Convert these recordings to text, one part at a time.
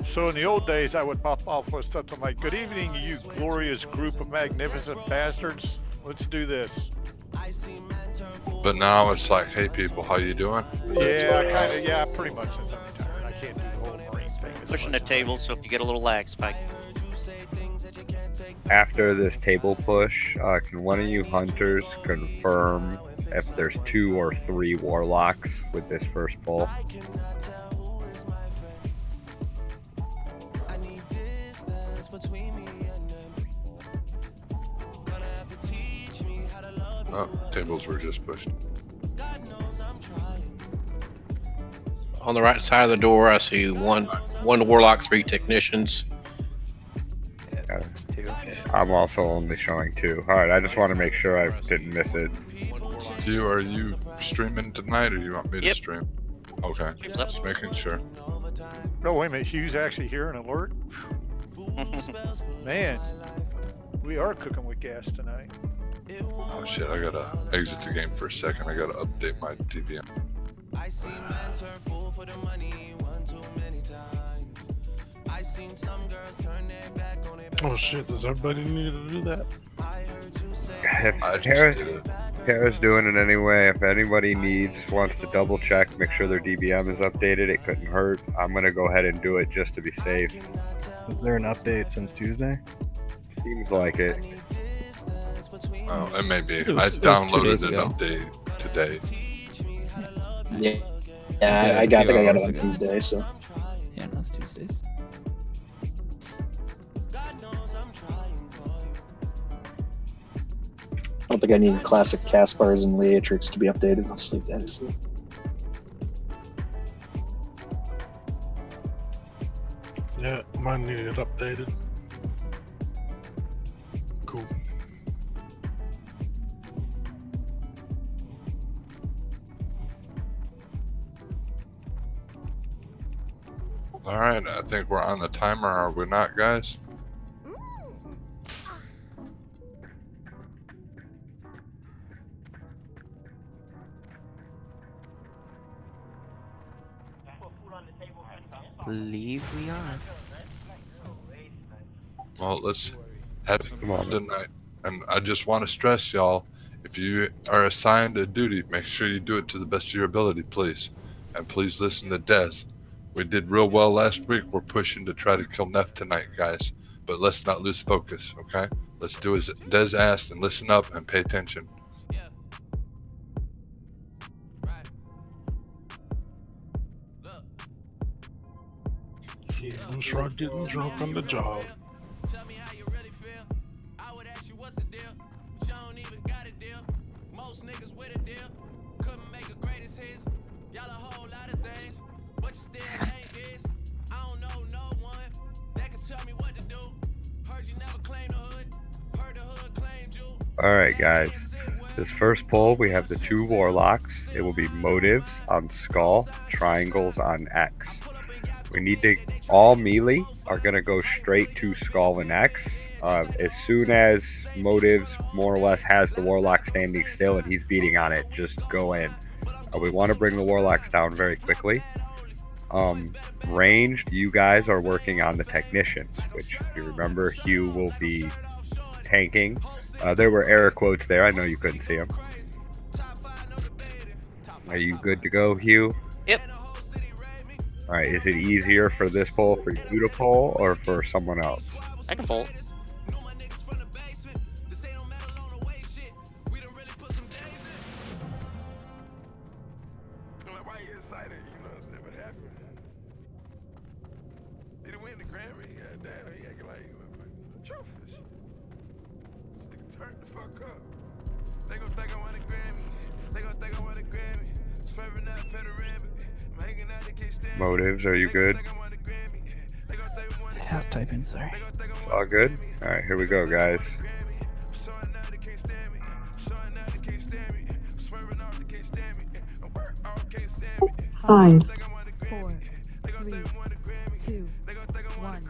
So in the old days, I would pop off with something like, "Good evening, you glorious group of magnificent bastards. Let's do this." But now it's like, hey people, how you doing? Yeah, kind of. Yeah, pretty much since I'm retired. I can't do the whole Marine thing. Pushing the table so if you get a little lag spike. After this table push, can one of you hunters confirm if there's 2 or 3 warlocks with this first pull? Oh, tables were just pushed. On the right side of the door, I see one warlock, 3 technicians. Yeah, I'm also only showing 2. Alright, I just want to make sure I didn't miss it. Are you streaming tonight, or you want me to Yep. stream? Okay, just making sure. No, wait a minute. Hugh's actually here and alert. Man, we are cooking with gas tonight. Oh shit, I gotta exit the game for a second. I gotta update my DVM. Oh shit, does everybody need to do that? If I just did it. Tara's doing it anyway, if anybody wants to double check, make sure their DBM is updated, it couldn't hurt. I'm gonna go ahead and do it just to be safe. Is there an update since Tuesday? Seems like it. Oh, it may be. It was I 2 downloaded days an ago. update today. Yeah, I think I got it on Tuesday, so. Yeah, no, it's Tuesdays. I don't think I need classic Caspars and Leatrix to be updated. I'll just leave that as it. Yeah, mine needed updated. Cool. Alright, I think we're on the timer, are we not, guys? Believe we are. Well, let's have fun tonight. And I just want to stress, y'all, if you are assigned a duty, make sure you do it to the best of your ability, please. And please listen to Dez. We did real well last week. We're pushing to try to kill Neff tonight, guys. But let's not lose focus, okay? Let's do as Dez asked and listen up and pay attention. Yeah, I'm sure getting drunk on the job. Alright guys, this first pull we have the 2 warlocks. It will be motives on skull, triangles on X. We need to, all melee are going to go straight to skull and X. As soon as motives more or less has the warlock standing still and he's beating on it, just go in. We want to bring the warlocks down very quickly. Ranged, you guys are working on the technicians, which if you remember, Hugh will be tanking. There were error quotes there. I know you couldn't see them. Are you good to go, Hugh? Yep. All right. Is it easier for this poll for you to poll or for someone else? I can fold. Motives, are you good? I was typing, sorry. All good? All right, here we go, guys. Five, 4, 3, 2, 1.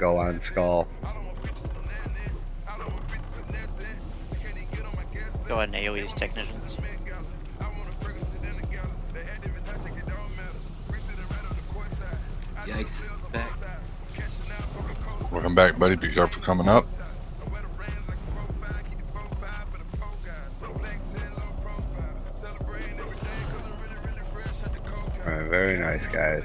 go on Skull. Go ahead and AoE these technicians. Yikes, it's back. Welcome back, buddy. Be careful coming up. Alright, very nice, guys.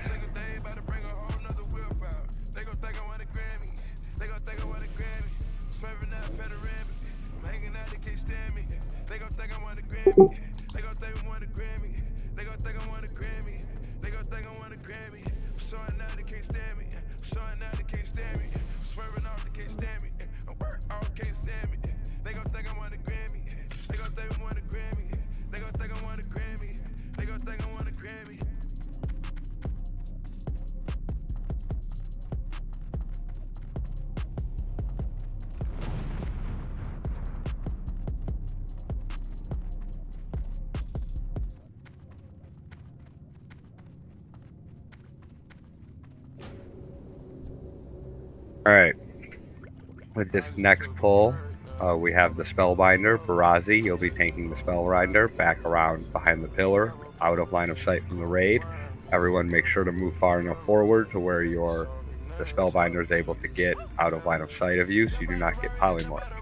Alright, with this next pull, we have the Spellbinder, Barazi. You'll be tanking the Spellbinder back around behind the pillar, out of line of sight from the raid. Everyone make sure to move far enough forward to where the Spellbinder is able to get out of line of sight of you, so you do not get polymorphed.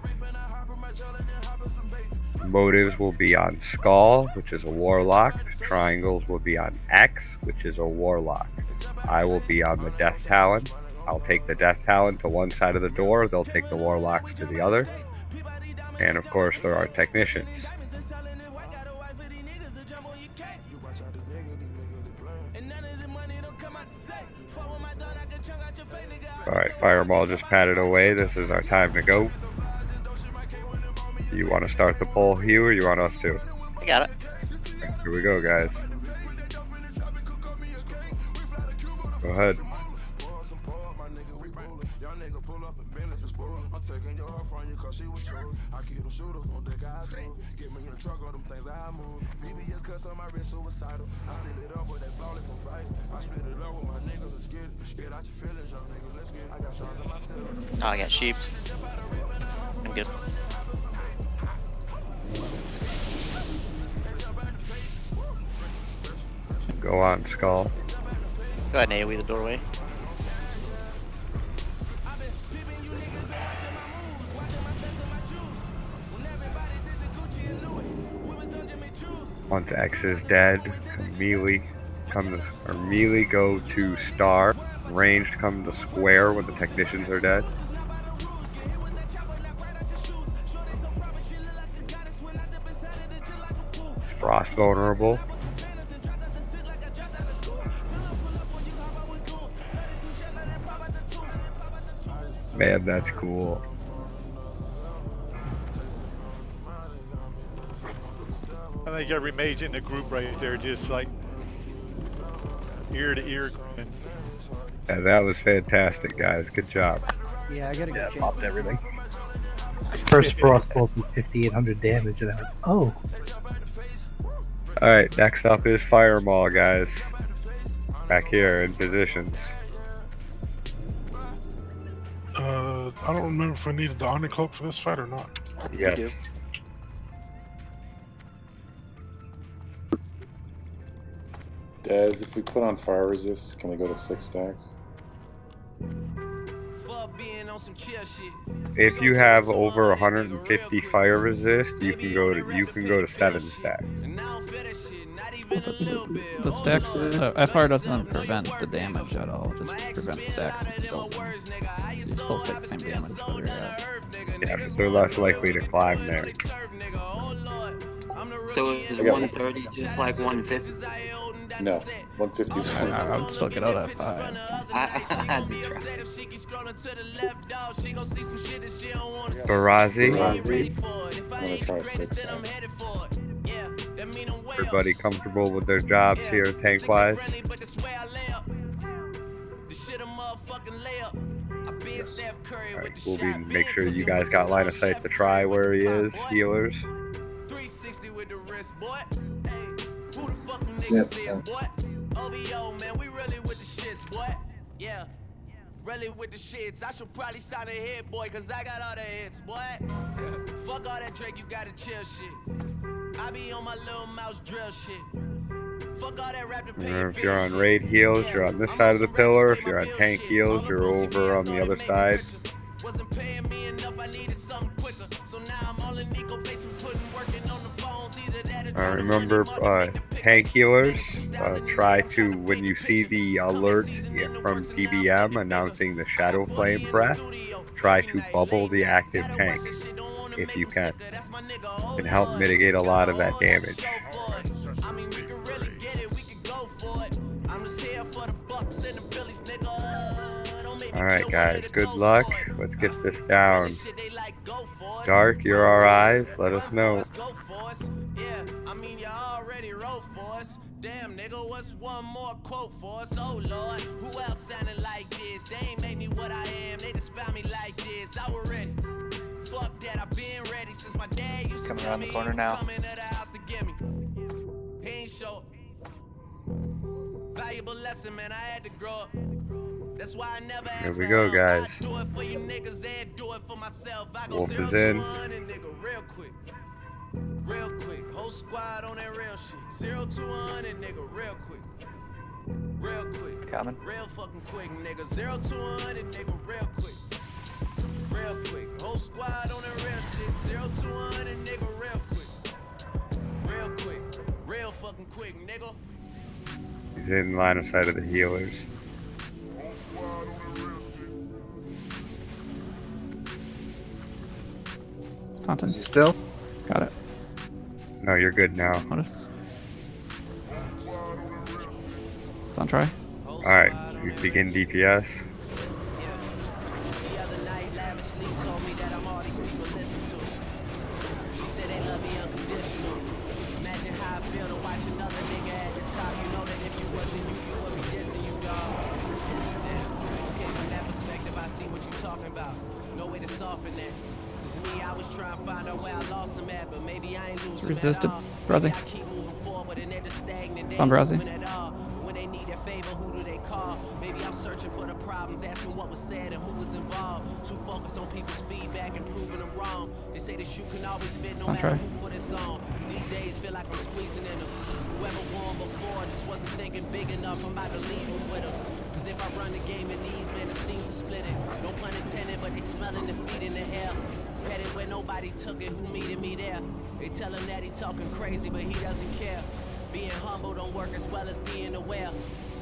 Motives will be on Skull, which is a Warlock. Triangles will be on X, which is a Warlock. I will be on the Death Talon. I'll take the Death Talon to one side of the door, they'll take the Warlocks to the other. And of course there are technicians. Alright, Fireball just patted away, this is our time to go. You want to start the poll, Hugh, or you want us to? I got it. Here we go, guys. Go ahead. Oh, I got sheep. I'm good. Go on, Skull. Go ahead and AoE the doorway. Once X is dead, melee go to star. Ranged come to square when the technicians are dead. Frost vulnerable. Man, that's cool. I think every mage in the group right there just like ear to ear grins. Yeah, that was fantastic, guys. Good job. Yeah, I gotta Yeah, get popped everything. First frost bolt with 5800 damage and I went, oh. Alright, next up is Firemaw, guys. Back here in positions. I don't remember if I needed the Omni Cloak for this fight or not. Yes. do. Dez, if we put on fire resist, can we go to 6 stacks? If you have over 150 fire resist, you can go to 7 stacks. The stacks, FR doesn't prevent the damage at all, it just prevents stacks from building. You still take the same damage whether you're at. Yeah, but they're less likely to climb there. So is 130 just like 150? No, 150 is I would still get out at 5. I had to try. Barazi, I'm gonna try 6 stacks. everybody comfortable with their jobs here tank-wise? Alright, we'll be make sure you guys got line of sight to try where he is, healers. Yep. Really with the shits, I should probably sign a hit, boy, cause I got all the hits, boy. Fuck all that Drake, you gotta chill shit. I be on my little mouse drill shit. Fuck all that rap to pay Remember, if you're on raid heals, you're on this side of the pillar. If you're on tank heals, you're over on the other side. Wasn't paying me enough, I needed something quicker. So now I'm all in Nico basement, working on the phones, either that or Remember, tank healers, try to, when you see the alert from DBM announcing the Shadow Flame breath, try to bubble the active tank if you can. It can help mitigate a lot of that damage. I mean, we can really get it, we can go for it. I'm just here for the bucks and the billies, nigga. Don't make me Alright kill guys, one of the good ghosts luck. for it. Let's get this down. Shit, they like go for us. Dark, you're our eyes. Let us know. Go for us. Yeah, I mean, you already wrote for us. Damn, nigga, what's one more quote for us? Oh, Lord, who else sounding like this? They ain't made me what I am. They just found me like this. I was ready. Fuck that, I've been ready since my dad used to Coming tell around the me corner he now. was coming to the house to get me. He ain't show valuable lesson, man. I had to grow up. That's why I never asked Here we for go, help. guys. I do it for you niggas and do it for myself. I go Wolf 0 is to in. 100, nigga, real quick. Real quick. Whole squad on that real shit. 0 to 100, nigga, real quick. Real quick. Coming. Real fucking quick, nigga. 0 to 100, nigga, real quick. Real quick. Whole squad on that real shit. 0 to 100, nigga, real quick. Real quick. Real fucking quick, nigga. He's in line of sight of the healers. Taunton. Is he still? Got it. No, you're good now. Notice. It's on try. Alright, you begin DPS. The other night, lavishly told me that I'm all these people listen to. She said they love me unconditional. Imagine how I feel to watch another nigga at the top. You know that if you wasn't you, you would be dissing you, dog. Damn. Okay, from that perspective, I see what you talking about. No way to soften that. Cause me, I was trying to find out where I lost him at, but maybe I ain't losing him Resisted. at all. Brazzy. Maybe I keep moving forward and they're just stagnant. They On ain't Brazzy. moving at all. When they need a favor, who do they call? Maybe I'm searching for the problems, asking what was said and who was involved. Too focused on people's feedback and proving them wrong. They say the shoe can always fit no Don't matter try. who for this song. These days feel like I'm squeezing in them. Whoever won before just wasn't thinking big enough. I'm about to leave them with them. Cause if I run the game in these, man, it seems to split it. No pun intended, but they smelling defeat in the air. Headed where nobody took it, who meeted me there? They tell him that he talking crazy, but he doesn't care. Being humble don't work as well as being aware.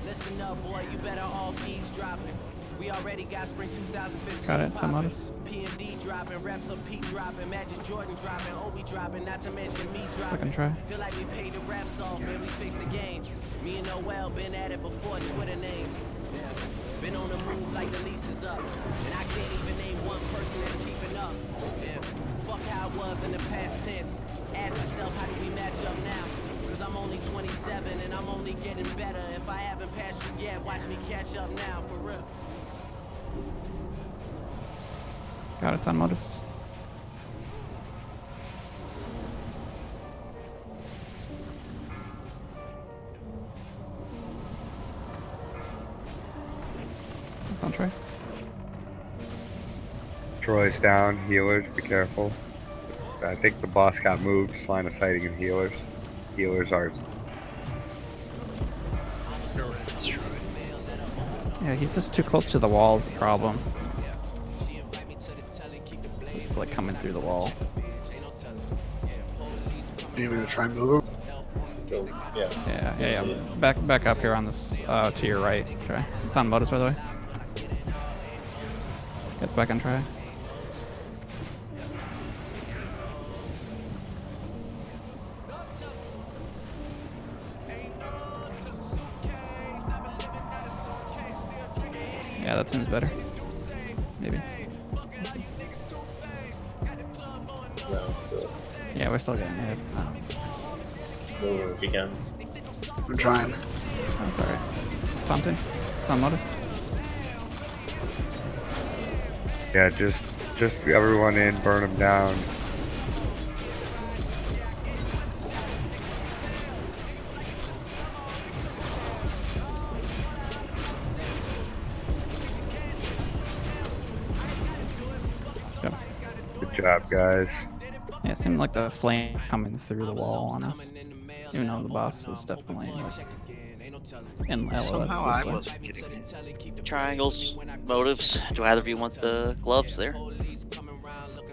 Listen up, boy, you better off eavesdropping. We already got spring 2015 Got it, poppin'. Modus. P&D dropping, reps up, P dropping, Magic Jordan dropping, Obi dropping, not to mention me dropping. Fucking try. Feel like we paid the refs off, man, we fixed the game. Me and Noel been at it before Twitter names. Yeah. Been on the move like the lease is up. And I can't even name one person that's keeping up. Yeah. Fuck how it was in the past tense. Ask yourself, how do we match up now? Cause I'm only 27 and I'm only getting better. If I haven't passed you yet, watch me catch up now, for real. Got it on Modus. It's on try. Troy's down. Healers, be careful. I think the boss got moved. Just line of sighting in healers. Healers are. Yeah, he's just too close to the wall is the problem. He's like coming through the wall. You want me to try and move him? Still, yeah. Yeah. Back up here on this, to your right. Try. It's on Modus, by the way. Get back on try. Yeah, that seems better. Maybe. We'll see. No, still. Yeah, we're still getting hit. Move again. I'm trying. That's alright. Taunting. It's on Modus. Yeah, just everyone in, burn them down. job, guys. Yeah, it seemed like the flame coming through the wall on us. Even though the boss was definitely like in LOS. Somehow I this way. wasn't getting it. Triangles, motives. Do either of you want the gloves there?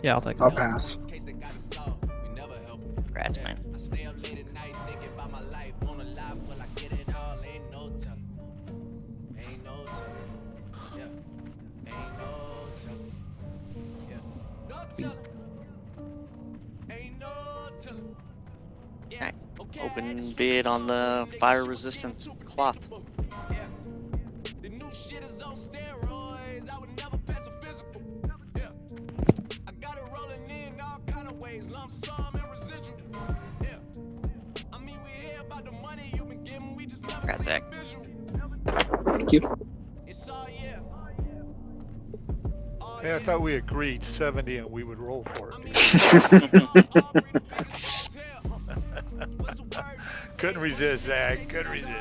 Yeah, I'll take I'll it. pass. Congrats, man. Alright, open bid on the fire resistant cloth. Congrats, Zach. Thank you. Hey, I thought we agreed 70 and we would roll for it. Couldn't resist, Zach. Couldn't resist.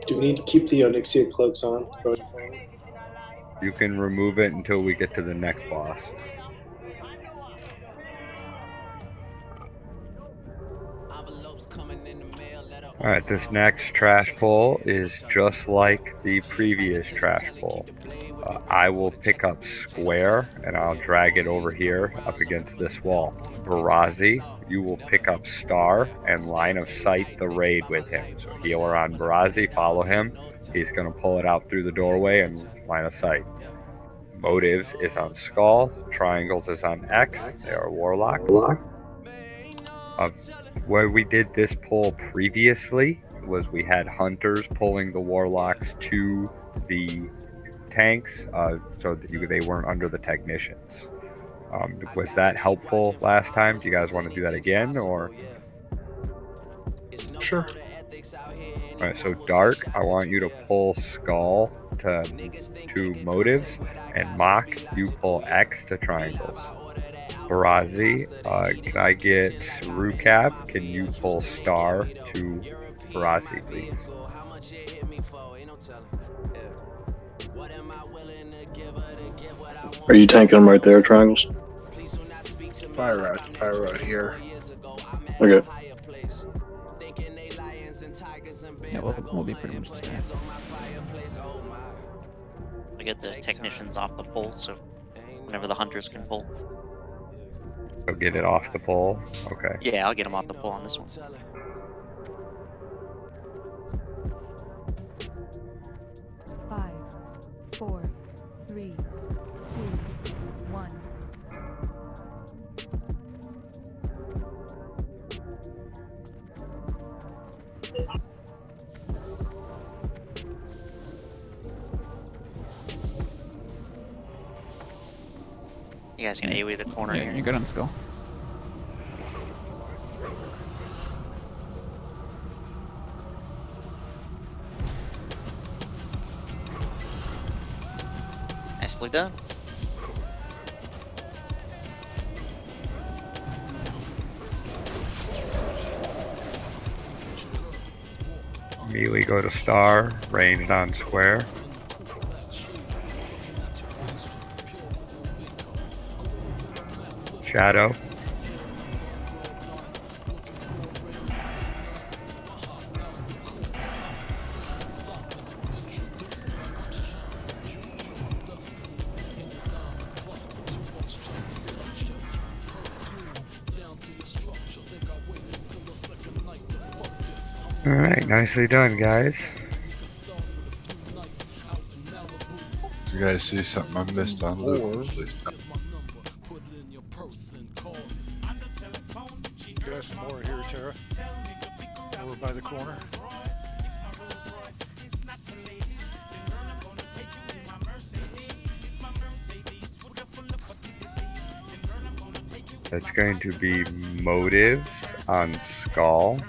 Do we need to keep the Onyxia cloaks on? You can remove it until we get to the next boss. Alright, this next trash pull is just like the previous trash pull. I will pick up Square and I'll drag it over here up against this wall. Barazi, you will pick up Star and line of sight the raid with him. So healer on Barazi, follow him. He's going to pull it out through the doorway and line of sight. Motives is on Skull. Triangles is on X. They are Warlock. Where we did this pull previously was we had Hunters pulling the Warlocks to the tanks so that they weren't under the Technicians. Was that helpful last time? Do you guys want to do that again, or? Sure. Alright, so Dark, I want you to pull Skull to Motives, and Mock, you pull X to Triangles. Barazi, can I get Rucap? Can you pull Star to Barazi, please? Are you tanking them right there, Triangles? Fire rod here. Okay. Yeah, we'll be pretty much the same. I get the technicians off the pole, so whenever the hunters can pull. So get it off the pole? Okay. Yeah, I'll get them off the pole on this one. 5, 4, 3, 2, 1. You guys can AoE the corner Yeah, here. you're good on Skull. Nicely done. Melee go to Star, ranged on Square. Shadow. Alright, nicely done, guys. You guys see something I missed on loot, please. Got some more here, Tara. Over by the corner. That's going to be Motives on Skull,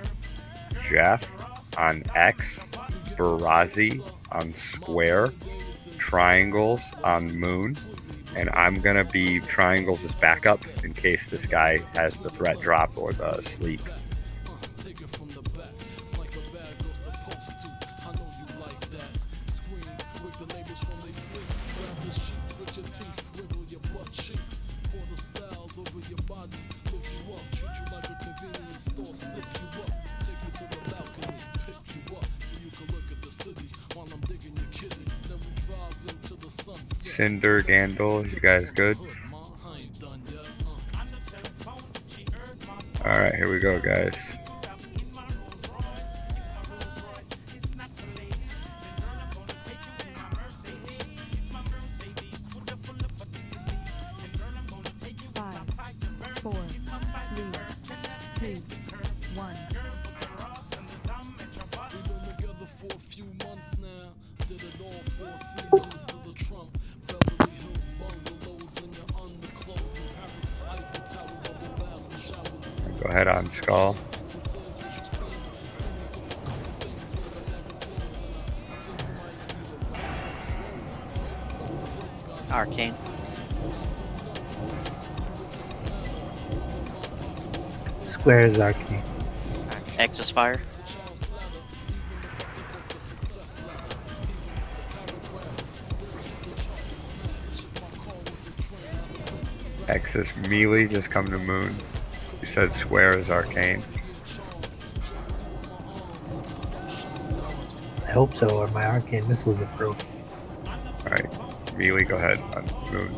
Jeff on X, Barazi on square, triangles on moon, and I'm gonna be triangles as backup in case this guy has the threat drop or the sleep. Cinder, Gandul, you guys good? Alright, here we go, guys. Go ahead on Skull. Arcane. Square is Arcane. X is fire. X is melee, just come to moon. You said square is arcane. I hope so, or my Arcane missiles are broken. Alright, melee, go ahead on moon.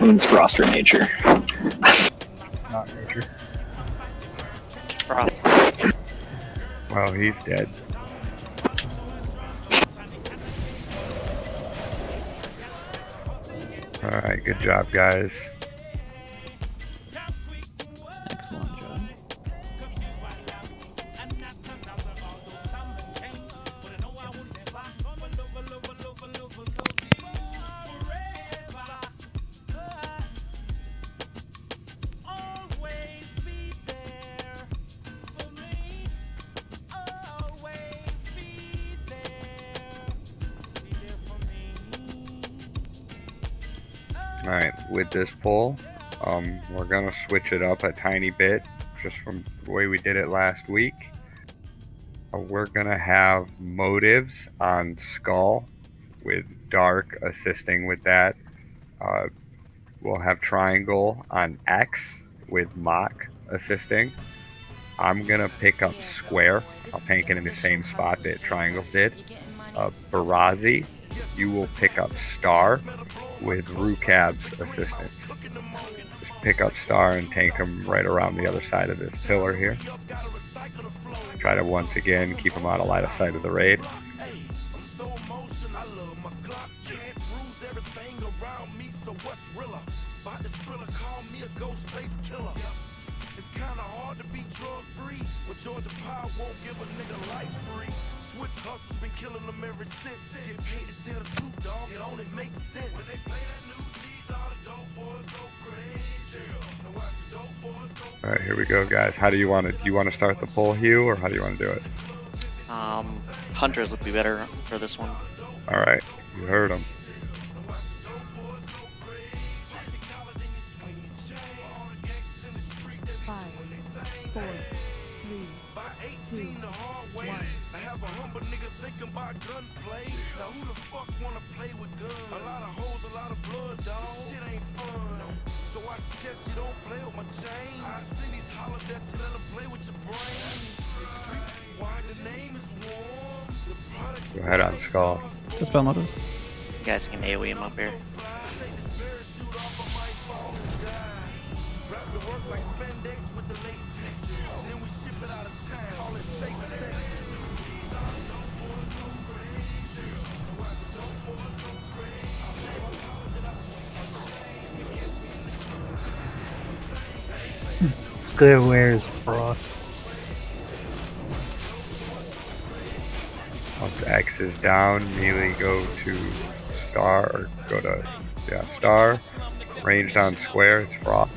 Moon's frost or nature. It's not nature. Frost. Well, he's dead. Alright, good job, guys. Excellent job. Alright, with this pull, we're gonna switch it up a tiny bit, just from the way we did it last week. We're gonna have motives on Skull, with Dark assisting with that. We'll have Triangle on X, with Mock assisting. I'm gonna pick up Square. I'll paint it in the same spot that Triangle did. Barazi, you will pick up Star with Rukab's assistance. Just pick up Star and tank him right around the other side of this pillar here. Try to once again keep him out of line of sight of the raid. Georgia Power won't give a nigga life free. Switch hustles been killing them ever since. If hate to tell the truth, dog, it only makes sense. When they play that new cheese, all the dope boys go crazy. Now watch the dope boys go. All right, here we go, guys. How do you want to? Do you want to start the poll, Hugh, or how do you want to do it? Hunters would be better for this one. All right, you heard him. Gunplay. Now who the fuck wanna play with guns? A lot of hoes, a lot of blood, dog. Shit ain't fun. So I suggest you don't play with my chain. I see these hollers that you let them play with your brain. The streets wide, the name is warm. The product. Go ahead on Skull. Dispel motives. You guys can AoE him up here. Square wears Frost. Once X is down, melee go to Star or go to Yeah, star. Ranged on square, it's Frost.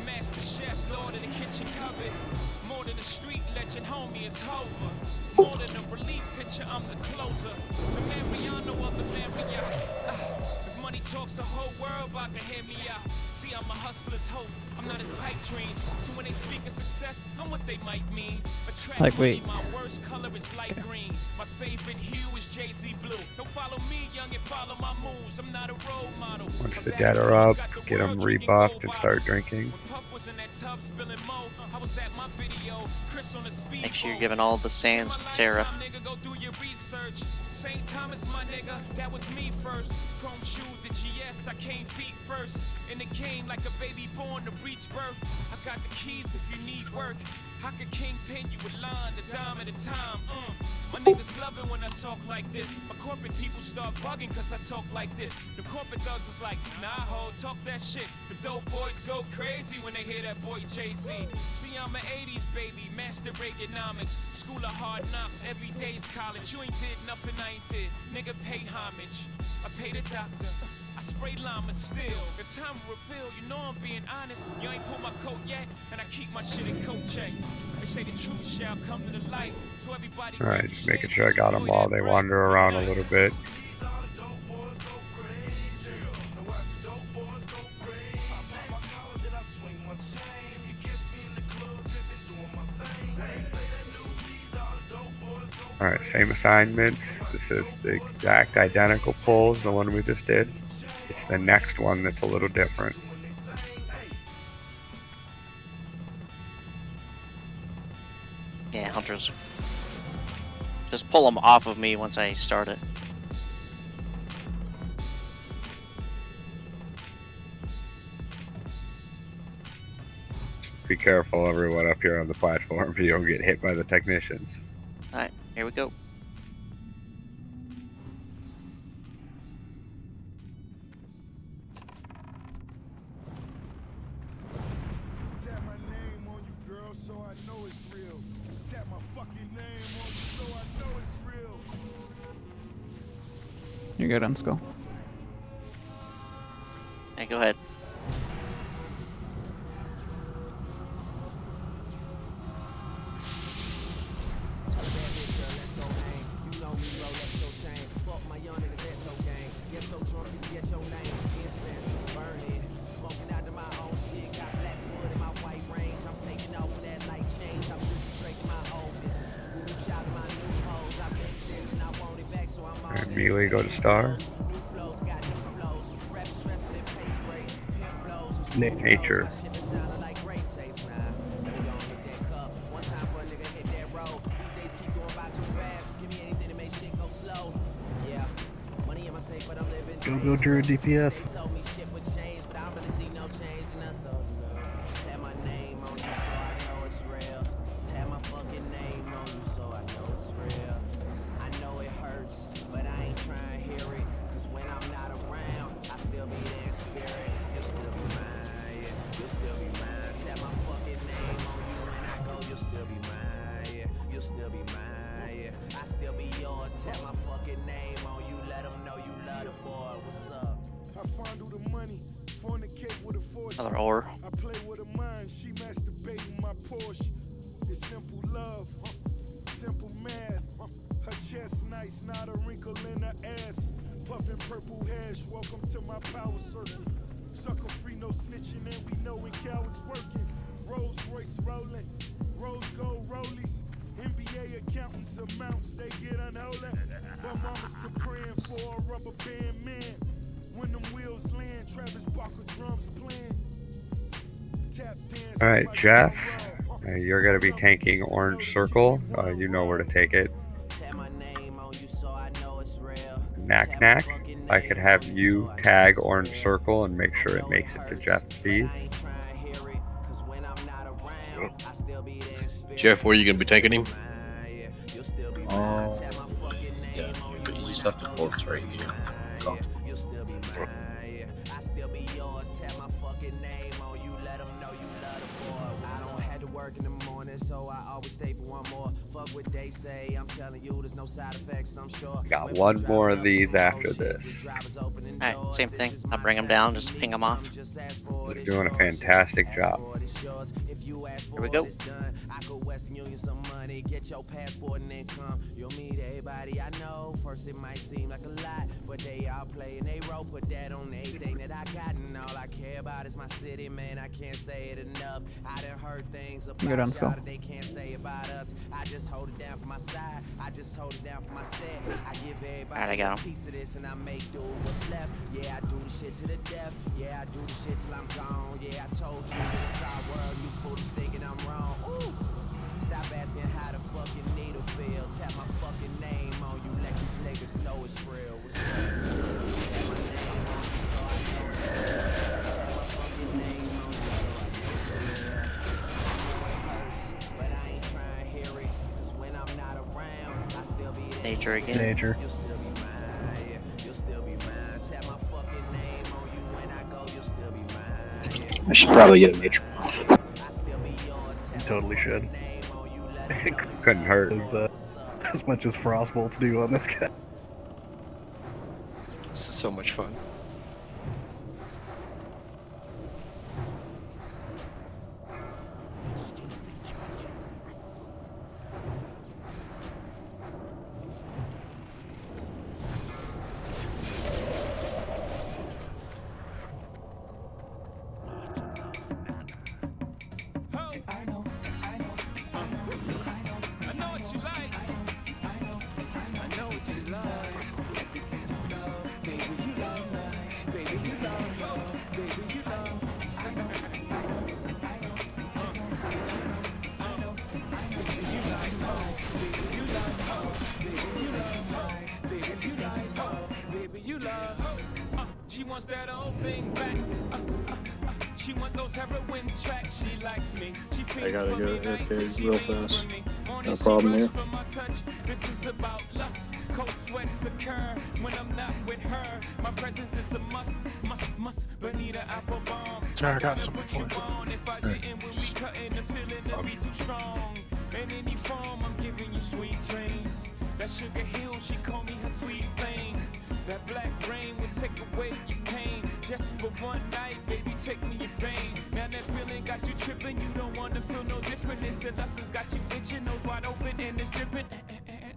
Talks the whole world about to hear me out. See, I'm a hustler's hope. I'm not his pipe dreams. So when they speak of success, I'm what they might mean. Like, wait. My worst color is light green. My favorite hue is Jay-Z blue. Don't follow me, young, and follow my moves. I'm not a role model. Once the dead are up, get them rebuffed and start drinking. Make sure you're giving all the sands to Terra. St. Thomas, my nigga, that was me first. Chrome shoe, the GS, I came feet first. In the game, like a baby born to breach birth. I got the keys if you need work. I could kingpin you with line, the dime at a time. My niggas love it when I talk like this. My corporate people start bugging cause I talk like this. The corporate thugs is like, nah, ho, talk that shit. The dope boys go crazy when they hear that boy Jay-Z. See, I'm an 80s baby, master Reaganomics. School of hard knocks, every day's college. You ain't did nothing I ain't did. Nigga, pay homage. I pay the doctor. I spray llama still. The time will reveal, you know I'm being honest. You ain't pulled my coat yet, and I keep my shit in coat check. They say the truth shall come to the light, so everybody. Alright, just making sure I got them while they wander around a little bit. Alright, same assignments. This is the exact identical pull as the one we just did. It's the next one that's a little different. Yeah, Hunters. Just pull them off of me once I start it. Be careful, everyone up here on the platform, you don't get hit by the technicians. Alright, here we go. Tap my name on you, girl, so I know it's real. Tap my fucking name on you, so I know it's real. You're good on skull. Hey, go ahead. And melee, go to star. Nature. Go Druid DPS. Another ore. I play with her mind, she masturbating my Porsche. It's simple love, simple math. Her chest nice, not a wrinkle in her ass. Puffin' purple hash, welcome to my power circle. Sucker free, no snitching, and we know when cowards working. Rolls Royce rolling, rose gold rollies. NBA accountants amounts, they get unholy. My mama's still praying for a rubber band man. When them wheels land, Travis Barker drums playing. Alright, Jeff, you're going to be tanking Orange Circle. You know where to take it. Knack Knack, I could have you tag Orange Circle and make sure it makes it to Jeff's fees. Jeff, where are you going to be taking him? Yeah, but you just have to close right here. Go. I still be yours. Tell my fucking name on you, let them know you love the boy. I don't have to work in the morning, so I always stay for one more. Fuck what they say, I'm telling you, there's no side effects, I'm sure. Got one more of these after this. Alright, same thing. I'll bring them down, just ping them off. You're doing a fantastic job. Here we go. Get your passport and then come. You'll meet everybody I know. First it might seem like a lot, but they all play and they roll. Put that on everything that I got, and all I care about is my city, man. I can't say it enough. I done heard things about You're done, Skull. y'all that they can't say about us. I just hold it down for my side. I just hold it down for my set. I give everybody Alright, I got a piece of this, and I make do what's left. Yeah, I do the shit to the death. Yeah, I do the shit till I'm gone. Yeah, I told you in this our world, you foolish thinking I'm wrong. Ooh. Stop asking how the fucking needle feel. Tap my fucking name on you, let these niggas know it's real. What's up? Tap my name on you so I know it's real. Tap my fucking name on you so I know it's real. But I ain't trying to hear it, 'cause when I'm not around, I still be there. Nature again. Nature. You'll still be mine, yeah. You'll still be mine. Tap my fucking name on you when I go, you'll still be mine, yeah. I should probably get a nature. I still be yours. You totally should. Couldn't hurt. As much as frostbolts do on this guy. This is so much fun. She wants that old thing back. She want those heroin tracks. She likes me. She I gotta go okay, real fast. No problem here. This is about lust. Cold sweats occur when I'm not with her. My presence is a must. Bonita apple bomb. Sorry, I got some what you want. If I didn't, when we cutting, the feeling to be too strong. In any form, I'm giving you sweet dreams. That Sugar Hill, she call me her sweet thing. That black rain will take away your pain. Just for one night, baby, take me in vain. Now that feeling got you tripping, you don't want to feel no different. This and us has got you itching, nose wide open and it's dripping.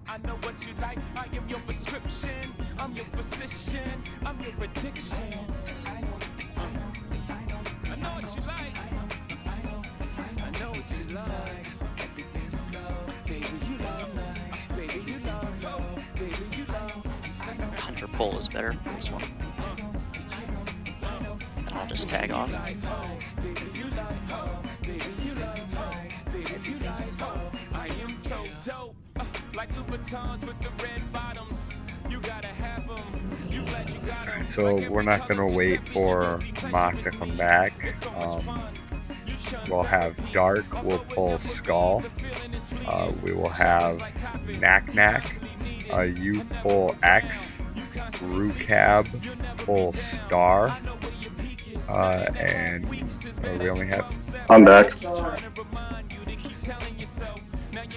I know what you like, I am your prescription. I'm your physician, I'm your addiction. I know what you like. I know what you like. Baby, you love. Baby, you love. Baby, you love. Hunter pull is better for this one. And I'll just tag off. I am so dope, like Louboutins with the red bottoms. You gotta have them. You glad you got them. So we're not gonna wait for Mock to come back. We'll have Dark, we'll pull Skull. We will have Knack Knack. You pull X. Rucab pull Star. And we only have. I'm back.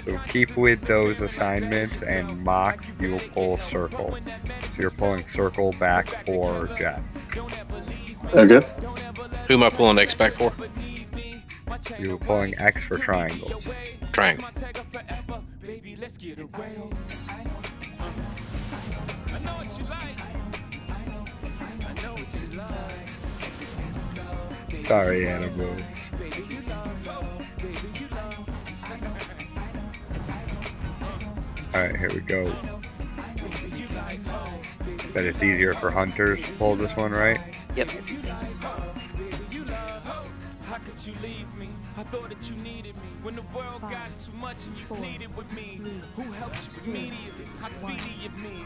So keep with those assignments, and Mock, you will pull Circle. So you're pulling Circle back for Jeff. Okay. Who am I pulling X back for? You're pulling X for Triangles. Triangle. Sorry, Annabelle. Alright, here we go. Bet it's easier for hunters to pull this one, right? Yep. How could you leave me? I thought that you needed me. When the world got too much and you pleaded with me. Who helped you immediately? How speedy of me?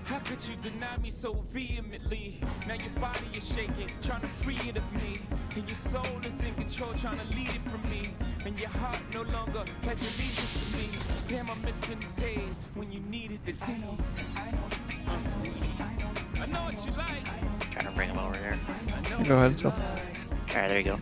How could you deny me so vehemently? Now your body is shaking, trying to free it of me. And your soul is in control, trying to lead it from me. And your heart no longer pledge allegiance to me. Damn, I'm missing the days when you needed the day. I know what you like. Trying to bring him over here. Go ahead, Phil. Alright, there you go.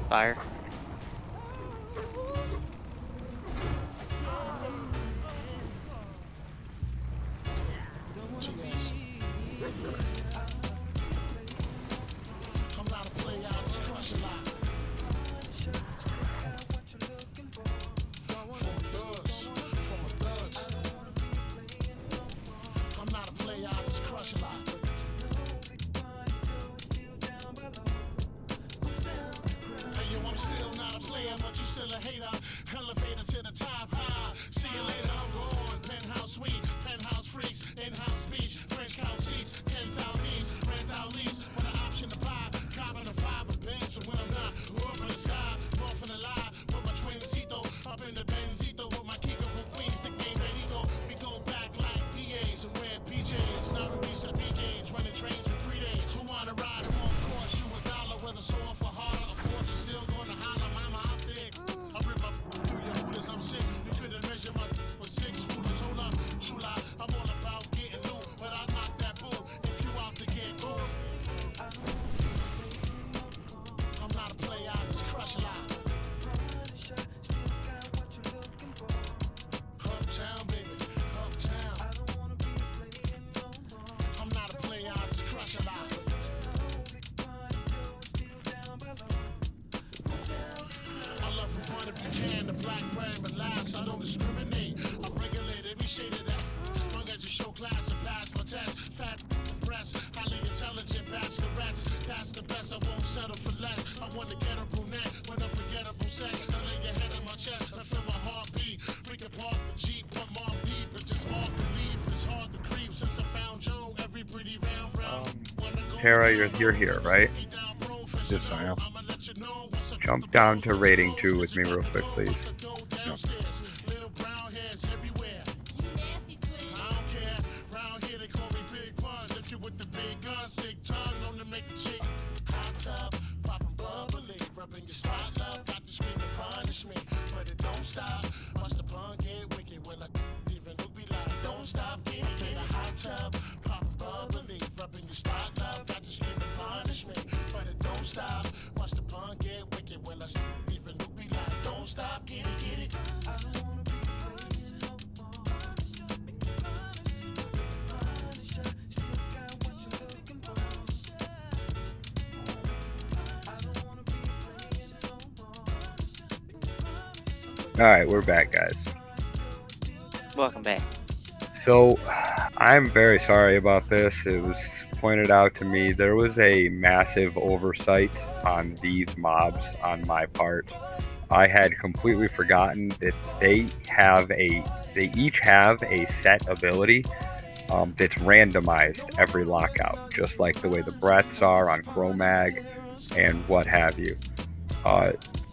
Fire. Tara, you're here, right? Yes, I am. Jump down to rating 2 with me real quick, please. Yep. Alright, we're back, guys. Welcome back. So, I'm very sorry about this. It was pointed out to me there was a massive oversight on these mobs on my part. I had completely forgotten that they each have a set ability that's randomized every lockout, just like the way the breaths are on Chromag and what have you.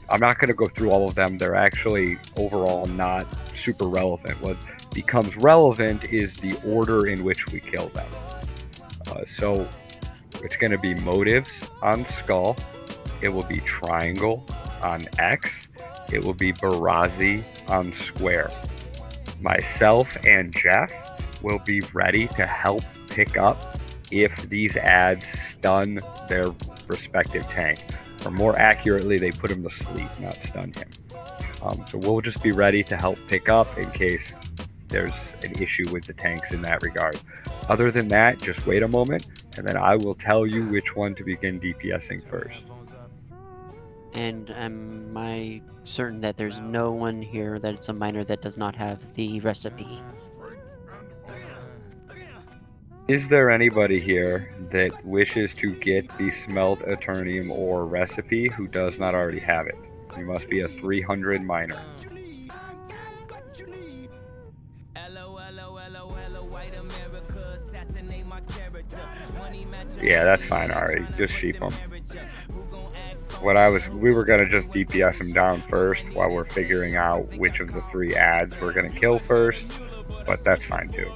I'm not going to go through all of them. They're actually overall not super relevant. What becomes relevant is the order in which we kill them. So it's going to be motives on skull. It will be triangle on X. It will be Barazi on square. Myself and Jeff will be ready to help pick up if these ads stun their respective tank. Or more accurately, they put him to sleep, not stun him. So we'll just be ready to help pick up in case there's an issue with the tanks in that regard. Other than that, just wait a moment, and then I will tell you which one to begin DPSing first. And am I certain that there's no one here that it's a miner that does not have the recipe? Is there anybody here that wishes to get the Smelt Eternium ore recipe who does not already have it? You must be a 300 miner. Yeah, that's fine already. Just sheep them. we were gonna just DPS him down first while we're figuring out which of the 3 ads we're gonna kill first, but that's fine too.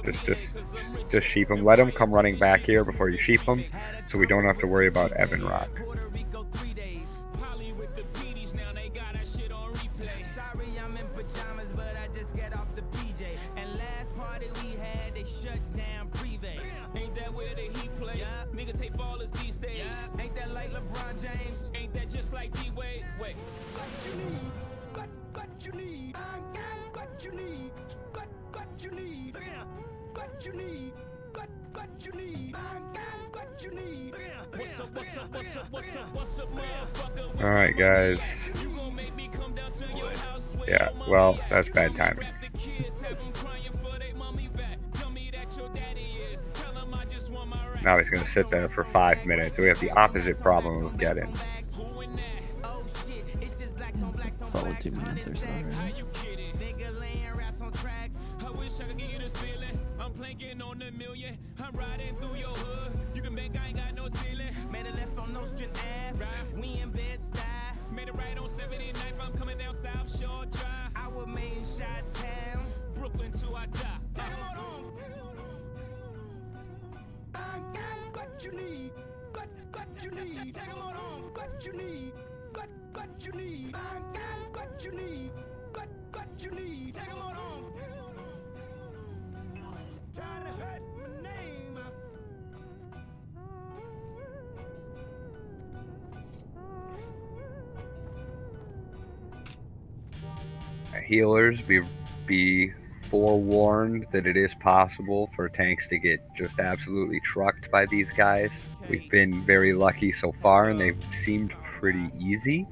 Just sheep him. Let him come running back here before you sheep him, so we don't have to worry about Evan Rock. Niggas hate ballers these days. Ain't that like LeBron James? Ain't that just like D-Wade? Wait. What you need? What you need? I got what you need. What you need? What you need? What you need? I got what you need. What's up, what's up, what's up, what's up, what's up, motherfucker? Alright guys. Yeah, well, that's bad timing. Now he's going to sit there for 5 minutes. So we have the opposite problem of getting. Solid 2 minutes or so, right? I wish I could give you this feeling. I'm planking on the million. I'm riding through your hood. You can bet I ain't got no ceiling. Made a left on Nostrand Ave. We in Bed-Stuy. Made a right on 79th. I'm coming down South Shore Drive. I was made in Chi-Town. Brooklyn till I die. I got what you need. What you need. Take 'em on home. What you need. What you need. I got what you need. What you need. Take 'em on home. Trying to hurt my name. Healers, be forewarned that it is possible for tanks to get just absolutely trucked by these guys. We've been very lucky so far, and they've seemed pretty easy.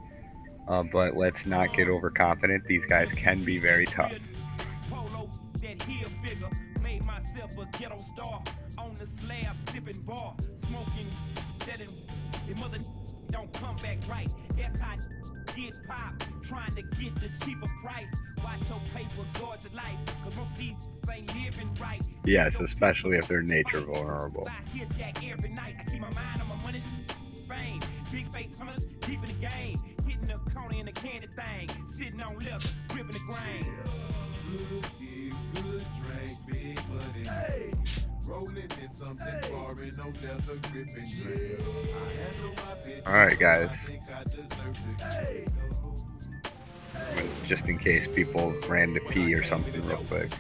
But let's not get overconfident. These guys can be very tough. Polo, that heel figure, made myself a ghetto star. On the slab, sipping bar, smoking, selling. Your mother don't come back right. That's how get pop, trying to get the cheaper price. Watch your paper guard your life, cause most of these ain't living right. Yes, especially if they're nature vulnerable. I hear Jack every night. I keep my mind on my money, fame. Big face hunters, deep in the game. Hitting the corner in the candy thing. Sitting on left, gripping the grain. Good drink, big money. Hey. Rolling in something foreign, no leather gripping drink. Alright guys. Just in case people ran to pee or something real quick.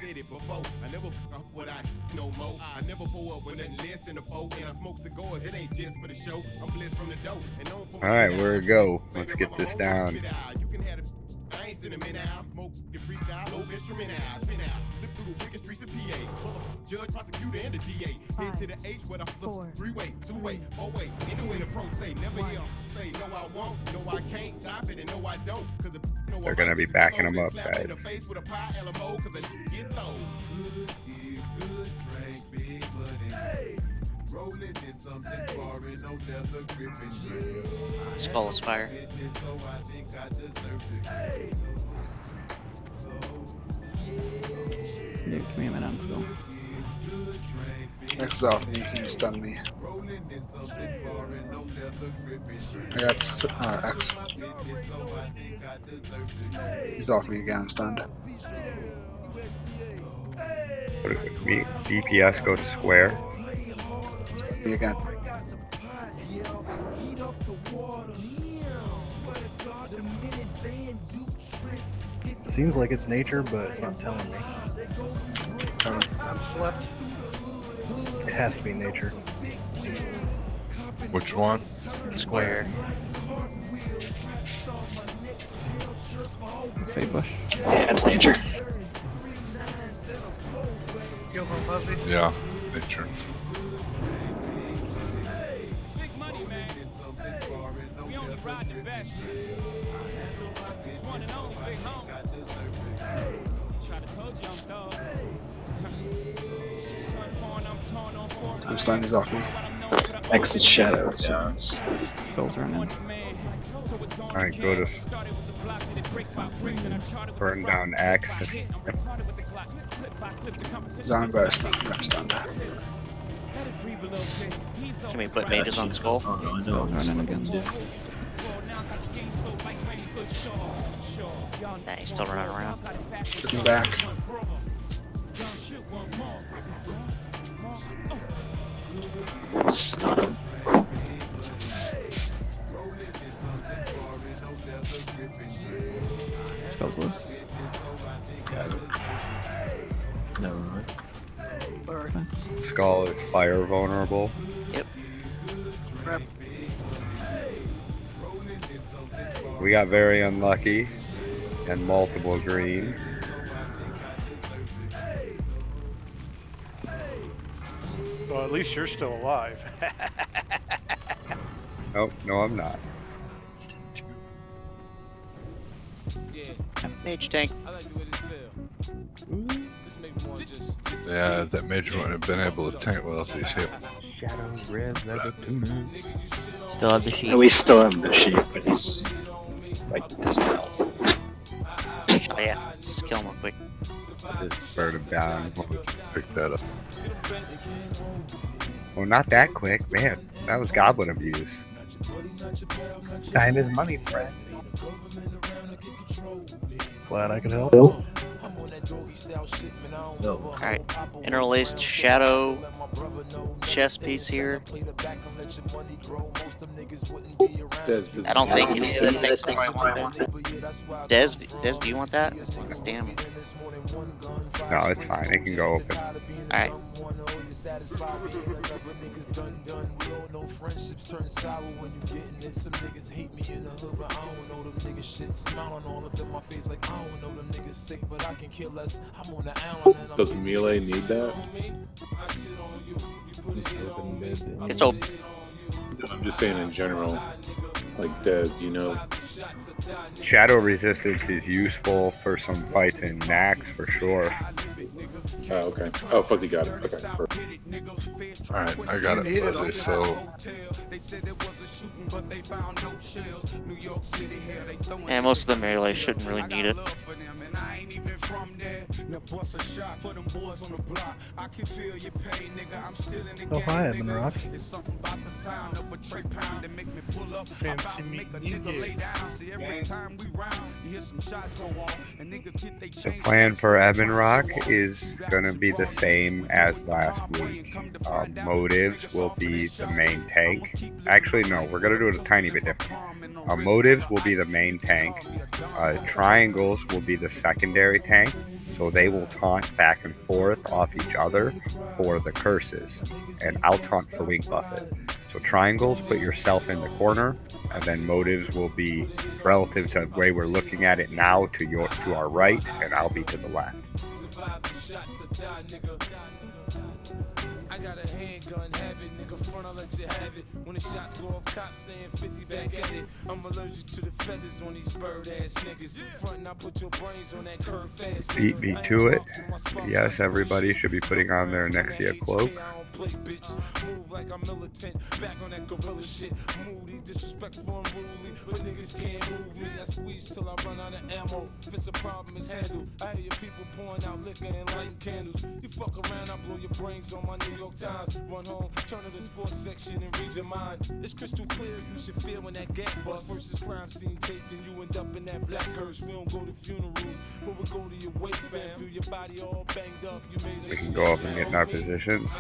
Alright, where we go? Let's get this down. I ain't seen him in house, smoke the freestyle, no instrument out, spin out, flip through the wicked streets of PA, judge, prosecutor, and the DA, head to the H where the three-way, two-way, four-way, anyway the pro say, never hear say, no I won't, no I can't stop it, and no I don't, cause the they're gonna be backing them up, guys. Spell is fire. Dude, give me a minute, let's go. X is off me, he stunned me. I got X. He's off me again, I'm stunned. Me, DPS go to square. Me again. Seems like it's nature, but it's not telling me. I'm slept. It has to be nature. Which one? Square. Fade bush. Yeah, it's nature. Heels on fuzzy. Yeah, nature. Big money, man. We only ride the best. One and only big home. Try to told you I'm dog. I'm stunned, he's off me. X is shadow, it sounds. Spells running. Alright, go to burn down X. Zone burst, I'm stunned. Can we put mages on skull? Spells running again. Nah, he's still running around. Looking back. Stop him. Skull's loose. Never mind. Skull is fire vulnerable. Yep. We got very unlucky and multiple green. Well, at least you're still alive. Nope, no, I'm not. Mage tank. Yeah, that mage wouldn't have been able to tank well if he's hit. Still have the sheep. We still have the sheep, but he's like doesn't health. Oh yeah, just kill him real quick. Just burn him down. Pick that up. Well, not that quick, man. That was goblin abuse. Time is money, friend. Glad I could help. Bill? Alright, interlaced shadow chest piece here. I don't think any of that takes Des, do you want that? Damn. No, it's fine. It can go open. Alright. Does melee need that? It's open. I'm just saying in general. Like Des, you know. Shadow resistance is useful for some fights in Nax for sure. Oh, okay. Oh, Fuzzy got it. Okay. Perfect. Alright, I got it, Fuzzy, so... And most of the melee shouldn't really need it. Oh, hi, Edmund Rock. Fancy meeting you. The plan for Ebon Rock is going to be the same as last week. Motives will be the main tank. Actually, no, we're going to do it a tiny bit different. Motives will be the main tank. Triangles will be the secondary tank. So they will taunt back and forth off each other for the curses. And I'll taunt for Wing Buffet. So triangles, put yourself in the corner, and then motives will be relative to the way we're looking at it now to our right, and I'll be to the left. I got a handgun habit, nigga front, I'll let you have it. When the shots go off, cops saying 50 back at it. I'm allergic to the feathers on these bird ass niggas. Front and I put your brains on that curve fast. Beat me to it. Yes, everybody should be putting on their Nexia cloak. Move like I'm militant, back on that gorilla shit. Moody, disrespectful and unruly, but niggas can't move me. I squeeze till I run out of ammo. If it's a problem, it's handled. I hear people pouring out liquor and lighting candles. You fuck around, I blow your brains on my New York Times. Run home, turn to the sports section and read your mind. It's crystal clear, you should feel when that gap bust versus crime scene tape, then you end up in that black hearse. We don't go to funerals, but we go to your wake, fam. Feel your body all banged up. You made it. We can go up and get in our positions.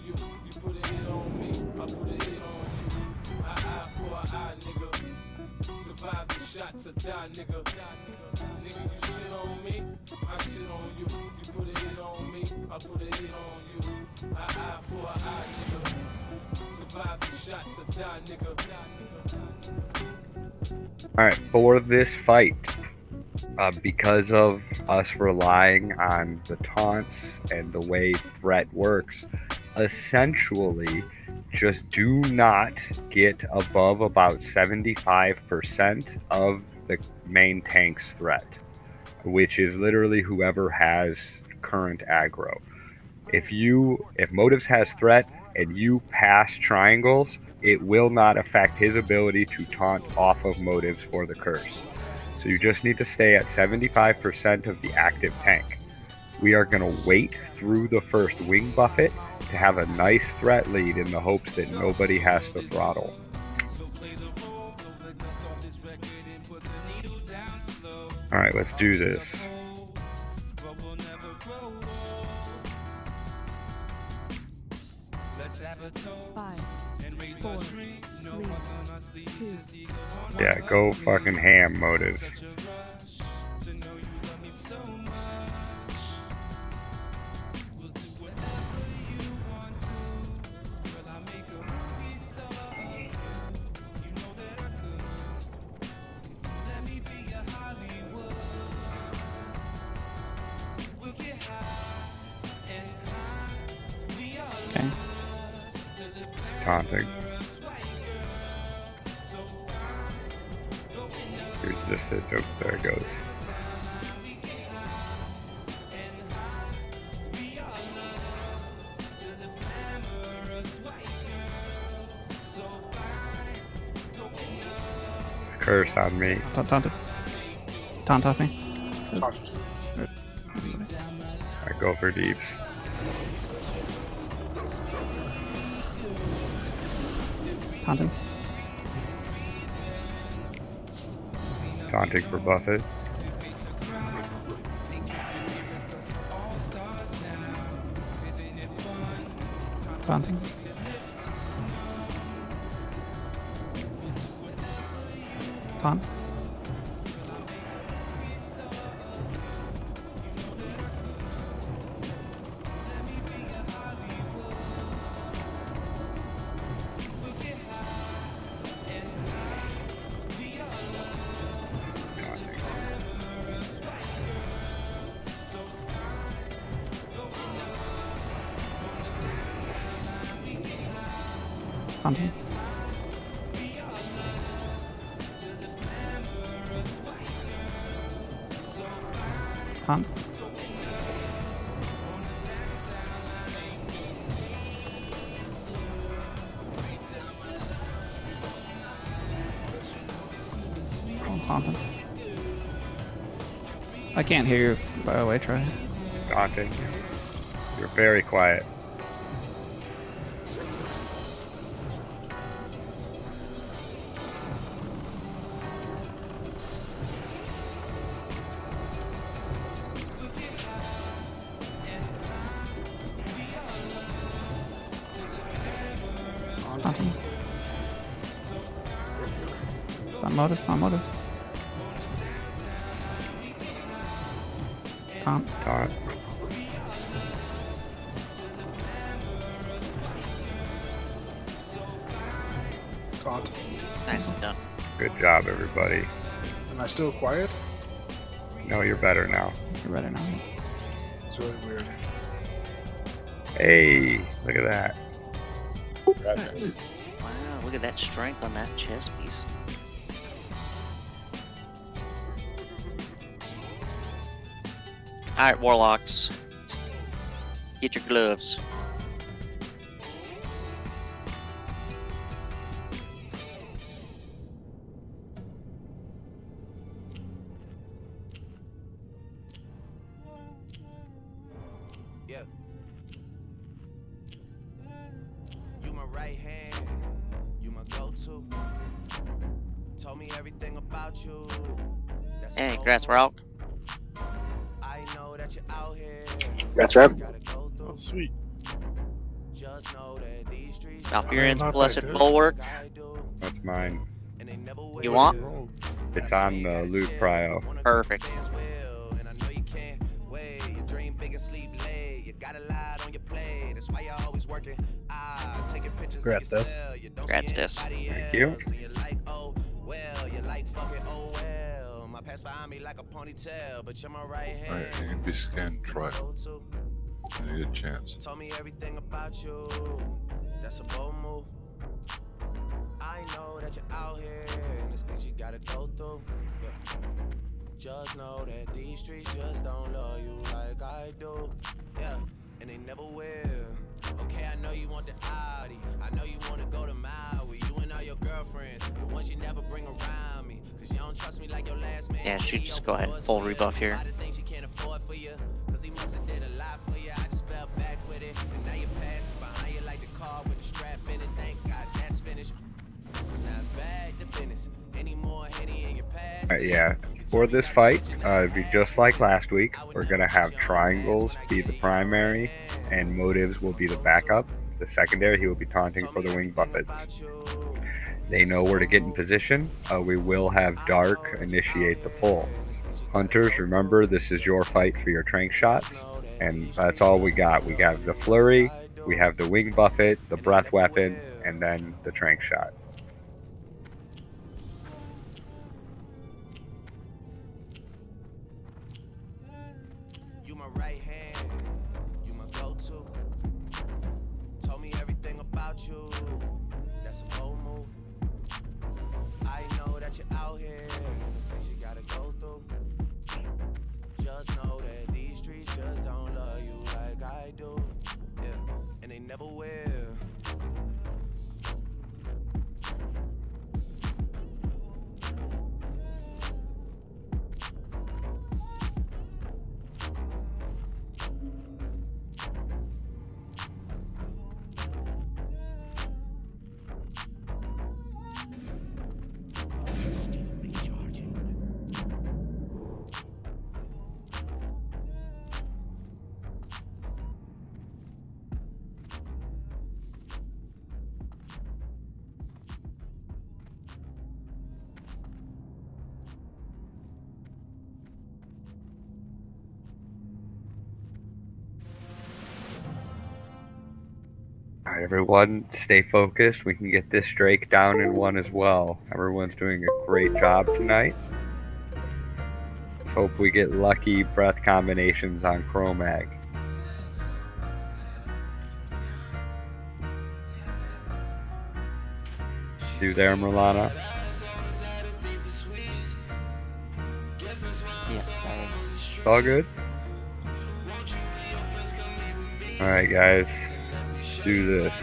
You put a hit on me, I put a hit on you. Eye for an eye, nigga. Survive the shot to die, nigga. Nigga, you shit on me, I shit on you. You put a hit on me, I put a hit on you. Eye for an eye, nigga. Survive the shot to die, nigga. Alright, for this fight, because of us relying on the taunts and the way threat works, essentially just do not get above about 75% of the main tank's threat, which is literally whoever has current aggro. If Motives has threat and you pass triangles, it will not affect his ability to taunt off of Motives for the curse. So you just need to stay at 75% of the active tank. We are going to wait through the first Wing Buffet to have a nice threat lead in the hopes that nobody has to throttle. Alright, let's do this. Five, 4, 3, 2, Yeah, go fucking ham, Motive. Okay. Taunting. Here's just it. Oh, there it goes. Curse on me. Taunt off me. I go for deeps. Taunting. Taunting for Buffett. Taunting. Taunt. Taunting. Taunt. Taunting. I can't hear you, by the way, try. Taunting. You're very quiet. Taunting. It's on motives, on motives. Taunt. Taunt. Taunt. Nicely done. Good job, everybody. Am I still quiet? No, you're better now. You're better now. It's really weird. Hey, look at that. Wow, look at that strength on that chess piece. Alright, Warlocks. Get your gloves. Yeah. You my right hand, you my go-to. Told me everything about you. That's Hey, congrats, we're out. I know that you're out here. That's right. Oh, sweet. Just know that these streets Malfurion's Not that Blessed good. Bulwark. That's mine. You want? It's on the loot prio. Perfect. and I know you can't wait. You dream big and sleep late. You got a lot on your plate. That's why you're always working. Taking pictures. Congrats, Des. Congrats, Des. Thank you. You're like, oh, well, you're like fucking, oh, well. My past behind me like a ponytail, but you're my right hand. Alright, you can be scanned, try it. A good chance. Told me everything about you. That's a bold move. I know that you're out here and there's things you gotta go through. Yeah. Just know that these streets just don't love you like I do. Yeah, and they never will. Okay, I know you want the Audi. I know you wanna go to Maui. You and all your girlfriends, the ones you never bring around me. Cause you don't trust me like your last man. Yeah, should just go ahead and full rebuff here. Cause he must have did a lot for you. I just fell back with it. And now you're passing behind you like the car with the strap in it. Thank God that's finished. Cause now it's back to business. Any more Henny in your past? Yeah. For this fight, it'd be just like last week. We're gonna have triangles be the primary, and motives will be the backup. The secondary, he will be taunting for the wing buffets. They know where to get in position. We will have Dark initiate the pull. Hunters, remember this is your fight for your trank shots, and that's all we got. We have the flurry, we have the wing buffet, the breath weapon, and then the trank shot. You my right hand, you my go-to. Told me everything about you. That's a bold move. I know that you're out here. There's things you gotta go through. Just know that these streets just don't love you like I do. Yeah, and they never will. Alright, everyone, stay focused. We can get this Drake down in one as well. Everyone's doing a great job tonight. Let's hope we get lucky breath combinations on Chromag. You there, Merlana? Yeah, sorry. All good? Alright, guys. Let's do this.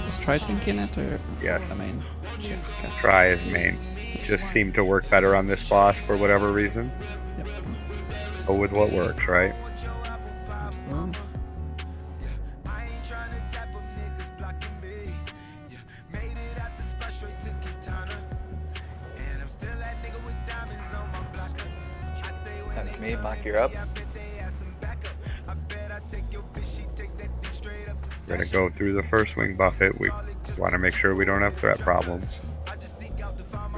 Let's try thinking it, or Yes. I mean, yeah, okay. Try as main. Just seemed to work better on this boss for whatever reason. Yep. Go with what works, right? Absolutely. That's me, Mike, you're up. We're gonna go through the first wing buffet. We want to make sure we don't have threat problems.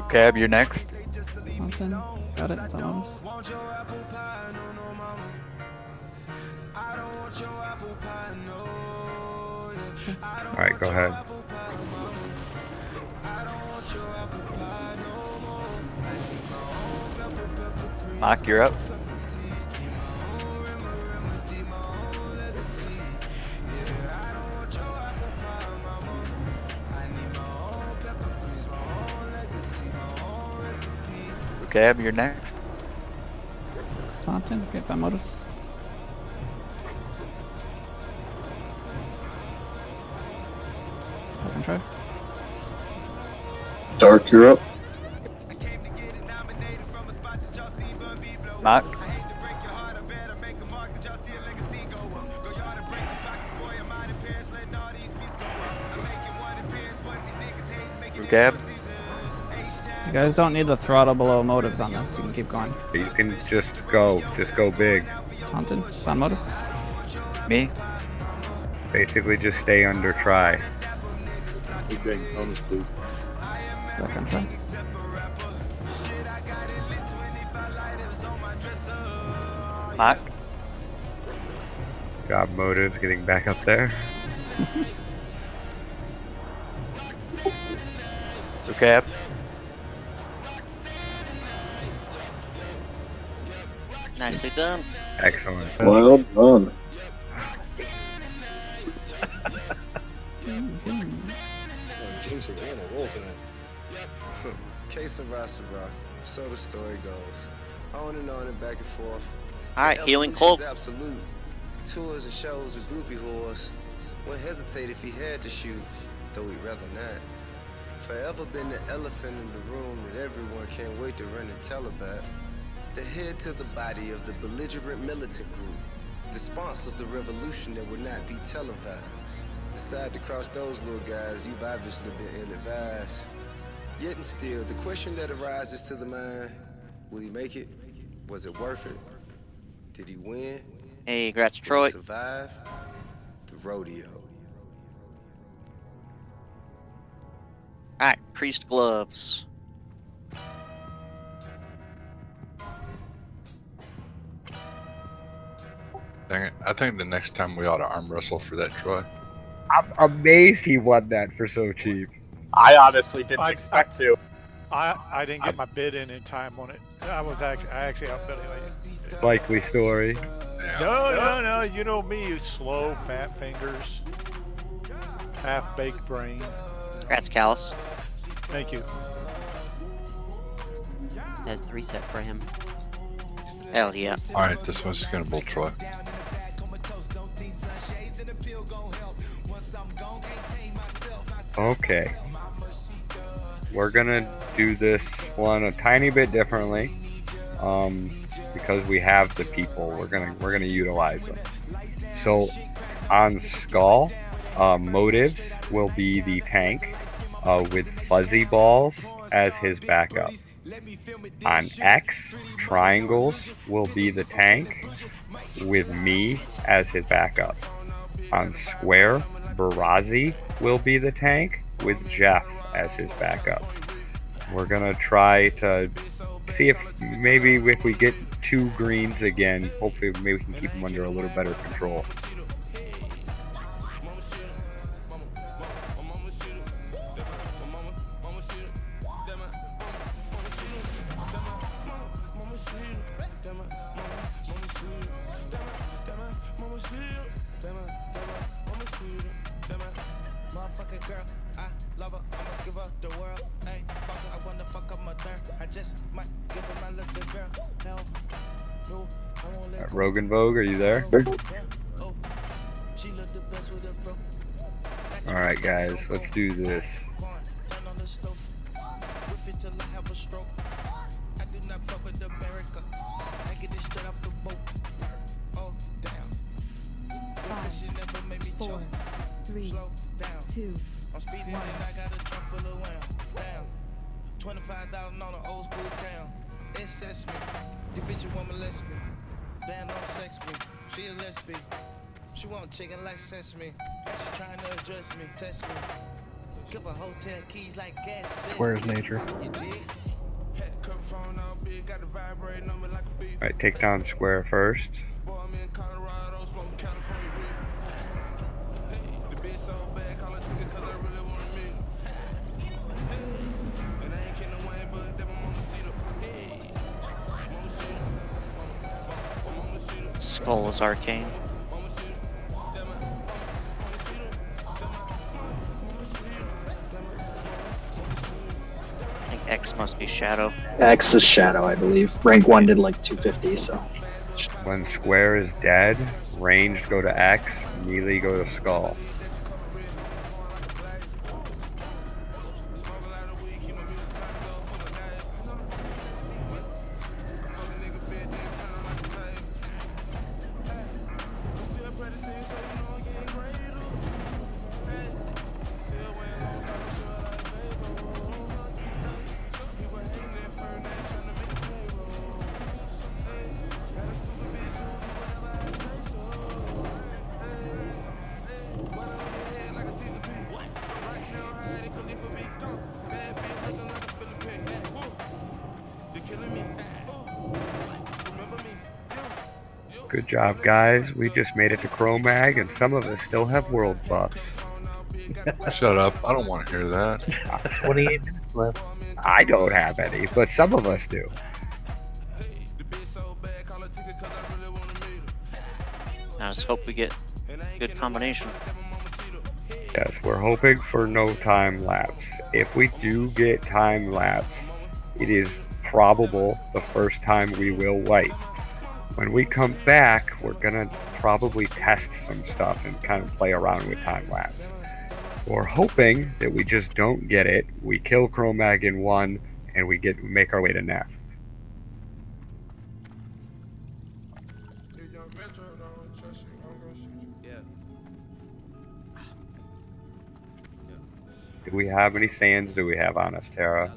Cab, you're next. Mountain. Got it. It's on us. Alright, go ahead. Mike, you're up. Cab, you're next. Taunting. Okay, find motives. Open try. Dark, you're up. Mike. Cab. You guys don't need the throttle below motives on this. You can keep going. You can just go big. Taunting. Find motives. Me. Basically, just stay under try. Okay, bonus, please. Back on try. Mike. Job motives getting back up there. Cab. Nicely done. Excellent. Well done. Jinxing, we're on a roll tonight. Case of Ross, so the story goes. On and back and forth. Alright, healing Evolution's cloak. Absolute. Tours and shows with groupie whores. Wouldn't hesitate if he had to shoot, though he'd rather not. Forever been the elephant in the room that everyone can't wait to run and tell about. The head to the body of the belligerent militant group that sponsors the revolution that would not be televised. Decide to cross those little guys, you've obviously been ill-advised. Yet and still, the question that arises to the mind, will he make it? Was it worth it? Did he win? Hey, congrats, Did Troy. he survive? The rodeo. Alright, priest gloves. Dang it. I think the next time we ought to arm wrestle for that Troy. I'm amazed he won that for so cheap. I honestly didn't expect to. I didn't get my bid in time on it. I actually outbid him. Likely story. No. You know me, slow, fat fingers, half-baked brain. Congrats, Callus. Thank you. That's 3 set for him. Hell yeah. Alright, this one's gonna bull Troy. Okay. We're gonna do this one a tiny bit differently. Because we have the people, we're gonna utilize them. So on Skull, Motives will be the tank with Fuzzy Balls as his backup. On X, Triangles will be the tank with me as his backup. On Square, Barazi will be the tank with Jeff as his backup. We're gonna try to see if maybe if we get 2 greens again, hopefully maybe we can keep them under a little better control. Rogan Vogue, are you there? Alright guys, let's do this. I'm speeding and I got a trunk full of wham. Damn. 25,000 on an old school cam. Incest me. The bitch won't molest me. Damn, don't sex me. She a lesbian. She want chicken like sesame. And she trying to address me, test me. Give her hotel keys like gas. Square's nature. You dig? Alright, take down Square first. Skull is arcane. I think X must be Shadow. X is Shadow, I believe. Rank 1 did like 250, so. When Square is dead, ranged go to X, melee go to Skull. Good job, guys. We just made it to Cro-Mag, and some of us still have world buffs. Shut up. I don't want to hear that. 28 minutes left. I don't have any, but some of us do. I just hope we get a good combination. Yes, we're hoping for no time lapse. If we do get time lapse, it is probable the first time we will wipe. When we come back, we're gonna probably test some stuff and kind of play around with time lapse. We're hoping that we just don't get it. We kill Cro-Mag in 1, and we make our way to Neff. Do we have any sands? Do we have on us, Tara?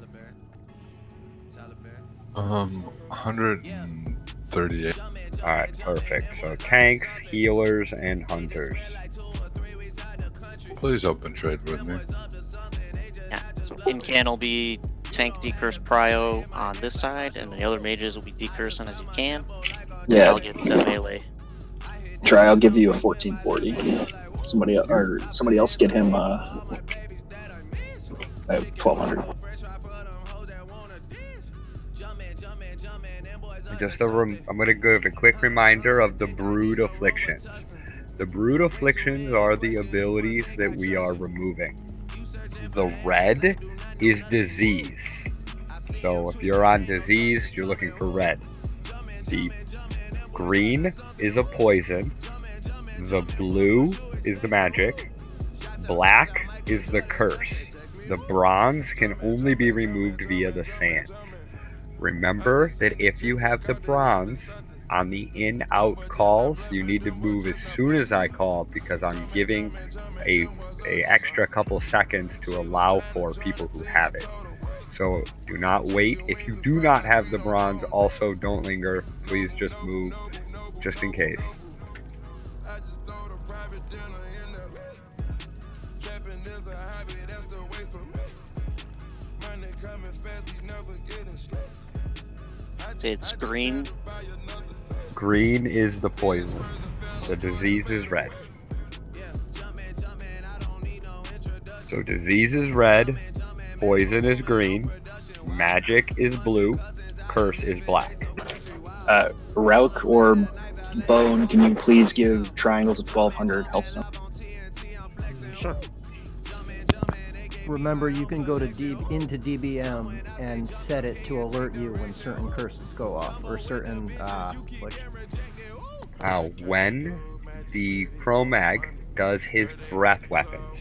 138. All right, perfect. So tanks, healers, and hunters. Please open trade with me. Yeah. So Incan will be tank decurse prio on this side, and the other mages will be decursing as you can. Yeah. I'll get the melee. Try. I'll give you a 1440. Somebody else get him 1200. I'm gonna give a quick reminder of the Brood Afflictions. The Brood Afflictions are the abilities that we are removing. The red is disease. So if you're on disease, you're looking for red. The green is a poison. The blue is the magic. Black is the curse. The bronze can only be removed via the sands. Remember that if you have the bronze on the in-out calls, you need to move as soon as I call, because I'm giving a extra couple seconds to allow for people who have it. So do not wait. If you do not have the bronze, also don't linger. Please just move, just in case. It's green. Green is the poison. The disease is red. So disease is red, poison is green, magic is blue, curse is black. Rauk or Bone, can you please give triangles a 1200 health stone? Sure. Remember, you can go to into DBM and set it to alert you when certain curses go off, or certain when the Cro-Mag does his breath weapons,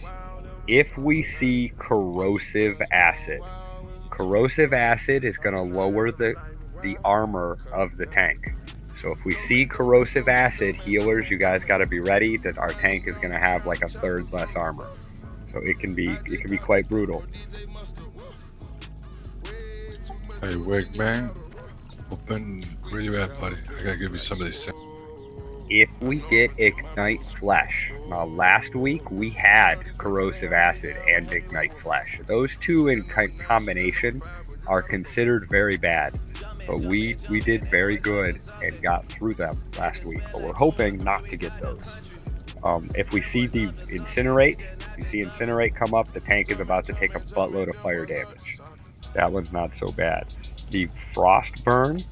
if we see corrosive acid is going to lower the armor of the tank. So if we see corrosive acid, healers, you guys got to be ready that our tank is going to have like a third less armor. So it can be quite brutal. Hey, Wigman, open. Where you at, buddy? I gotta give you some of these things. If we get Ignite Flesh, now last week we had Corrosive Acid and Ignite Flesh. Those two in combination are considered very bad, but we did very good and got through them last week. But we're hoping not to get those. If we see the Incinerate come up, the tank is about to take a buttload of fire damage. That one's not so bad. The Frost Burn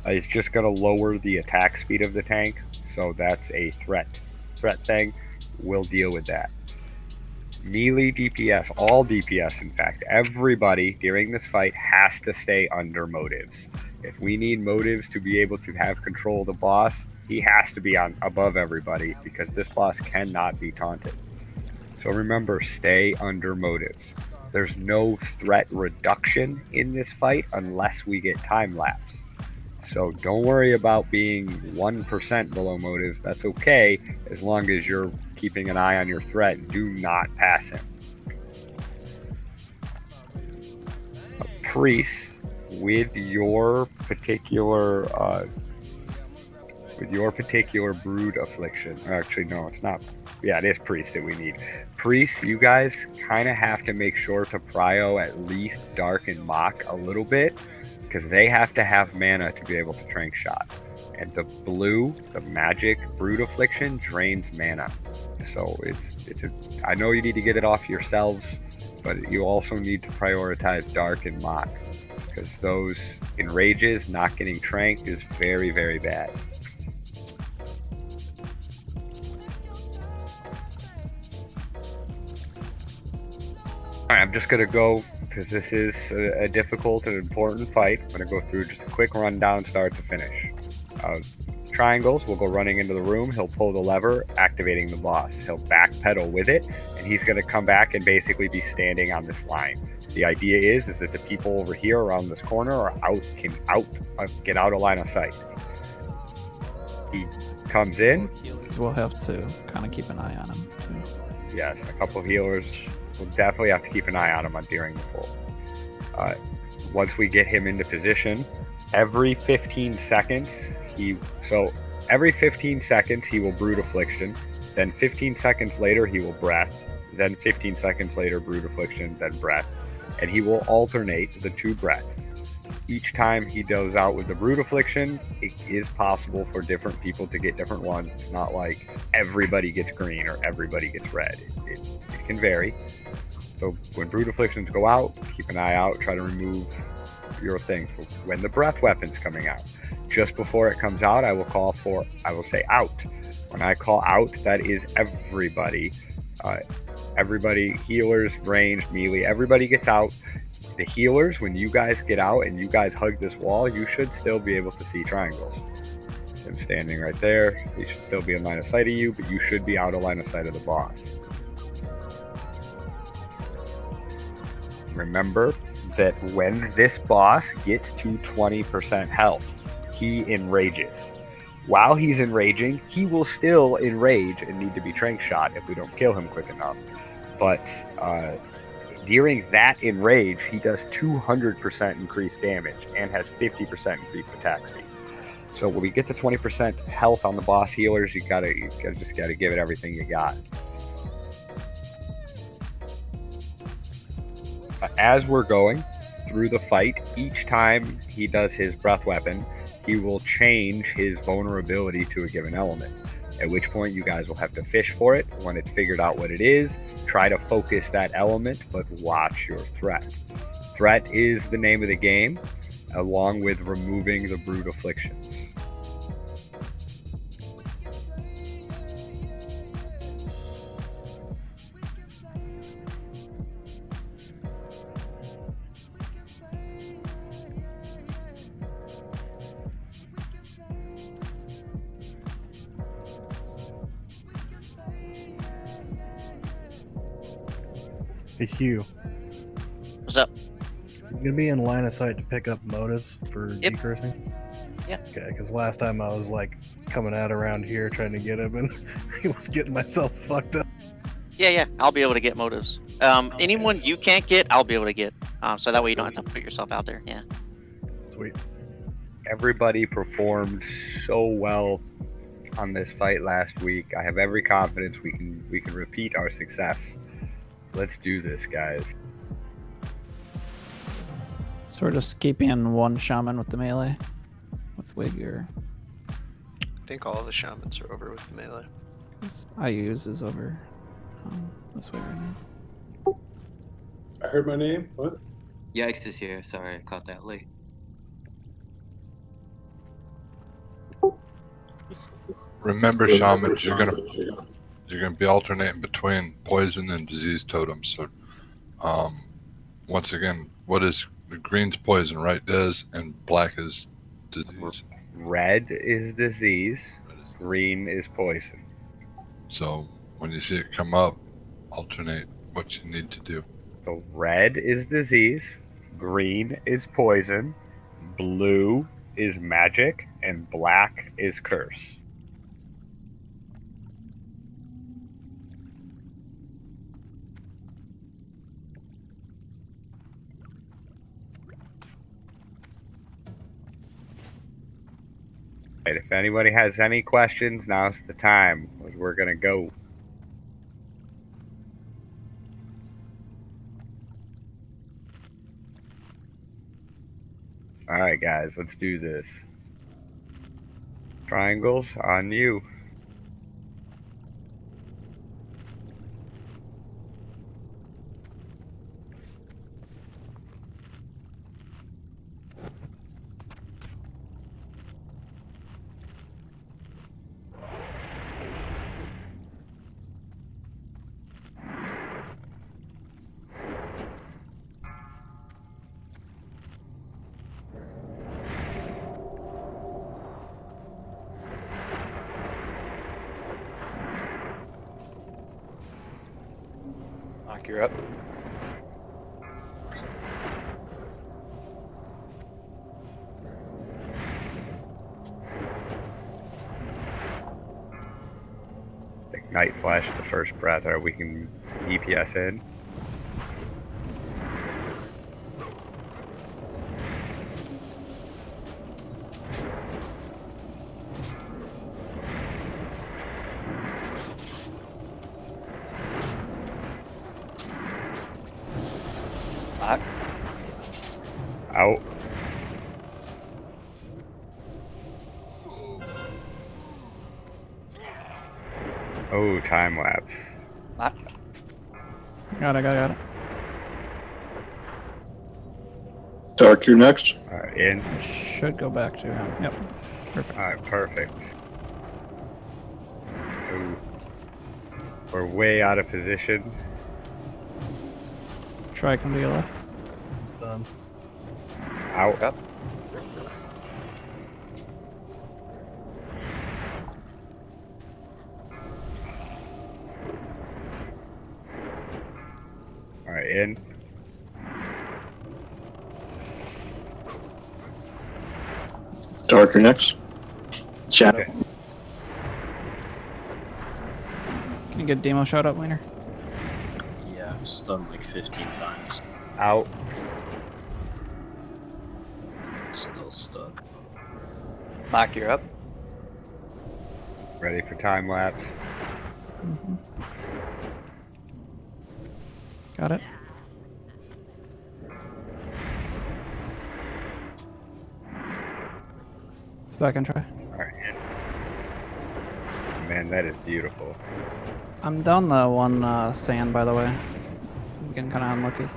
is just going to lower the attack speed of the tank, so that's a threat thing. We'll deal with that. Melee DPS, all DPS in fact, everybody during this fight has to stay under motives. If we need motives to be able to have control of the boss, he has to be above everybody, because this boss cannot be taunted. So remember, stay under motives. There's no threat reduction in this fight unless we get time lapse. So don't worry about being 1% below motives. That's okay, as long as you're keeping an eye on your threat and do not pass him. Priest, with your particular Brood Affliction. Actually, no, it's not. Yeah, it is Priest that we need. Priest, you guys kind of have to make sure to prio at least Dark and Mock a little bit, because they have to have mana to be able to Trank Shot. And the blue, the magic Brood Affliction, drains mana. So I know you need to get it off yourselves, but you also need to prioritize Dark and Mock, because those enrages, not getting tranked, is very, very bad. Alright, I'm just going to go, because this is a difficult and important fight. I'm going to go through just a quick rundown, start to finish. Triangles will go running into the room. He'll pull the lever, activating the boss. He'll backpedal with it, and he's going to come back and basically be standing on this line. The idea is that the people over here around this corner can get out of line of sight. He comes in. So we'll have to kind of keep an eye on him too. Yes, a couple healers we'll definitely have to keep an eye on him during the pull. Once we get him into position, every 15 seconds he will Brood Affliction, then 15 seconds later he will Breath, then 15 seconds later Brood Affliction, then Breath, and he will alternate the 2 breaths. Each time he goes out with the Brood Affliction, it is possible for different people to get different ones. It's not like everybody gets green or everybody gets red. It can vary. So when Brood Afflictions go out, keep an eye out, try to remove your things. So when the Breath Weapon's coming out, just before it comes out, I will say out. When I call out, that is everybody. Everybody, healers, ranged, melee, everybody gets out. The healers, when you guys get out and you guys hug this wall, you should still be able to see triangles. I'm standing right there. He should still be in line of sight of you, but you should be out of line of sight of the boss. Remember that when this boss gets to 20% health, he enrages. While he's enraging, he will still enrage and need to be trank shot if we don't kill him quick enough. But during that enrage, he does 200% increased damage and has 50% increased attack speed. So when we get to 20% health on the boss healers, you gotta give it everything you got. As we're going through the fight, each time he does his breath weapon, he will change his vulnerability to a given element. At which point you guys will have to fish for it. When it's figured out what it is, try to focus that element, but watch your threat. Threat is the name of the game, along with removing the Brood Afflictions. Hey, Hugh. What's up? You gonna be in line of sight to pick up motives for Yep. decursing? Yeah. Okay, because last time I was like coming out around here trying to get him, and he was getting myself fucked up. Yeah, I'll be able to get motives. Anyone you can't get, I'll be able to get. So that way you don't have to put yourself out there. Yeah. Sweet. Everybody performed so well on this fight last week. I have every confidence we can repeat our success. Let's do this, guys. So we're just keeping one shaman with the melee, with Wig, or I think all of the shamans are over with the melee. IU's is over this way right now. I heard my name. What? Yikes is here. Sorry, I caught that late. Remember, shamans, you're gonna be alternating between poison and disease totems. So, once again, what is green's poison, right? Des, and black is disease. Red is disease. Green is poison. So when you see it come up, alternate what you need to do. So red is disease. Green is poison. Blue is magic, and black is curse. Right, if anybody has any questions, now's the time. We're gonna go. Alright guys, let's do this. Triangles on you. You're up. Ignite Flash at the first breath, or we can DPS in. Out. Oh, time lapse. Got it. Dark, you're next. Alright, in. Should go back to him. Yep. Perfect. Alright, perfect. Ooh. We're way out of position. Try come to your left. It's done. Out. Up. Alright, in. Dark, you're next. Shadow. Okay. Can you get demo shot up, Wiener? Yeah, I'm stunned like 15 times. Out. Still stunned. Mark, you're up. Ready for time lapse. Got it. Second try. Alright, in. Man, that is beautiful. I'm down the one sand, by the way. I'm getting kind of unlucky.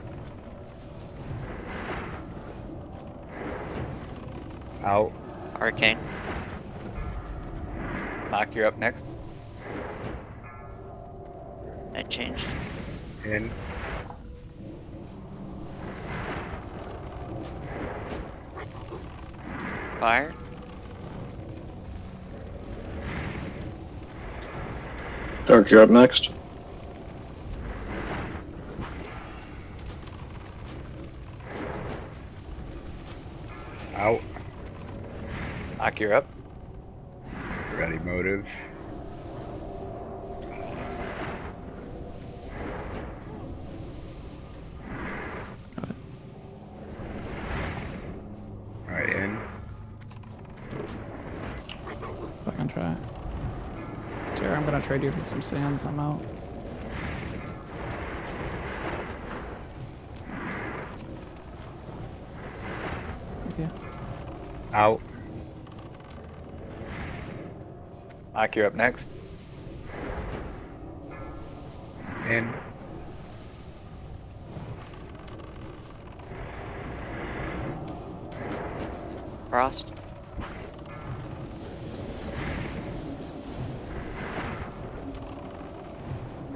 Out. Arcane. Mark, you're up next. I changed. In. Fire. Dark, you're up next. Out. Mark, you're up. Ready motive. Alright, in. Second try. Tara, I'm gonna trade you for some sands. I'm out. Thank you. Out. Mark, you're up next. In. Frost.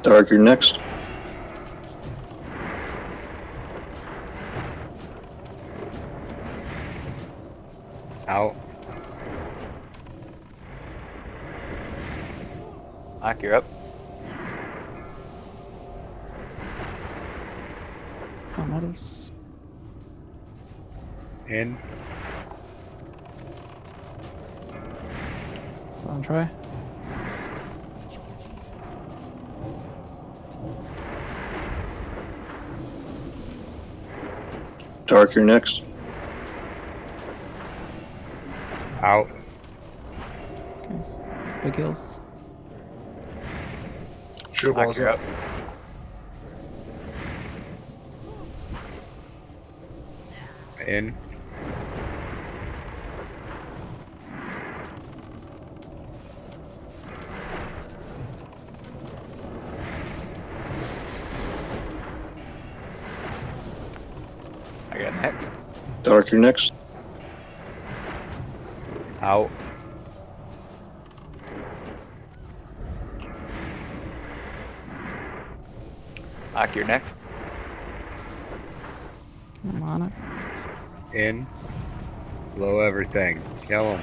Dark, you're next. Out. Mark, you're up. Don't notice. In. Second try. Dark, you're next. Out. Big heals. Sure, Mark, you're up. In. I got next. Dark, you're next. Out. Mark, you're next. I'm on it. In. Blow everything. Kill him.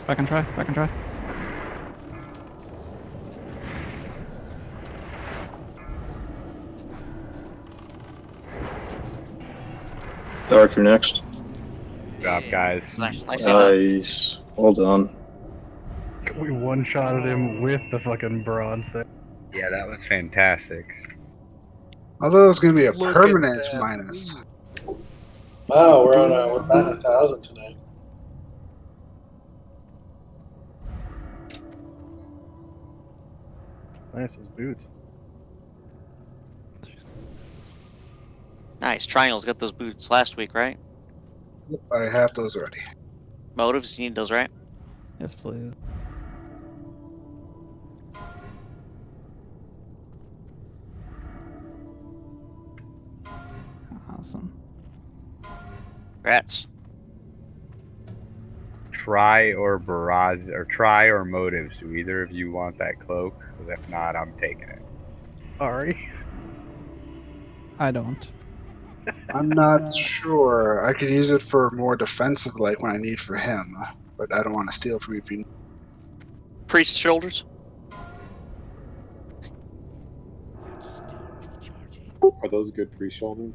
Second try. Second try. Dark, you're next. Good job, guys. Nice. Well done. We one-shotted him with the fucking bronze thing. Yeah, that was fantastic. I thought it was going to be a Look at permanent that. minus. Wow, we're batting 1,000 tonight. Nice, those boots. Nice. Triangle's got those boots last week, right? I have those already. Motives, you need those, right? Yes, please. Awesome. Rats. Try or barrage, or try or motives. Do either of you want that cloak? 'Cause if not, I'm taking it. Sorry. I don't. I'm not sure. I could use it for more defensive, like when I need for him, but I don't want to steal from you if you. Priest shoulders. Are those good pre-shoulder?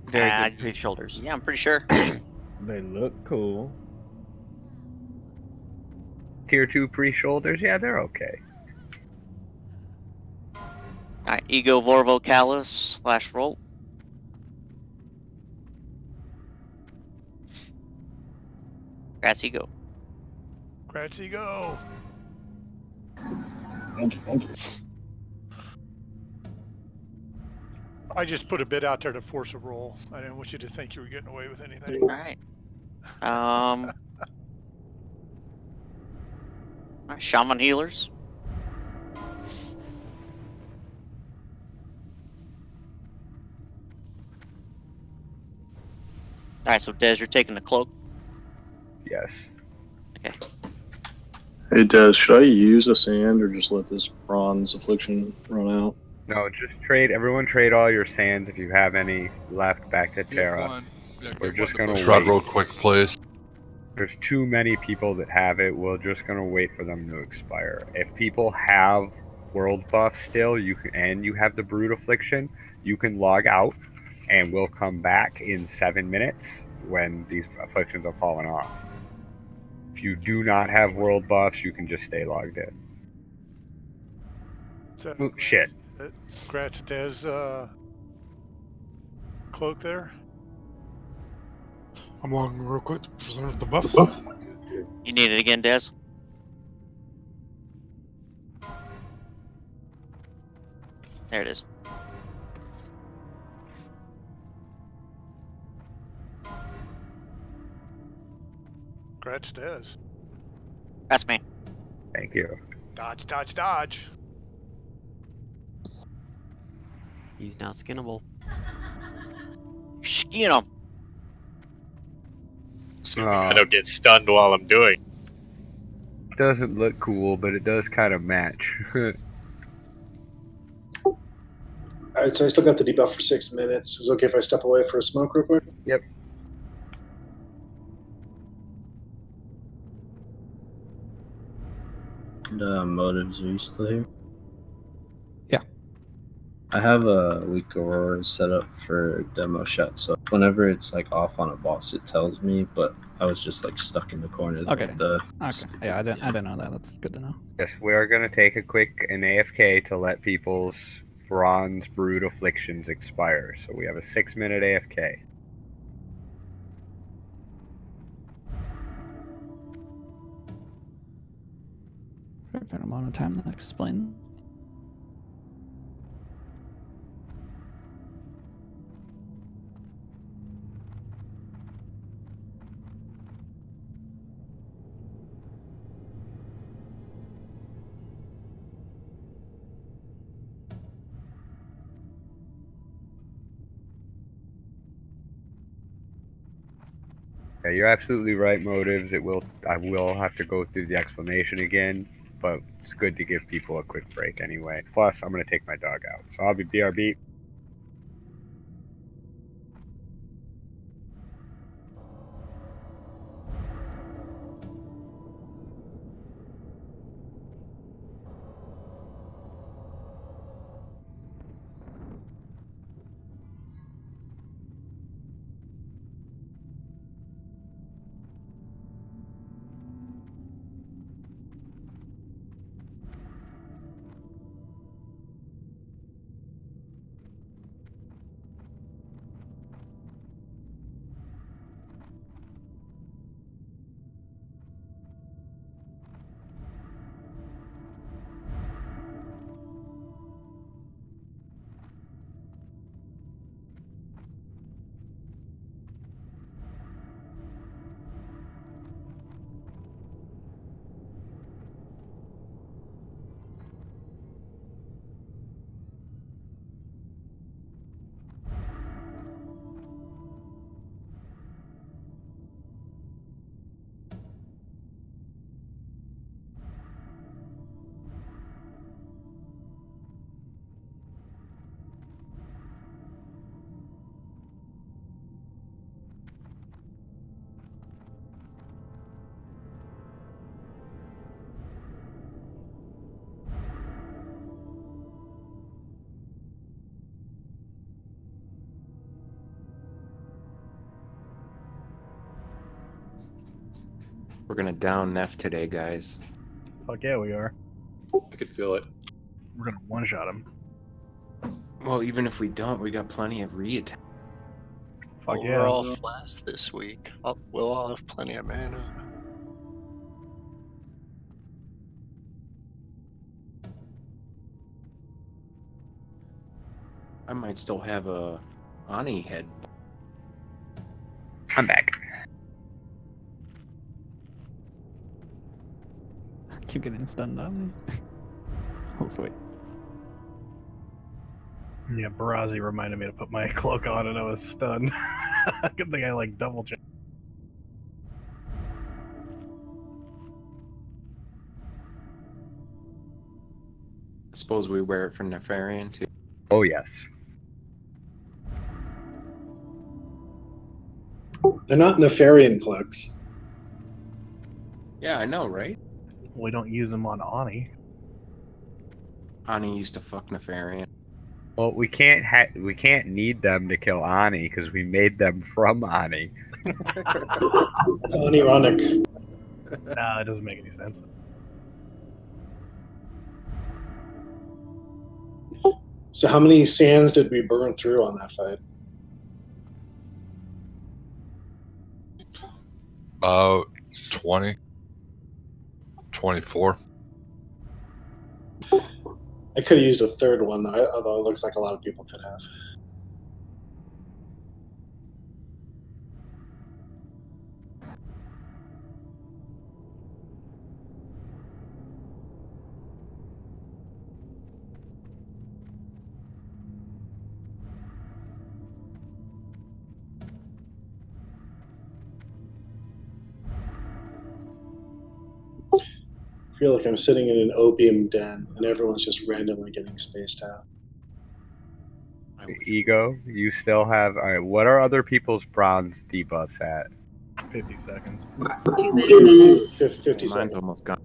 Very Ah, good priest shoulders. Yeah, I'm pretty sure. They look cool. Tier 2 pre-shoulders, yeah, they're okay. Alright, Ego Vorvo Callus / Roll. Rats Ego. Grazie, go. Thank you, thank you. I just put a bit out there to force a roll. I didn't want you to think you were getting away with anything. Alright. Alright, Shaman Healers. Alright, so Dez, you're taking the cloak. Yes. Okay. Hey, Des, should I use a sand or just let this bronze affliction run out? No, just trade. Everyone trade all your sands if you have any left back to Terra. We're just gonna Shroud wait. real quick, please. There's too many people that have it. We're just gonna wait for them to expire. If people have world buff still, you can, and you have the Brood Affliction, you can log out, and we'll come back in 7 minutes when these afflictions are falling off. If you do not have world buffs, you can just stay logged in. Oh, shit. Grats Des cloak there. I'm logging real quick to preserve the buff. You need it again, Dez? There it is. Grats Des. That's me. Thank you. Dodge, dodge, dodge. He's now skinnable. Skin him. Oh. I don't get stunned while I'm doing. Doesn't look cool, but it does kind of match. Alright, so I still got the debuff for 6 minutes. Is it okay if I step away for a smoke real quick? Yep. Motives, are you still here? Yeah. I have a weak aurora set up for demo shot, so whenever it's like off on a boss, it tells me. But I was just like stuck in the corner. Okay. The Okay. Yeah, I didn't know that. That's good to know. Yes, we are going to take a quick an AFK to let people's bronze brood afflictions expire. So we have a 6-minute AFK. Fair amount of time to explain. Yeah, you're absolutely right, Motives. I will have to go through the explanation again, but it's good to give people a quick break anyway. Plus, I'm going to take my dog out. So I'll be BRB. We're gonna down Neff today, guys. Fuck yeah, we are. I could feel it. We're gonna one-shot him. Well, even if we don't, we got plenty of re-attack. Fuck Well, yeah. we're all last this week. We'll all have plenty of mana. I might still have a Ani head. I'm back. Keep getting stunned on me. Let's wait. Yeah, Barazi reminded me to put my cloak on and I was stunned. Good thing I like double checked. I suppose we wear it for Nefarian too. Oh yes. They're not Nefarian cloaks. Yeah, I know, right? We don't use them on Ani. Ani used to fuck Nefarian. Well, we can't need them to kill Ani because we made them from Ani. It's unironic. Nah, it doesn't make any sense. So how many sands did we burn through on that fight? About 20, 24. I could have used a third one, although it looks like a lot of people could have. I feel like I'm sitting in an opium den and everyone's just randomly getting spaced out. Ego, you still have. All right, what are other people's bronze debuffs at? 50 seconds. 50 Mine's seconds. almost gone.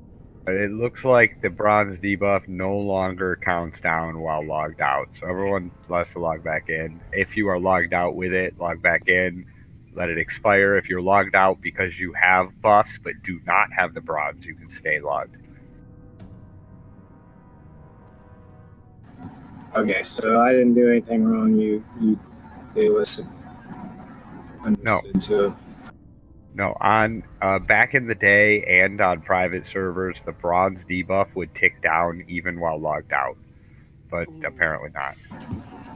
It looks like the bronze debuff no longer counts down while logged out. So everyone has to log back in. If you are logged out with it, log back in. Let it expire. If you're logged out because you have buffs but do not have the bronze, you can stay logged. Okay, so I didn't do anything wrong. They listened. No. To No, on back in the day and on private servers, the bronze debuff would tick down even while logged out, but apparently not.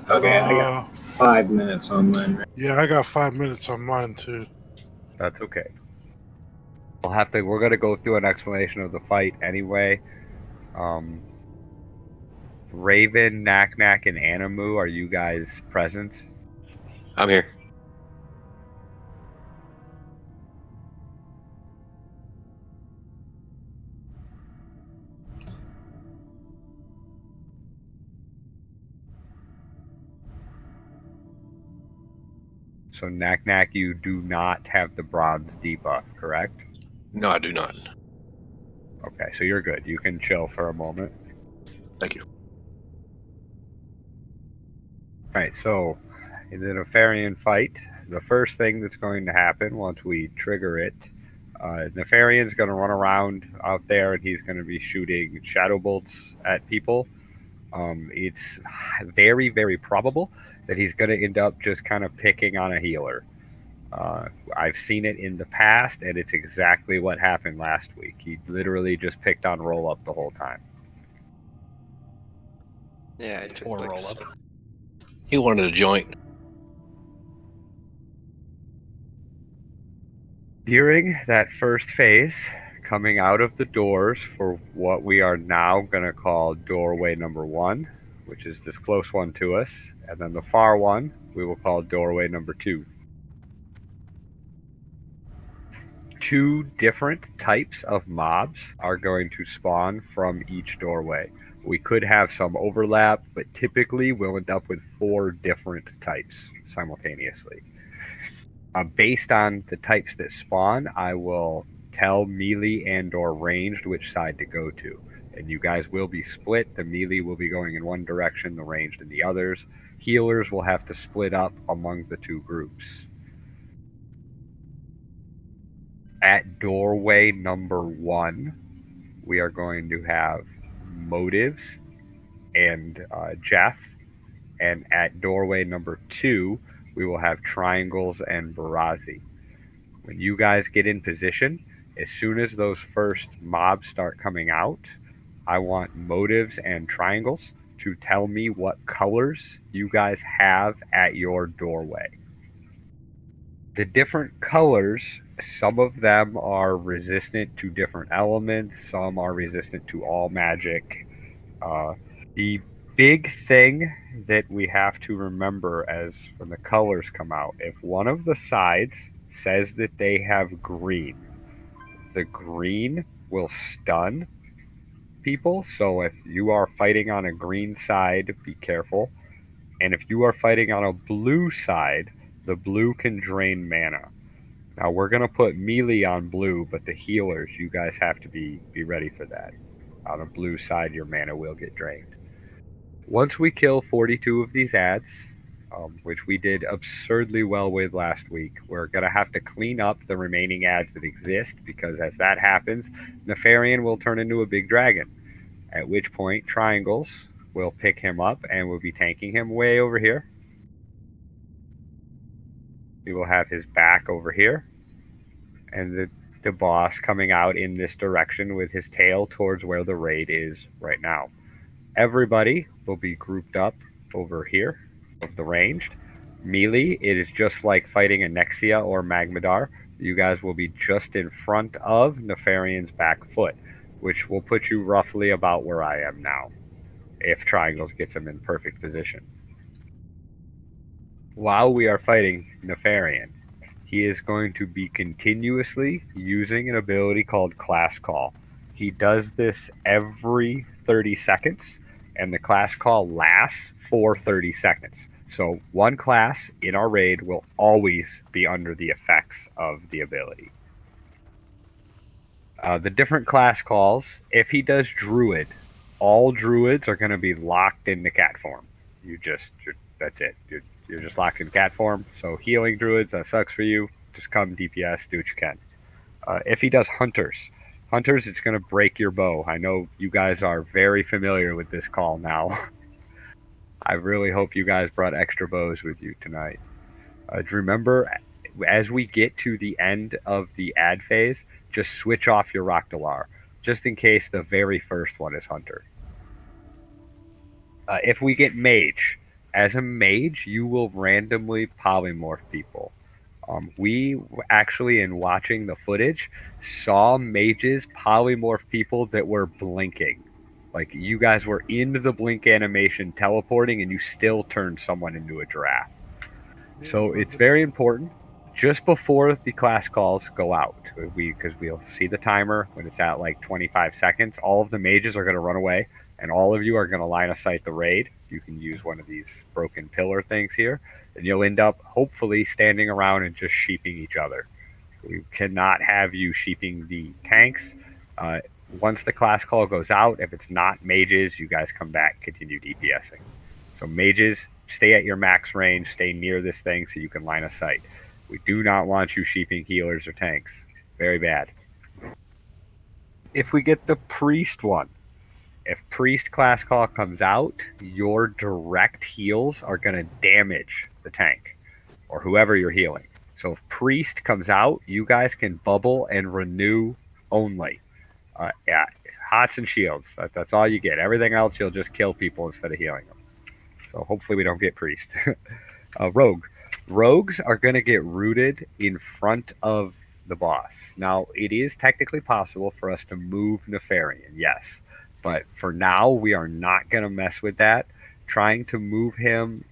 Okay, I got 5 minutes on mine. Right? Yeah, I got 5 minutes on mine too. That's okay. We're gonna go through an explanation of the fight anyway. Raven, Knack, and Animu, are you guys present? I'm here. So Knack, you do not have the bronze debuff, correct? No, I do not. Okay, so you're good. You can chill for a moment. Thank you. Alright, so in the Nefarian fight, the first thing that's going to happen once we trigger it, Nefarian's going to run around out there and he's going to be shooting shadow bolts at people. It's very, very probable that he's going to end up just kind of picking on a healer. I've seen it in the past, and it's exactly what happened last week. He literally just picked on roll up the whole time. Yeah, I took Or like roll some- up. He wanted a joint. During that first phase, coming out of the doors for what we are now going to call doorway number 1, which is this close one to us, and then the far one we will call doorway number 2. 2 different types of mobs are going to spawn from each doorway. We could have some overlap, but typically we'll end up with 4 different types simultaneously. Based on the types that spawn, I will tell melee and or ranged which side to go to. And you guys will be split. The melee will be going in one direction, the ranged in the others. Healers will have to split up among the 2 groups. At doorway number 1, we are going to have Motives and Jeff. And at doorway number 2, we will have Triangles and Barazi. When you guys get in position, as soon as those first mobs start coming out, I want Motives and Triangles to tell me what colors you guys have at your doorway. The different colors, some of them are resistant to different elements, some are resistant to all magic. The big thing that we have to remember as when the colors come out, if one of the sides says that they have green, the green will stun people. So if you are fighting on a green side, be careful. And if you are fighting on a blue side, the blue can drain mana. Now we're going to put melee on blue, but the healers, you guys have to be ready for that. On a blue side, your mana will get drained. Once we kill 42 of these ads, which we did absurdly well with last week, we're going to have to clean up the remaining ads that exist, because as that happens, Nefarian will turn into a big dragon, at which point Triangles will pick him up and will be tanking him way over here. We will have his back over here, and the boss coming out in this direction with his tail towards where the raid is right now. Everybody will be grouped up over here of the ranged. Melee, it is just like fighting a Nexia or Magmadar. You guys will be just in front of Nefarian's back foot, which will put you roughly about where I am now, if Triangles gets him in perfect position. While we are fighting Nefarian, he is going to be continuously using an ability called Class Call. He does this every 30 seconds, and the Class Call lasts for 30 seconds. So one class in our raid will always be under the effects of the ability. The different class calls, if he does Druid, all Druids are going to be locked into cat form. That's it. You're just locked in cat form. So healing Druids, that sucks for you. Just come DPS, do what you can. If he does Hunters, it's going to break your bow. I know you guys are very familiar with this call now. I really hope you guys brought extra bows with you tonight. Remember, as we get to the end of the ad phase, just switch off your Raktalar, just in case the very first one is Hunter. If we get Mage, as a Mage, you will randomly polymorph people. We actually, in watching the footage, saw Mages polymorph people that were blinking. Like, you guys were into the blink animation teleporting and you still turned someone into a giraffe. So it's very important, just before the class calls go out, because we'll see the timer when it's at like 25 seconds, all of the mages are going to run away and all of you are going to line of sight the raid. You can use one of these broken pillar things here, and you'll end up hopefully standing around and just sheeping each other. We cannot have you sheeping the tanks. Once the class call goes out, if it's not mages, you guys come back, continue DPSing. So mages, stay at your max range, stay near this thing so you can line of sight. We do not want you sheeping healers or tanks. Very bad. If we get the priest one, if priest class call comes out, your direct heals are going to damage the tank or whoever you're healing. So if priest comes out, you guys can bubble and renew only. Yeah, hots and shields. That's all you get. Everything else, you'll just kill people instead of healing them. So hopefully we don't get priest. Rogue. Rogues are going to get rooted in front of the boss. Now, it is technically possible for us to move Nefarian, yes. But for now, we are not going to mess with that. Trying to move him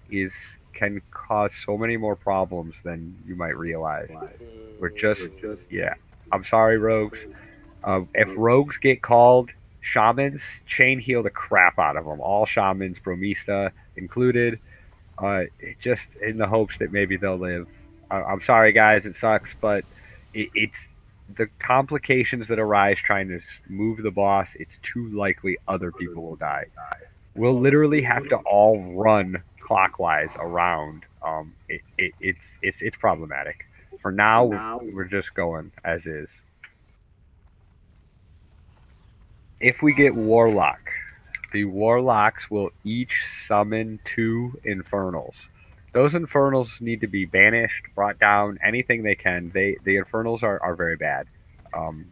can cause so many more problems than you might realize. Yeah. I'm sorry, Rogues. If Rogues get called, Shamans, chain heal the crap out of them. All Shamans, Bromista included, just in the hopes that maybe they'll live. I'm sorry, guys, it sucks, but it's the complications that arise trying to move the boss. It's too likely other people will die. We'll literally have to all run clockwise around. It's problematic. for now, we're just going as is. If we get Warlock, the Warlocks will each summon 2 Infernals. Those Infernals need to be banished, brought down, anything they can. The Infernals are very bad.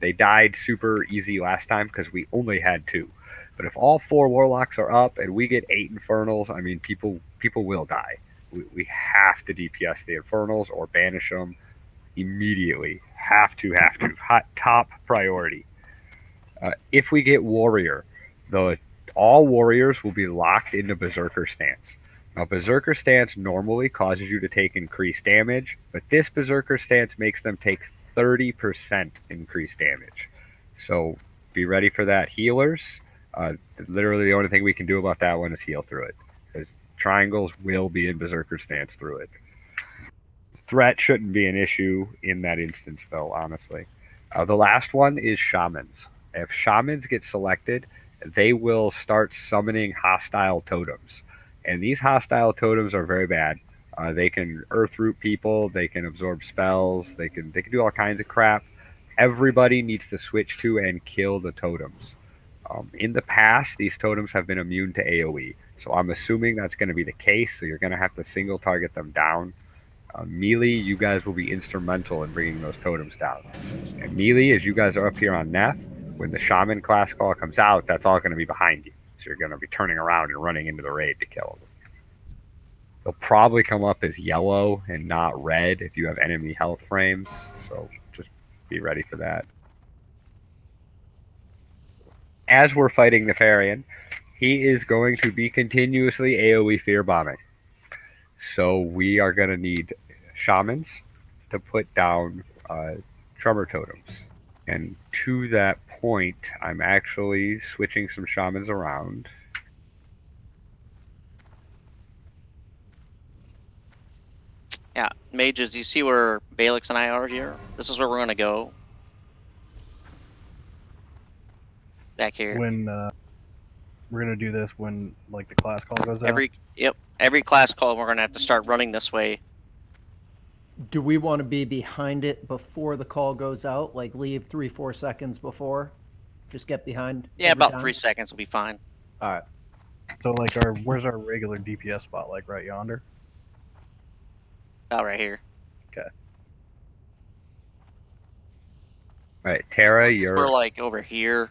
They died super easy last time because we only had 2. But if all 4 Warlocks are up and we get 8 Infernals, I mean, people will die. We have to DPS the Infernals or banish them immediately. Have to. Hot top priority. If we get Warrior, all Warriors will be locked into Berserker Stance. Now, Berserker Stance normally causes you to take increased damage, but this Berserker Stance makes them take 30% increased damage. So be ready for that, healers. Literally the only thing we can do about that one is heal through it, because triangles will be in Berserker Stance through it. Threat shouldn't be an issue in that instance, though, honestly. The last one is Shamans. If Shamans get selected, they will start summoning hostile totems. And these hostile totems are very bad. They can earth root people, they can absorb spells, they can do all kinds of crap. Everybody needs to switch to and kill the totems. In the past, these totems have been immune to AoE, so I'm assuming that's going to be the case, so you're going to have to single target them down. Melee, you guys will be instrumental in bringing those totems down. And melee, as you guys are up here on Neff, when the Shaman class call comes out, that's all going to be behind you. So you're going to be turning around and running into the raid to kill them. They'll probably come up as yellow and not red if you have enemy health frames, so just be ready for that. As we're fighting Nefarian, he is going to be continuously AoE fear bombing. So we are going to need Shamans to put down Tremor Totems. And to that point, I'm actually switching some Shamans around. Yeah, mages, you see where Balix and I are here? This is where we're going to go. Back here. When we're gonna do this when like the class call goes out. Every class call we're gonna have to start running this way. Do we want to be behind it before the call goes out? Like leave 3-4 seconds before? Just get behind? Yeah, every about time? 3 seconds will be fine. Alright. So like where's our regular DPS spot? Like right yonder? About right here. Okay. Alright, Tara, We're like over here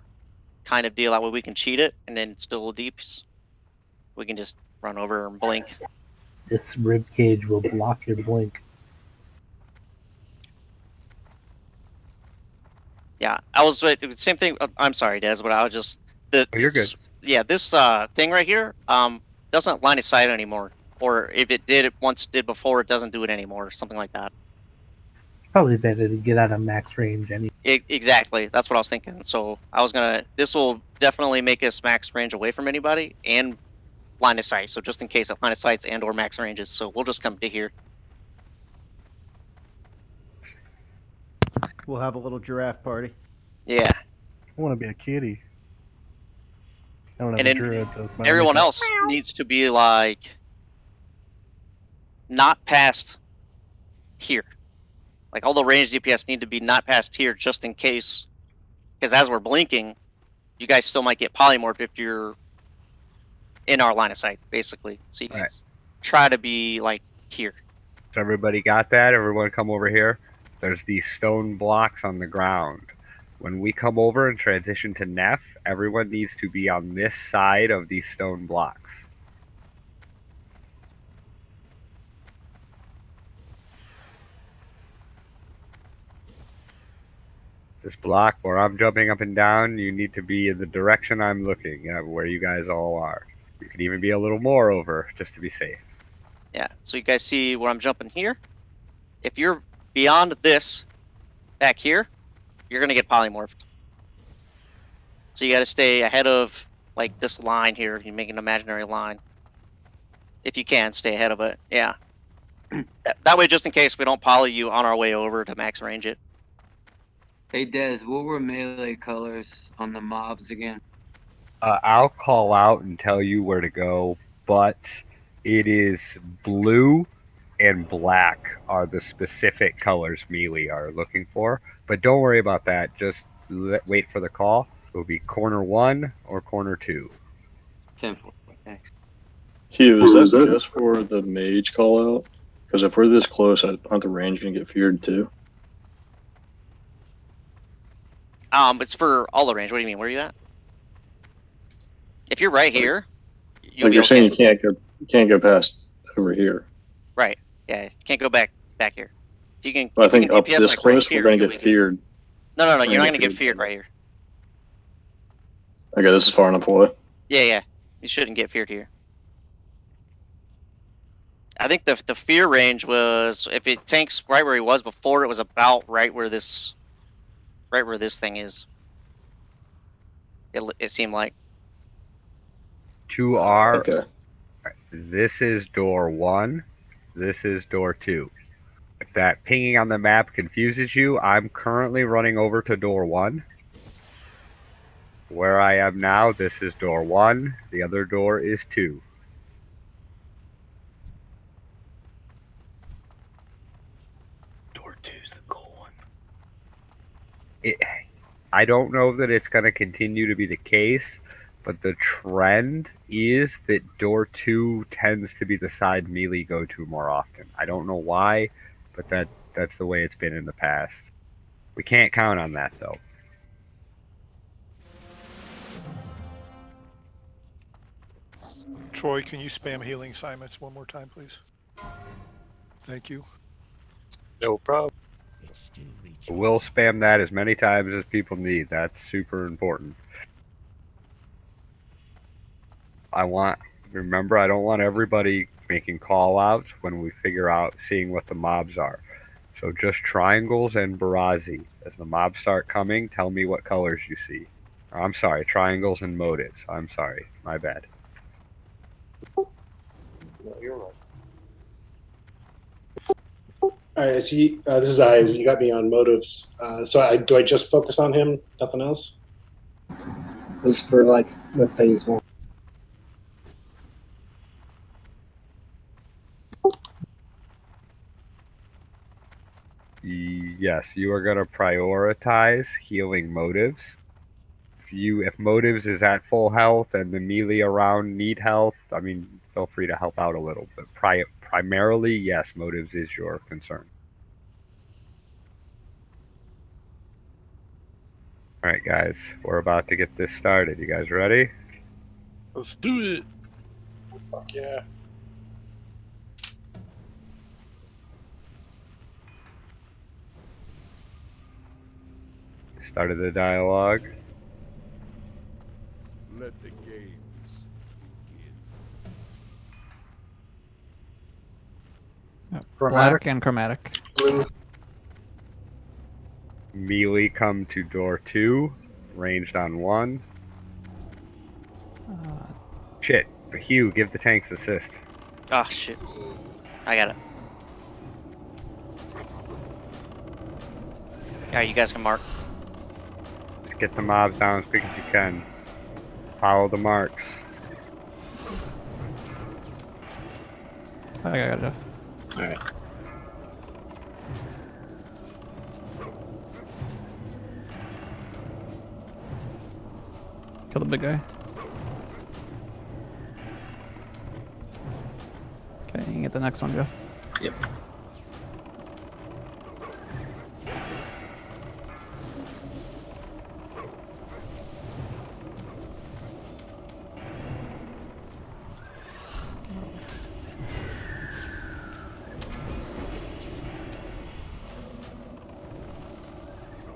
kind of deal. That way we can cheat it and then still deeps. We can just run over and blink. This rib cage will block your blink. Yeah, I was the same thing. I'm sorry, Des, but I was just you're good. Yeah, this thing right here doesn't line of sight anymore, or if it did, it once did before, it doesn't do it anymore, something like that. Probably better to get out of max range anyway. Exactly, that's what I was thinking. So I was gonna. This will definitely make us max range away from anybody and line of sight. So just in case of line of sights and or max ranges, so we'll just come to here. We'll have a little giraffe party. Yeah. I want to be a kitty. I don't have And a then druid, so it's my everyone only- else needs to be like not past here. Like all the ranged DPS need to be not past here just in case, because as we're blinking, you guys still might get polymorphed if you're in our line of sight, basically. So you guys try to be like here. So everybody got that? Everyone come over here. There's these stone blocks on the ground. When we come over and transition to Neff, everyone needs to be on this side of these stone blocks. This block where I'm jumping up and down, you need to be in the direction I'm looking at, where you guys all are. You can even be a little more over, just to be safe. Yeah, so you guys see where I'm jumping here? If you're beyond this, back here, you're going to get polymorphed. So you got to stay ahead of, like, this line here. You make an imaginary line. If you can, stay ahead of it. Yeah. That way, just in case we don't poly you on our way over to max range it. Hey Des, what were melee colors on the mobs again? I'll call out and tell you where to go, but it is blue, and black are the specific colors melee are looking for. But don't worry about that. Just wait for the call. It will be corner 1 or corner 2. 10-4. Thanks. Hugh, is that just for the mage call out? Because if we're this close, aren't the range going to get feared too? It's for all the range. What do you mean? Where are you at? If you're right here, Like you're saying, you can't go past over here. Right. Yeah. You can't go back here. If you can. But I if you think can up DPS this like close, right here, we're going to you'll get be- feared. No, We're you're not gonna going to get get feared right here. Okay, this is far enough away. Yeah. You shouldn't get feared here. I think the fear range was if it tanks right where he was before, it was about right where this thing is. It seemed like. 2R. Okay. This is door 1. This is door 2. If that pinging on the map confuses you, I'm currently running over to door 1. Where I am now, this is door 1. The other door is 2. Door 2's the goal one. I don't know that it's going to continue to be the case, but the trend is that door 2 tends to be the side melee go to more often. I don't know why, but that's the way it's been in the past. We can't count on that though. Troy, can you spam healing assignments one more time, please? Thank you. No problem. We'll spam that as many times as people need. That's super important. Remember, I don't want everybody making call outs when we figure out seeing what the mobs are. So just triangles and Barazi. As the mobs start coming, tell me what colors you see. I'm sorry, triangles and motives. I'm sorry, my bad. No, you're right. All right, this is Eyes. You got me on motives. So do I just focus on him? Nothing else? This is for like the phase 1. Yes, you are going to prioritize healing motives. If motives is at full health and the melee around need health, I mean, feel free to help out a little. But primarily, yes, motives is your concern. All right, guys, we're about to get this started. You guys ready? Let's do it. Fuck yeah. Started the dialogue. Let the games Black and chromatic. Blue. Melee come to door 2, ranged on 1. Shit, Hugh, give the tanks assist. Oh shit! I got it. Yeah, you guys can mark. Just get the mobs down as quick as you can. Follow the marks. I got it, Jeff. Alright. Kill the big guy. Okay, you can get the next one, Jeff. Yep.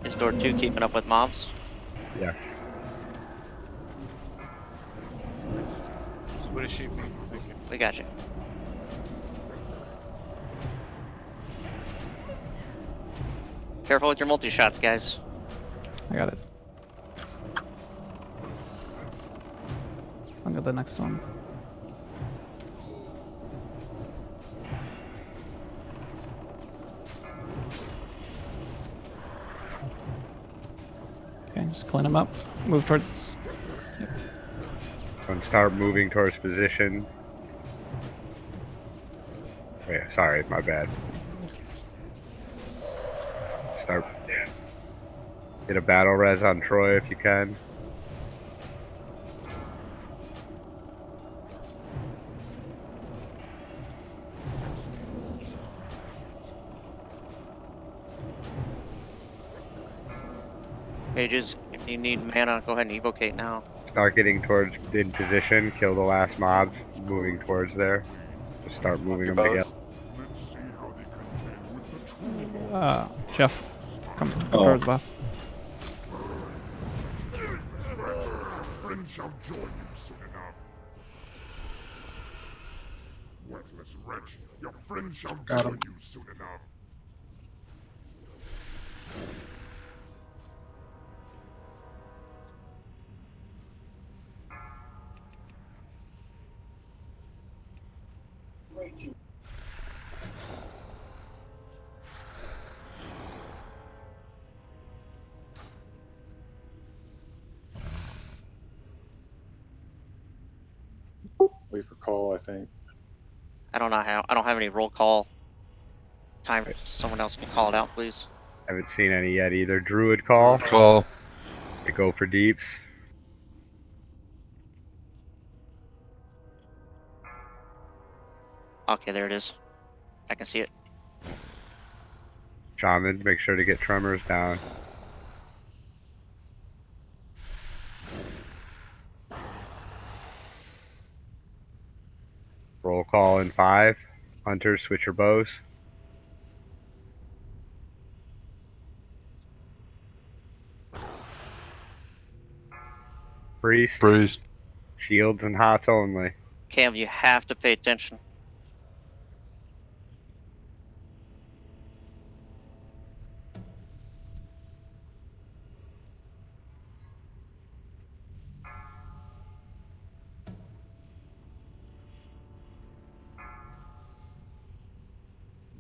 Is door 2 keeping up with mobs? Yes. So what does she mean? Thank you. We got you. Careful with your multi-shots, guys. I got it. I'll get the next one. Okay, just clean him up. Move towards. Yep. And start moving towards position. Wait, sorry, my bad. Start. Get a battle res on Troy if you can. Pages, if you need mana, go ahead and evocate now. Start getting towards in position. Kill the last mobs. Moving towards there. Just start moving them together. Jeff, come towards boss. Friend shall join you soon enough. Worthless wretch, your friend shall Got join him. you soon enough. Wait for call, I think. I don't have any roll call time. Someone else can call it out, please. Haven't seen any yet either. Druid call. Call. We go for deeps. Okay, there it is. I can see it. Shaman, make sure to get tremors down. Roll call in 5. Hunters, switch your bows. Priest. Priest. Shields and hots only. Cam, you have to pay attention.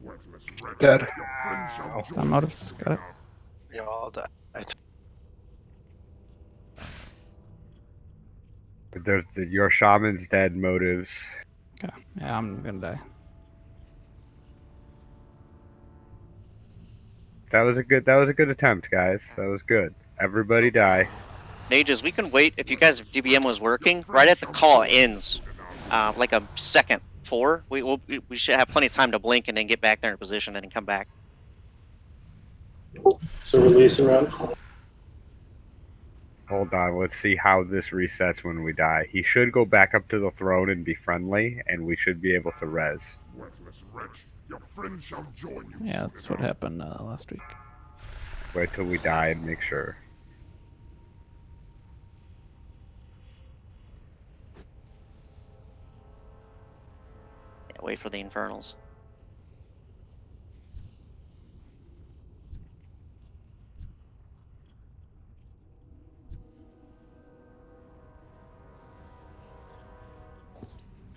Worthless wretch, Dead. your friend shall Time join you motives. soon Got it. enough. Y'all died. Your shaman's dead. Motives. Okay. Yeah, I'm gonna die. That was a good attempt, guys. That was good. Everybody die. Mages, we can wait. If you guys, if DBM was working, right at the call ends, like a second 4, we should have plenty of time to blink and then get back there in position and then come back. So release and run. Hold on, let's see how this resets when we die. He should go back up to the throne and be friendly, and we should be able to res. Worthless wretch, your friend shall join you Yeah, soon that's what enough. happened last week. Wait till we die and make sure. Yeah, wait for the infernals.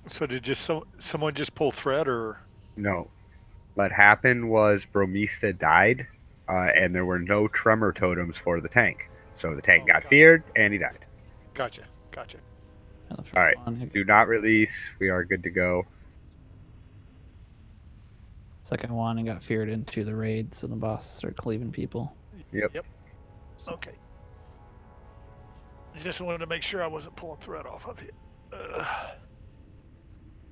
So did just someone just pull thread or? No. What happened was Bromista died, and there were no tremor totems for the tank. So the tank got feared, and he died. Gotcha. Gotcha. Alright, do not release. We are good to go. Second one and got feared into the raid, so the boss started cleaving people. Yep. Okay. I just wanted to make sure I wasn't pulling thread off of it.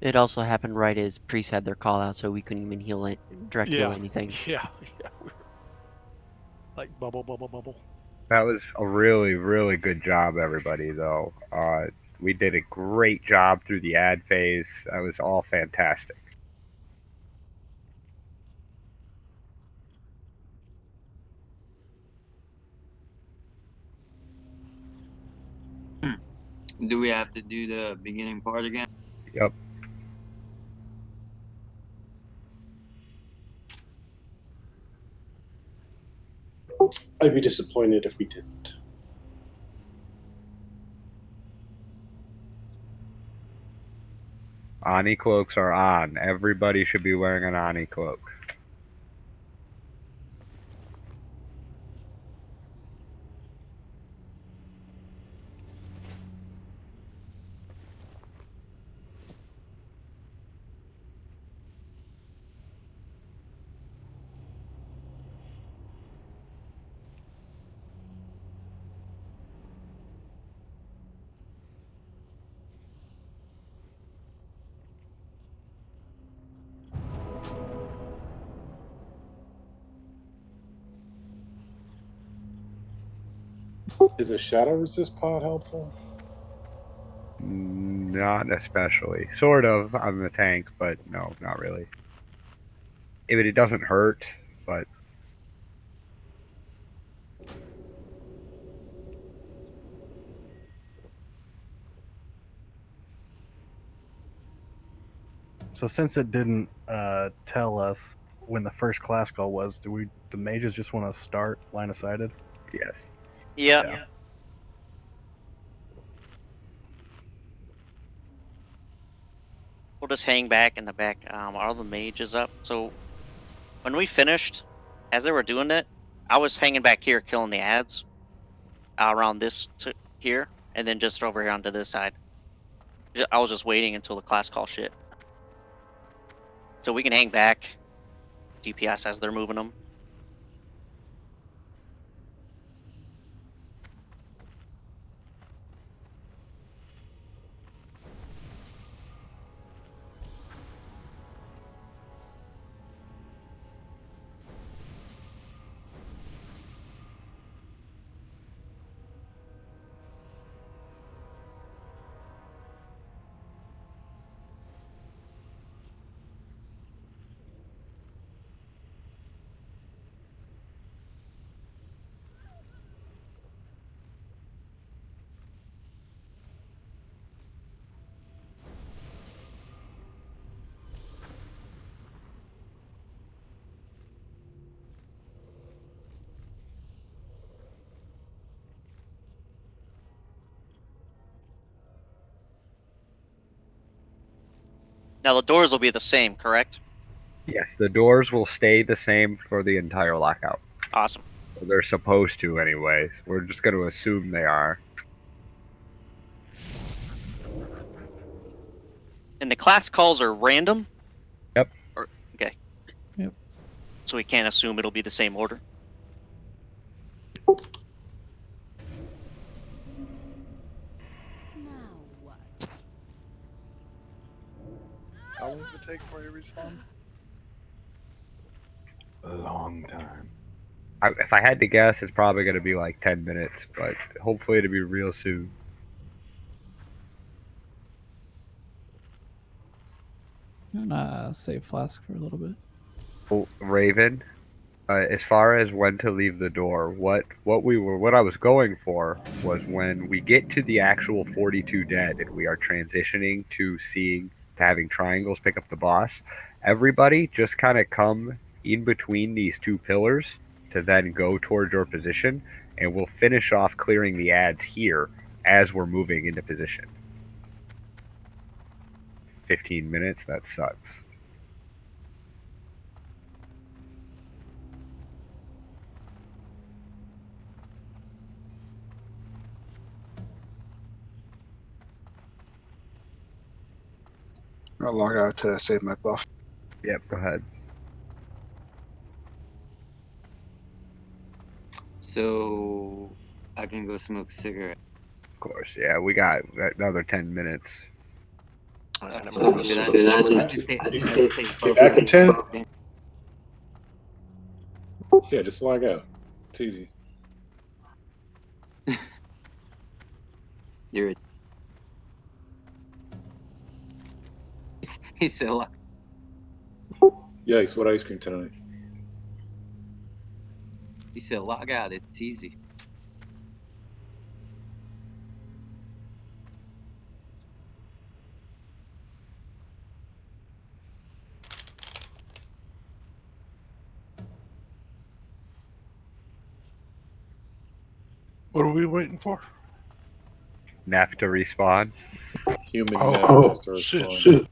It also happened right as priests had their call out, so we couldn't even heal it, direct heal Yeah. anything. Yeah. Like bubble. That was a really, really good job, everybody, though. We did a great job through the ad phase. That was all fantastic. Do we have to do the beginning part again? Yep. I'd be disappointed if we didn't. Ani cloaks are on. Everybody should be wearing an Ani cloak. Is a shadow resist pod helpful? Not especially. Sort of on the tank, but no, not really. I mean, it doesn't hurt, but So since it didn't tell us when the first class call was, do the mages just want to start line of sighted? yes. Yeah. Yeah. We'll just hang back in the back. Are the mages up? So when we finished, as they were doing it, I was hanging back here killing the ads around this here, and then just over here onto this side. I was just waiting until the class call shit. So we can hang back DPS as they're moving them. Now the doors will be the same, correct? Yes, the doors will stay the same for the entire lockout. Awesome. They're supposed to, anyways. We're just going to assume they are. And the class calls are random? Yep. Okay. Yep. So we can't assume it'll be the same order? How long does it take before you respond? A long time. If I had to guess, it's probably going to be like 10 minutes, but hopefully it'll be real soon. And save Flask for a little bit. Oh, Raven, as far as when to leave the door, what I was going for was when we get to the actual 42 dead and we are transitioning to having triangles pick up the boss, everybody just kind of come in between these two pillars to then go towards your position, and we'll finish off clearing the ads here as we're moving into position. 15 minutes, that sucks. I'll log out to save my buff. Yep, go ahead. So I can go smoke a cigarette. Of course, yeah, we got another 10 minutes. I just stay Back in 10. Yeah, just log out. It's easy. You're. He said, "Look." Yikes! What ice cream tonight? He said, "Log out. It's easy." What are we waiting for? Neff to respawn. Human Oh, Neff oh, has to shit, respond. shit.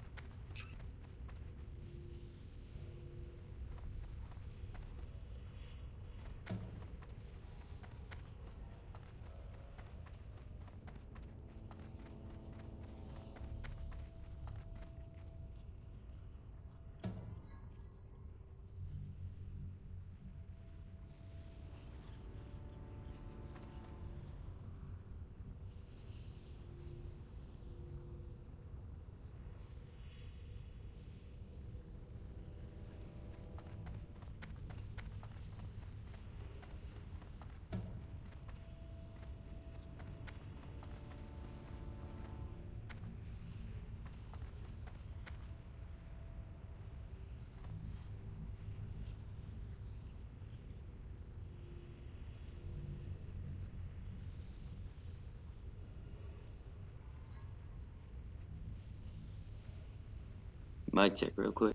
Mic check real quick.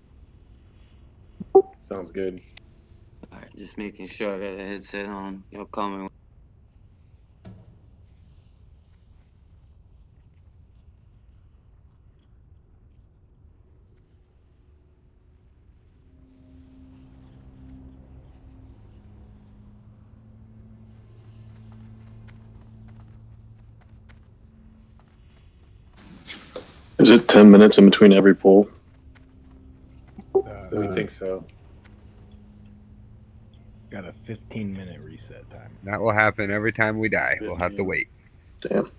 Sounds good. Alright, just making sure I got the headset on. Y'all coming. Is it 10 minutes in between every pull? We think so. Got a 15-minute reset time. That will happen every time we die. We'll have to wait. Damn.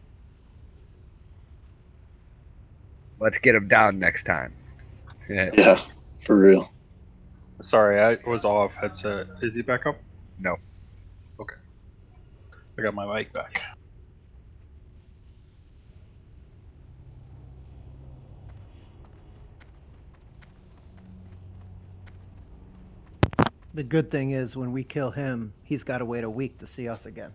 Let's get him down next time. Yeah, for real. Sorry, I was off headset. Is he back up? No. Okay. I got my mic back. The good thing is when we kill him, he's got to wait a week to see us again.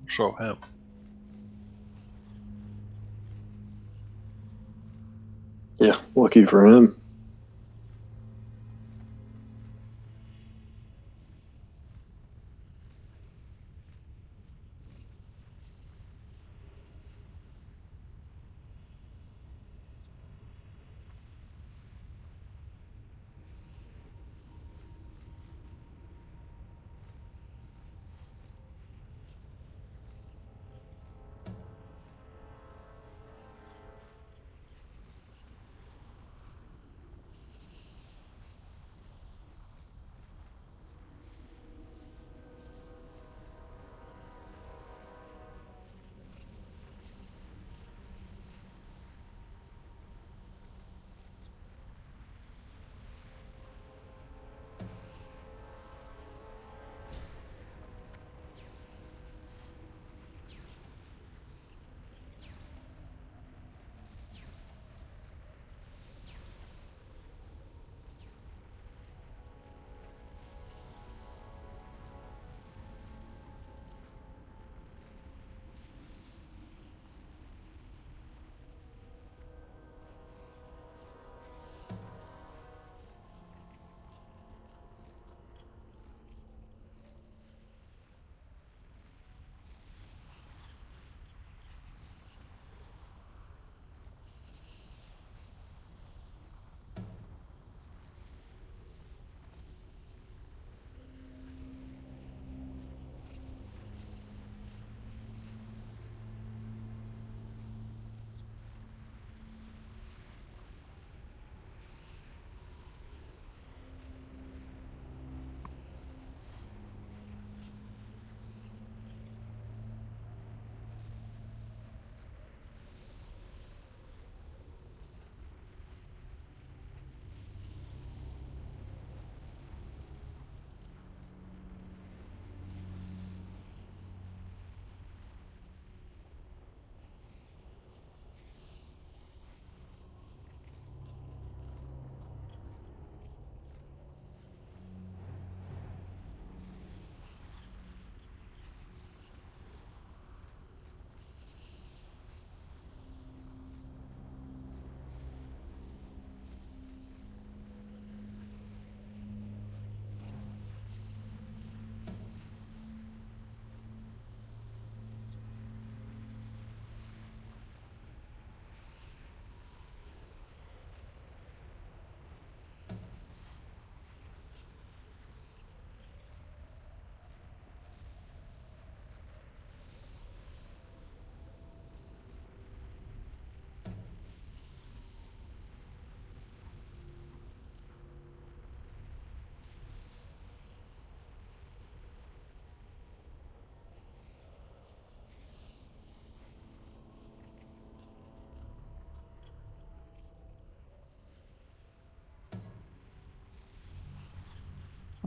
Show him. Yeah, lucky for him.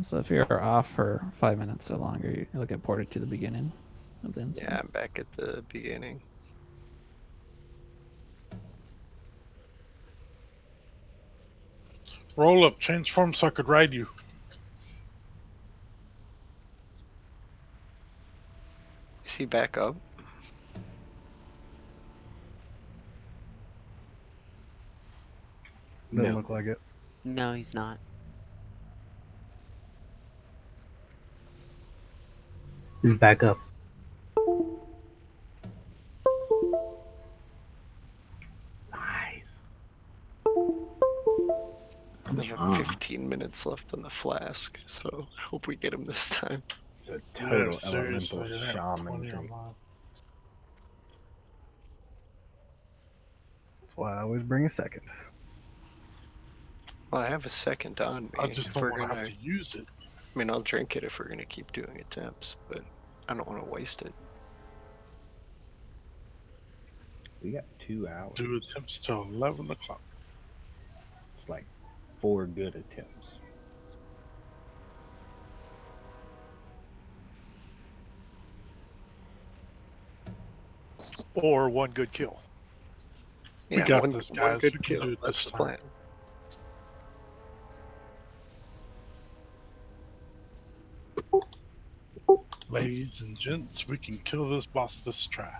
So if you're off for 5 minutes or longer, you'll get ported to the beginning of the incident. Yeah, I'm back at the beginning. Roll up, transform so I could ride you. Is he back up? Doesn't No. look like it. No, he's not. He's back up. Nice. We have 15 minutes left on the flask, so I hope we get him this time. It's a Yeah, total seriously, elemental they have shaman. plenty of drink. mine. That's why I always bring a second. Well, I have a second on me. I just if don't we're want to gonna, have to use it. I mean, I'll drink it if we're gonna keep doing attempts, but I don't want to waste it. We got 2 hours. Do attempts till 11 o'clock. It's like 4 good attempts. Or one good kill. Yeah, we got one, this, one guys. good We can kill. do it That's this the time. plan. Ladies and gents, we can kill this boss this try.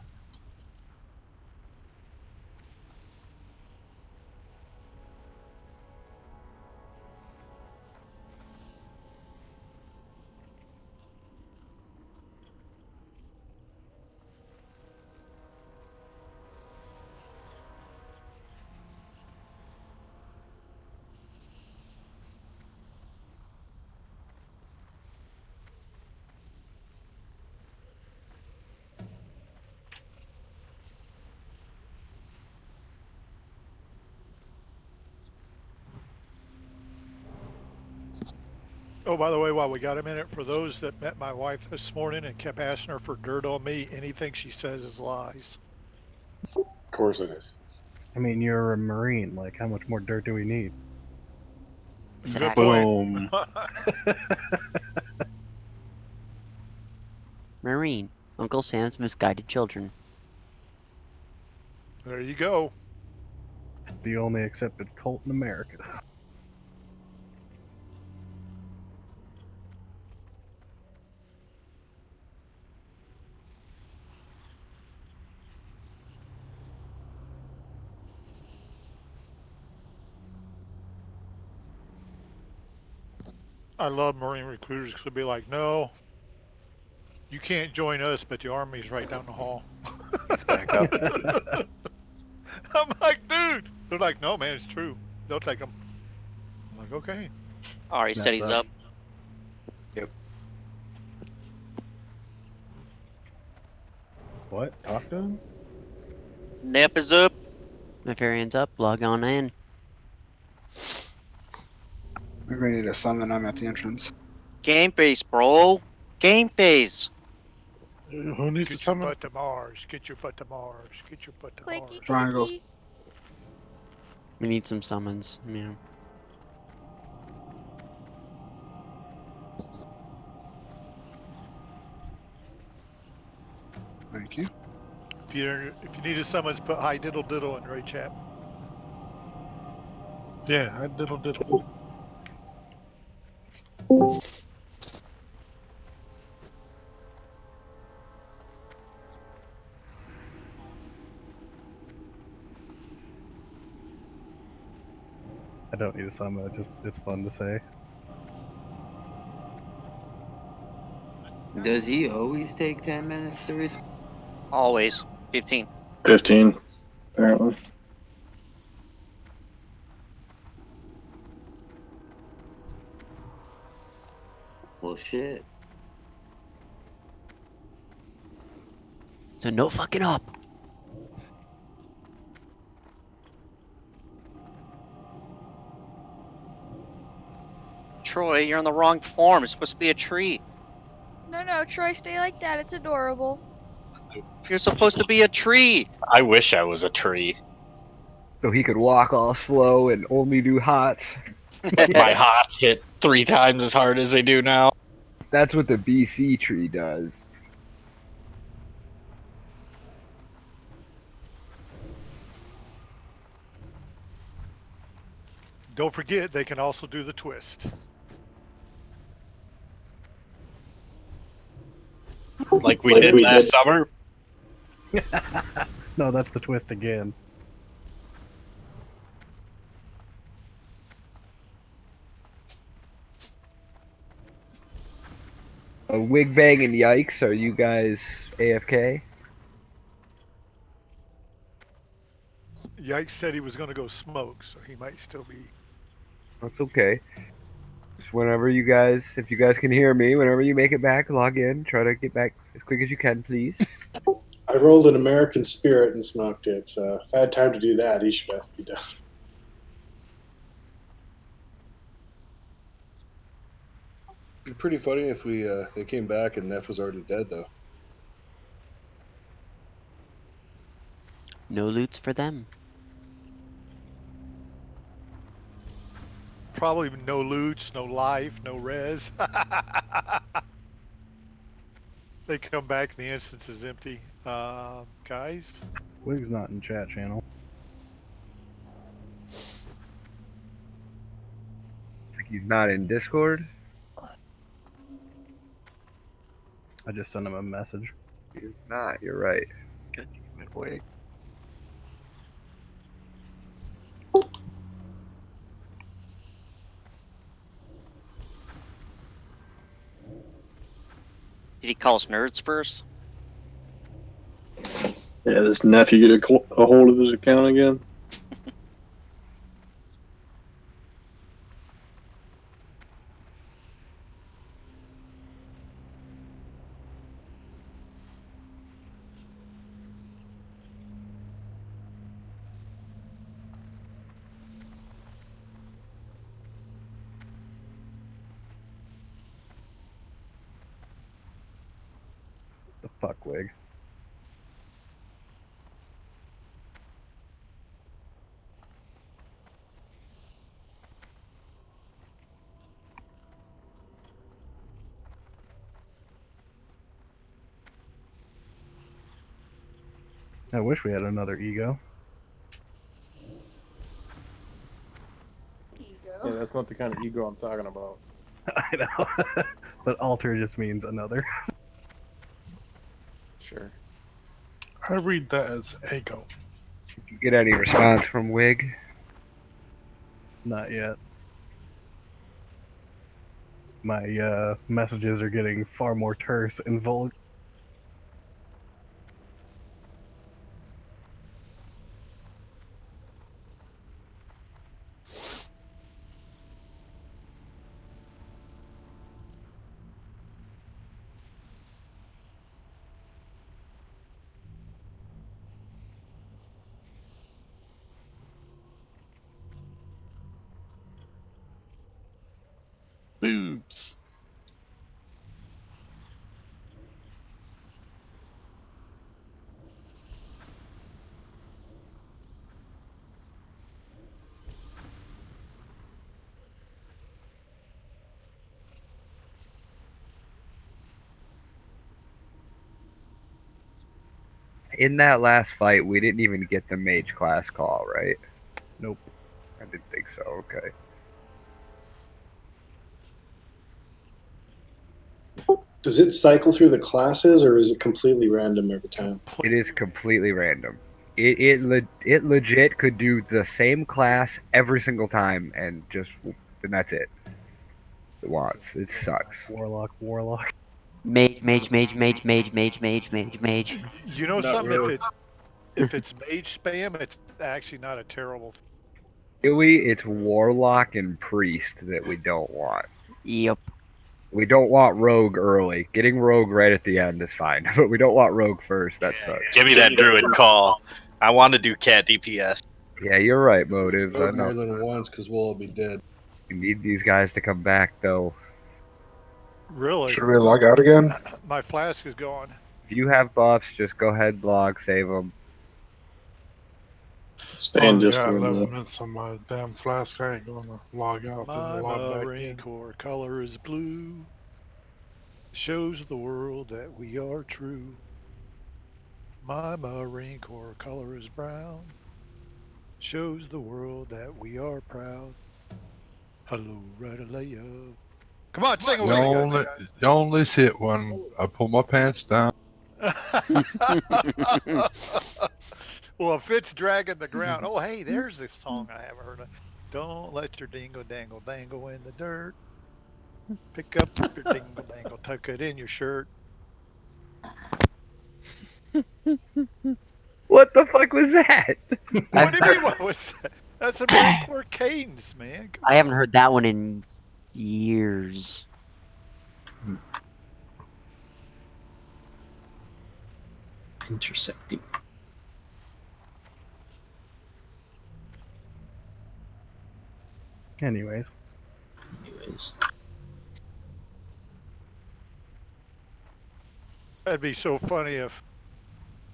Oh, by the way, while we got a minute, for those that met my wife this morning and kept asking her for dirt on me, anything she says is lies. Of course it is. I mean, you're a Marine. Like, how much more dirt do we need? Good point. Boom. Marine, Uncle Sam's misguided children. There you go. The only accepted cult in America. I love Marine recruiters because they'll be like, no, you can't join us, but the Army's right down the hall. Back up. I'm like, dude. They're like, no, man, it's true. They'll take them. I'm like, okay. Alright, he said he's up. Yep. What? Talk to him? Nap is up. Nefarian's up. Log on in. We're gonna need to summon them at the entrance. Game face, bro. Game face. Who needs Get to your summon? butt to Mars. Get your butt to Mars. Get your butt to Mars. Triangles. We need some summons. Yeah. Thank you. If you need a summons, put hi diddle diddle in Ray chat. Yeah, I diddle diddle. I don't need a summon. It's fun to say. Does he always take 10 minutes to respond? Always. 15. 15, apparently. Well, shit. So no fucking up. Troy, you're on the wrong form. It's supposed to be a tree. No, Troy, stay like that. It's adorable. You're supposed to be a tree. I wish I was a tree. So he could walk all slow and only do hots. My hots hit 3 times as hard as they do now. That's what the BC tree does. Don't forget, they can also do the twist. Like we did last summer. No, that's the twist again. Wig Bang and Yikes, are you guys AFK? Yikes said he was going to go smoke, so he might still be. That's okay. Just whenever you guys, if you guys can hear me, whenever you make it back, log in. Try to get back as quick as you can, please. I rolled an American Spirit and smoked it, so if I had time to do that, he should be done. It'd be pretty funny if we they came back and Neff was already dead, though. No loots for them. Probably no loots, no life, no res. They come back, the instance is empty. Guys? Wig's not in chat channel. He's not in Discord? I just sent him a message. He's not, you're right. God damn it, Wig. Did he call us nerds first? Yeah, this nephew get a hold of his account again. The fuck, Wig. I wish we had another ego. Yeah, that's not the kind of ego I'm talking about. I know. But alter just means another. Sure. I read that as ego. Did you get any response from Wig? Not yet. My messages are getting far more terse and vulgar. Boobs. In that last fight, we didn't even get the mage class call, right? Nope. I didn't think so, okay. Does it cycle through the classes, or is it completely random every time? It is completely random. It legit could do the same class every single time, and that's it. It wants. It sucks. Warlock. Mage. You know Not something? really. If it's mage spam, it's actually not a terrible thing. Really, it's warlock and priest that we don't want. Yep. We don't want rogue early. Getting rogue right at the end is fine, but we don't want rogue first. That sucks. Give me that druid call. I want to do cat DPS. Yeah, you're right, Motives. I More know. than once, because we'll all be dead. We need these guys to come back, though. Really? Should we log out again? My flask is gone. If you have buffs, just go ahead, log, save them. Stay in I got Discord. 11 though. minutes on my damn flask. I ain't gonna log out. My Then log back Marine in. Corps color is blue. Shows the world that we are true. My Marine Corps color is brown. Shows the world that we are proud. Hello, Radalaya. Come on, sing You away. only see it when I pull my pants down. Well, if it's dragging the ground, oh hey, there's this song I haven't heard of. Don't let your dingo dangle dangle in the dirt. Pick up your dingle dangle, tuck it in your shirt. What the fuck was that? What do you mean? What was that? That's a Marine Corps cadence, man. Come I haven't heard that one in years. Intercepting. Anyways. That'd be so funny if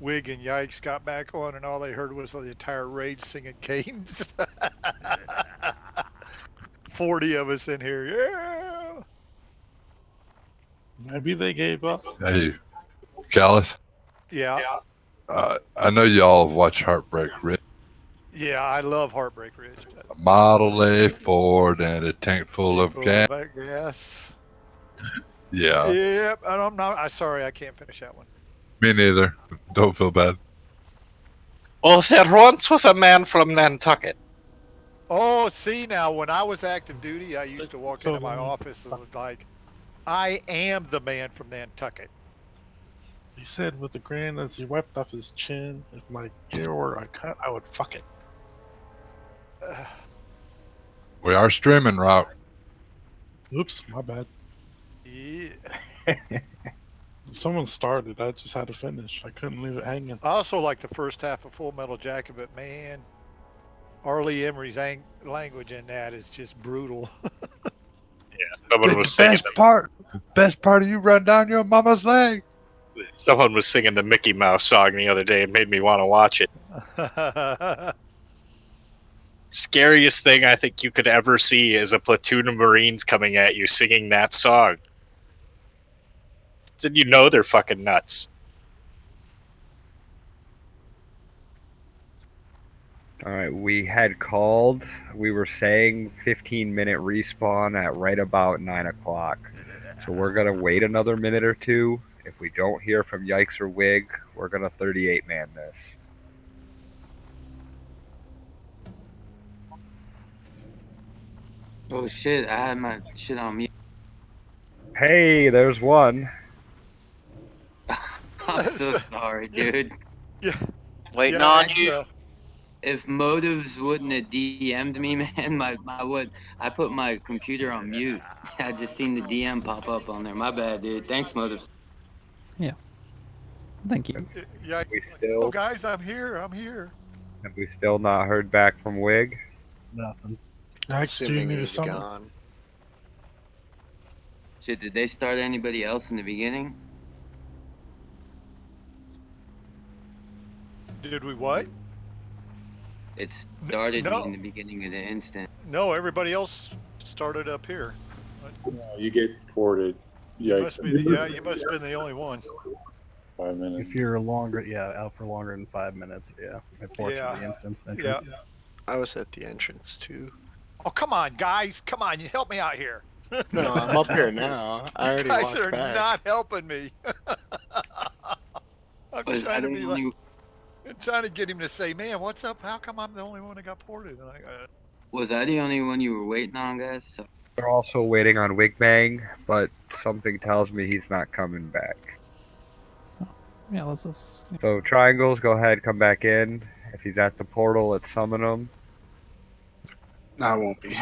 Wig and Yikes got back on and all they heard was the entire raid singing cadence. 40 of us in here. Yeah. Maybe they gave up. Hey, Callus. Yeah. I know y'all have watched Heartbreak Ridge. Yeah, I love Heartbreak Ridge. A Model A Ford and a tank full of gas. Yes. Yeah. Yep. And I'm not. I'm sorry, I can't finish that one. Me neither. Don't feel bad. Oh, there once was a man from Nantucket. Oh, see now, when I was active duty, I used to walk into my office and was like, I am the man from Nantucket. He said with a grin as he wiped off his chin, if my gear were a cut, I would fuck it. We are streaming, Route. Oops, my bad. Yeah. Someone started. I just had to finish. I couldn't leave it hanging. I also like the first half of Full Metal Jacket, but man, Arlie Emery's language in that is just brutal. Someone was singing Best part of you run down your mama's leg. Someone was singing the Mickey Mouse song the other day. It made me want to watch it. Scariest thing I think you could ever see is a platoon of Marines coming at you singing that song. Then you know they're fucking nuts. Alright, we had called. We were saying 15-minute respawn at right about 9 o'clock. So we're going to wait another minute or two. If we don't hear from Yikes or Wig, we're going to 38-man this. Oh shit, I had my shit on mute. Hey, there's one. I'm so sorry, dude. Yeah. Waiting on you. If Motives wouldn't have DM'd me, man, I put my computer on mute. I just seen the DM pop up on there. My bad, dude. Thanks, Motives. Yeah. Thank you. Yeah. Oh, guys, I'm here. I'm here. Have we still not heard back from Wig? Nothing. Assuming he's gone. Shit, did they start anybody else in the beginning? Did we what? It started No. in the beginning of the instant. No, everybody else started up here. No, you get ported. You Yikes. must be you must have been the only one. 5 minutes. If you're longer, out for longer than 5 minutes, report to the instance entrance. Yeah. I was at the entrance too. Oh, come on, guys. Come on, you help me out here. No, I'm up here now. I already You guys walked are back. not helping me. I'm Was trying I to the be only- like, I'm trying to get him to say, "Man, what's up? How come I'm the only one that got ported?" And Was I the only one you were waiting on, guys? So, We're also waiting on Wig Bang, but something tells me he's not coming back. Yeah, let's just. So triangles, go ahead, come back in. If he's at the portal, let's summon him. No, I won't be.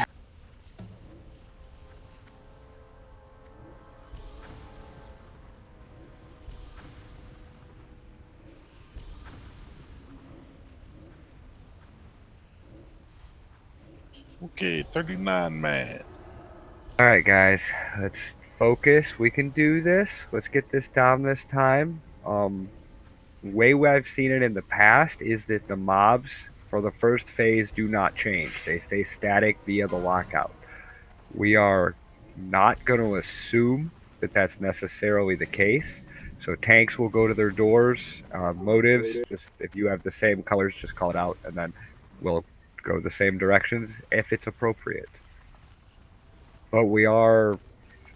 Okay, 39 man. Alright guys, let's focus. We can do this. Let's get this down this time. Way I've seen it in the past is that the mobs for the first phase do not change. They stay static via the lockout. We are not going to assume that that's necessarily the case. So tanks will go to their doors. Motives, just if you have the same colors, just call it out, and then we'll go the same directions if it's appropriate. But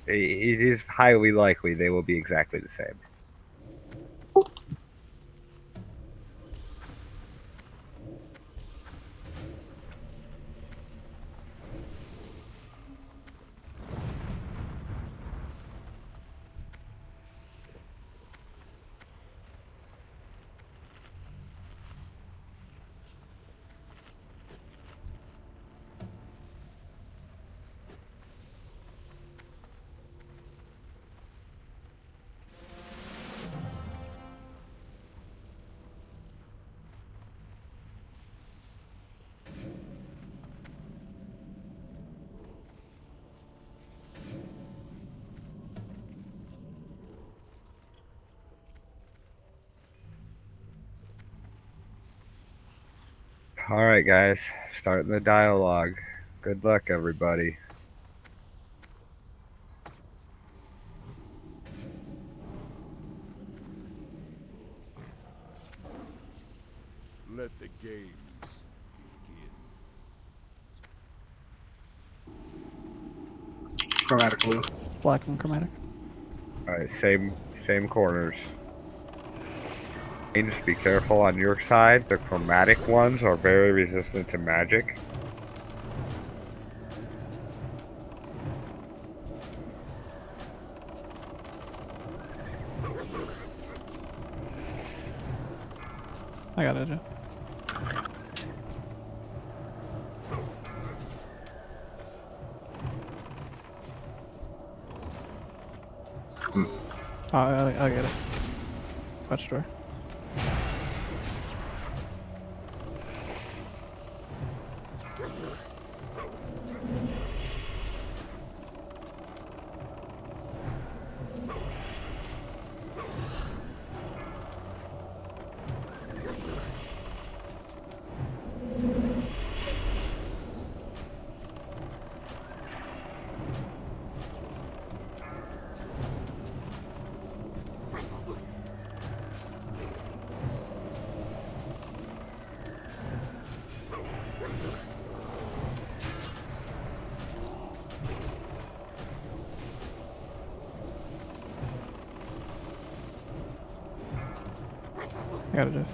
it is highly likely they will be exactly the same. All right, guys. Starting the dialogue. Good luck, everybody. Let the games Chromatic blue. Black and chromatic. All right, same corners. And just be careful on your side. The chromatic ones are very resistant to magic. I got it. Joe. Oh, I get it. Touch door. I got it, Jeff.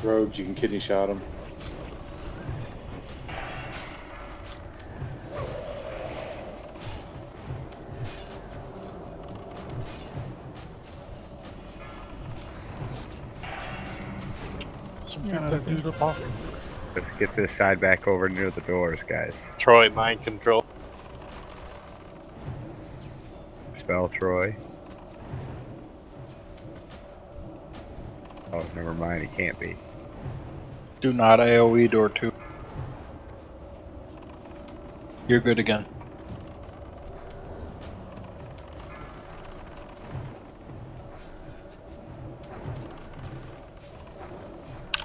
Rogue, you can kidney shot him. Keep that dude up off. Let's get this side back over near the doors, guys. Troy, mind control. Spell Troy. Oh, never mind. He can't be. Do not AoE door 2. You're good again.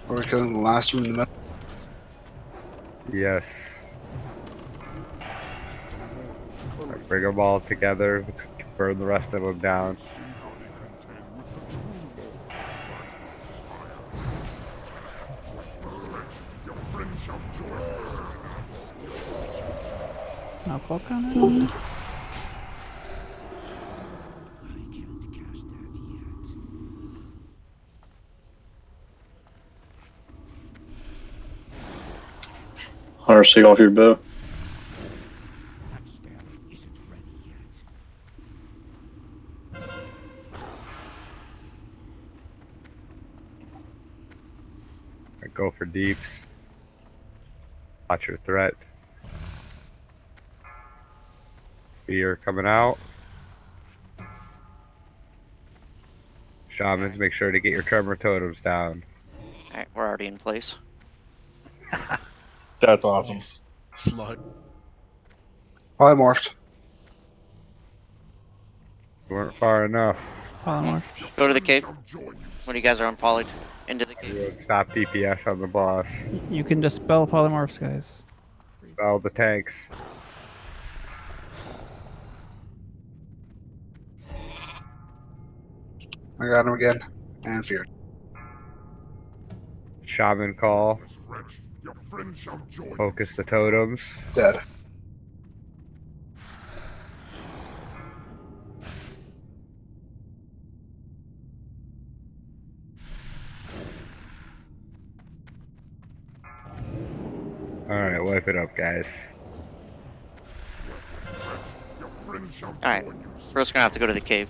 Are we killing the last one in the middle? Yes. Bring them all together. Burn the rest of them down. Now clock on it. Hunter, take off your bow. Go for deeps. Watch your threat. Fear coming out. Shamans, make sure to get your tremor totems down. Alright, we're already in place. That's awesome. Slug. Polymorphed. You weren't far enough. Polymorphed. Go to the cave. When you guys are unpolyed, into the cave. Stop DPS on the boss. You can dispel polymorphs, guys. Spell the tanks. I got him again. And feared. Shaman call. Focus the totems. Dead. Alright, wipe it up, guys. Alright, we're just gonna have to go to the cave.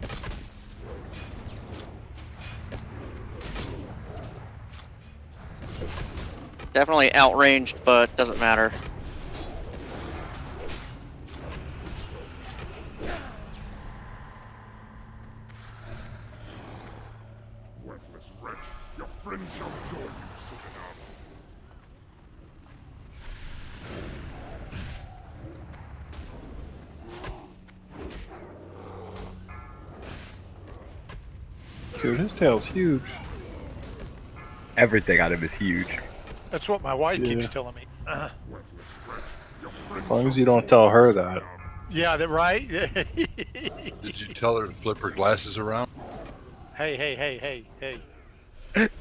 Definitely outranged, but doesn't matter. Worthless wretch, your friends shall join you soon enough. Dude, his tail's huge. Everything on him is huge. That's what my wife keeps Yeah. telling me. As long as you don't tell her that. Yeah, that right? Did you tell her to flip her glasses around? Hey.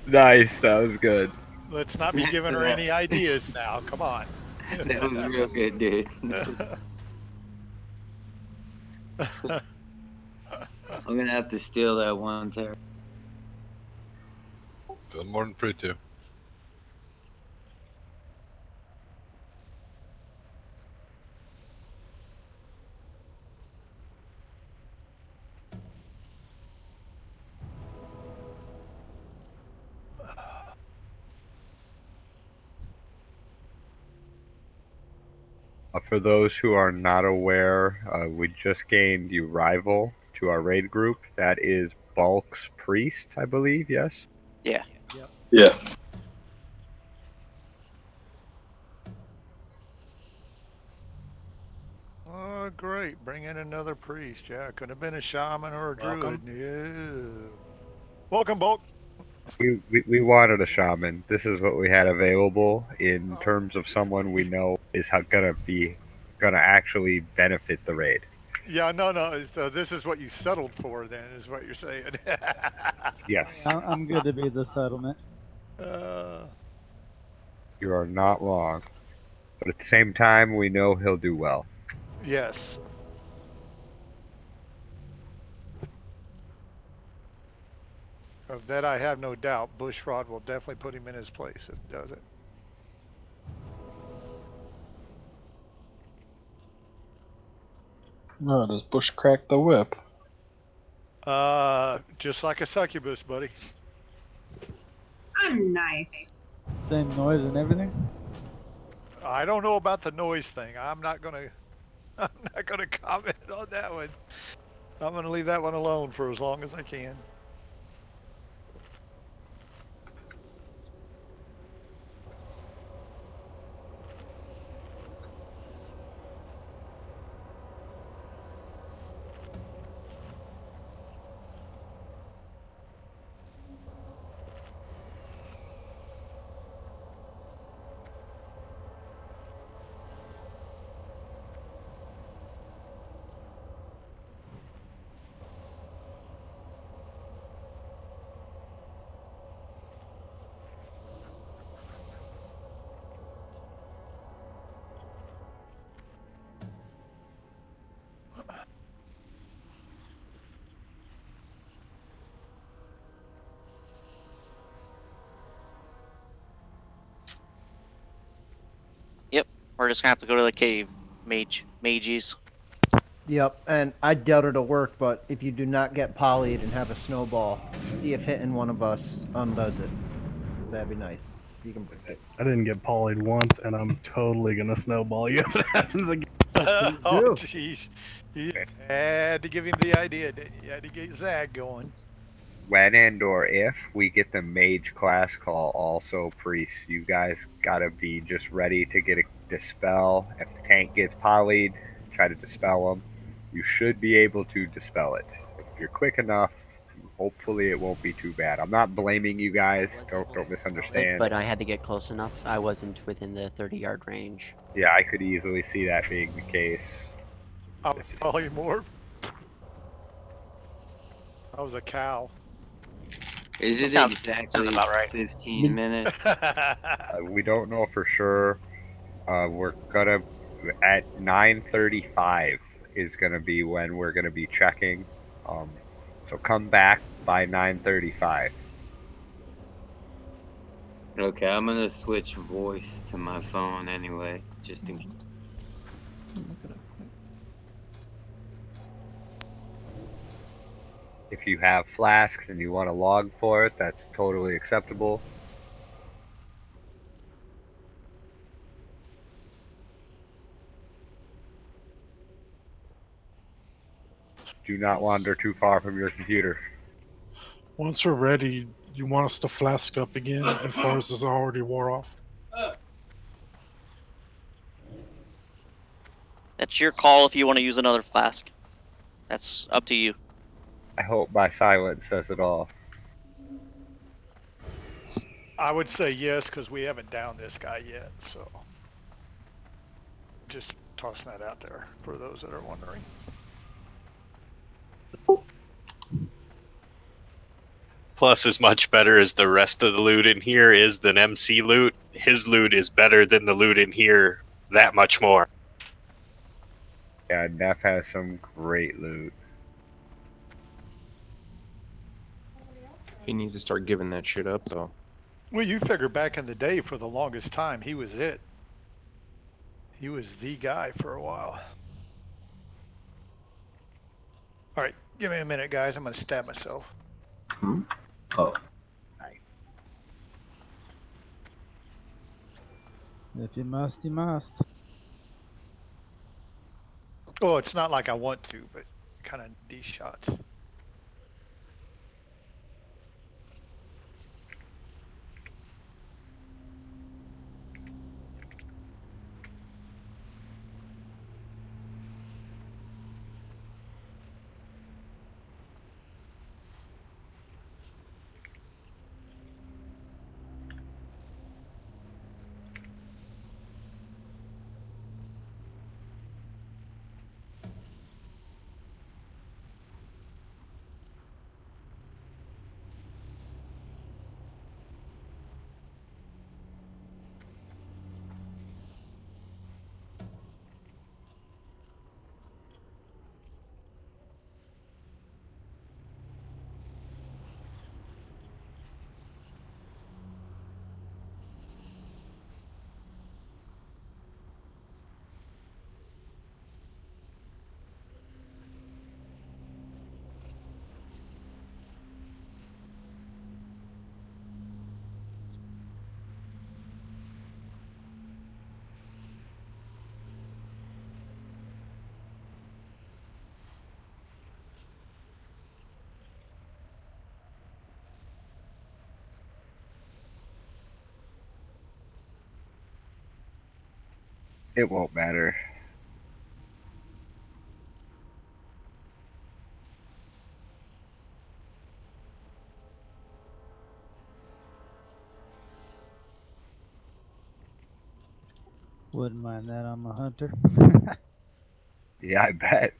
Nice, that was good. Let's not be giving her any ideas now. Come on. That was real good, dude. I'm gonna have to steal that one, Terry. Feel more than free to. For those who are not aware, we just gained new rival to our raid group. That is Bulk's Priest, I believe, yes? Yeah. Yeah. Oh, great. Bring in another priest. Yeah, could have been a shaman or a druid. Welcome. Yeah. Welcome, Bulk. We wanted a shaman. This is what we had available in terms of someone we know is gonna actually benefit the raid. Yeah, no. So this is what you settled for, then, is what you're saying. Yes. I'm good to be the settlement. You are not wrong. But at the same time, we know he'll do well. Yes. Of that, I have no doubt. Bushrod will definitely put him in his place if he does it. Oh, does Bush crack the whip? Just like a succubus, buddy. I'm nice. Same noise and everything. I don't know about the noise thing. I'm not gonna comment on that one. I'm gonna leave that one alone for as long as I can. Yep. We're just gonna have to go to the cave, mages. Yep, and I doubt it'll work, but if you do not get polyed and have a snowball, see if hitting one of us undoes it. 'Cause that'd be nice. You can break it. I didn't get polyed once, and I'm totally gonna snowball you if it happens again. Oh, jeez. You had to give him the idea, didn't you? You had to get Zag going. When and or if we get the mage class call, also priests, you guys gotta be just ready to get a dispel. If the tank gets polyed, try to dispel them. You should be able to dispel it. If you're quick enough, hopefully it won't be too bad. I'm not blaming you guys. Don't misunderstand. But I had to get close enough. I wasn't within the 30-yard range. Yeah, I could easily see that being the case. Polymorph. I was a cow. Is it Sounds exactly about right. 15 minutes? We don't know for sure. We're gonna at 9:35 is gonna be when we're gonna be checking. So come back by 9:35. Okay, I'm gonna switch voice to my phone anyway, just in case. If you have flasks and you want to log for it, that's totally acceptable. Do not wander too far from your computer. Once we're ready, you want us to flask up again if ours is already wore off? That's your call if you want to use another flask. That's up to you. I hope my silence says it all. I would say yes, because we haven't downed this guy yet, so. Just tossing that out there for those that are wondering. Plus, as much better as the rest of the loot in here is than MC loot, his loot is better than the loot in here that much more. Yeah, Neff has some great loot. He needs to start giving that shit up, though. Well, you figure back in the day, for the longest time, he was it. He was the guy for a while. All right, give me a minute, guys. I'm going to stab myself. Hmm? Oh, nice. If you must, you must. Oh, it's not like I want to, but kind of these shots. It won't matter. Wouldn't mind that on my hunter. Yeah, I bet.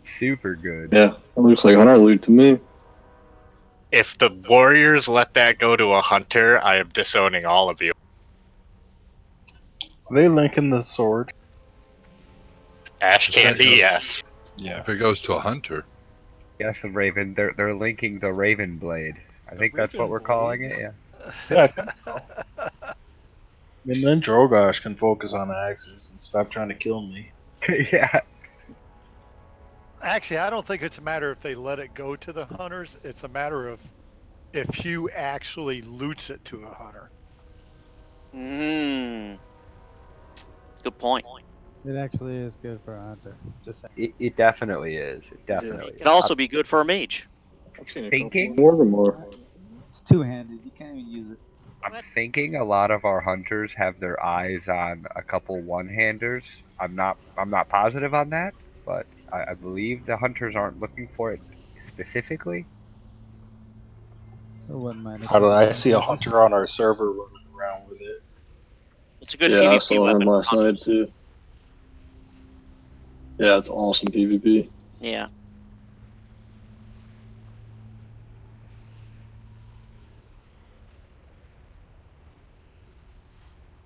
Super good. Yeah, it looks like hunter loot to me. If the Warriors let that go to a hunter, I am disowning all of you. Are they linking the sword? Ash Candy, yes. Yeah. If it goes to a hunter. Yes, the Raven. They're linking the Raven Blade. I think that's what we're calling it. Yeah. Yeah, I think so. I mean, then Drogosh can focus on axes and stop trying to kill me. Yeah. Actually, I don't think it's a matter if they let it go to the hunters. It's a matter of if Hugh actually loots it to a hunter. Good point. It actually is good for a hunter. Just saying. It definitely is. It definitely It can also be good for a mage. Thinking more. It's two-handed. You can't even use it. I'm thinking a lot of our hunters have their eyes on a couple one-handers. I'm not positive on that, but I believe the hunters aren't looking for it specifically. I wouldn't mind. How did I see a hunter on our server running around with it? It's a good Yeah, PvP I saw weapon. him last night too. Yeah, it's awesome PvP. Yeah.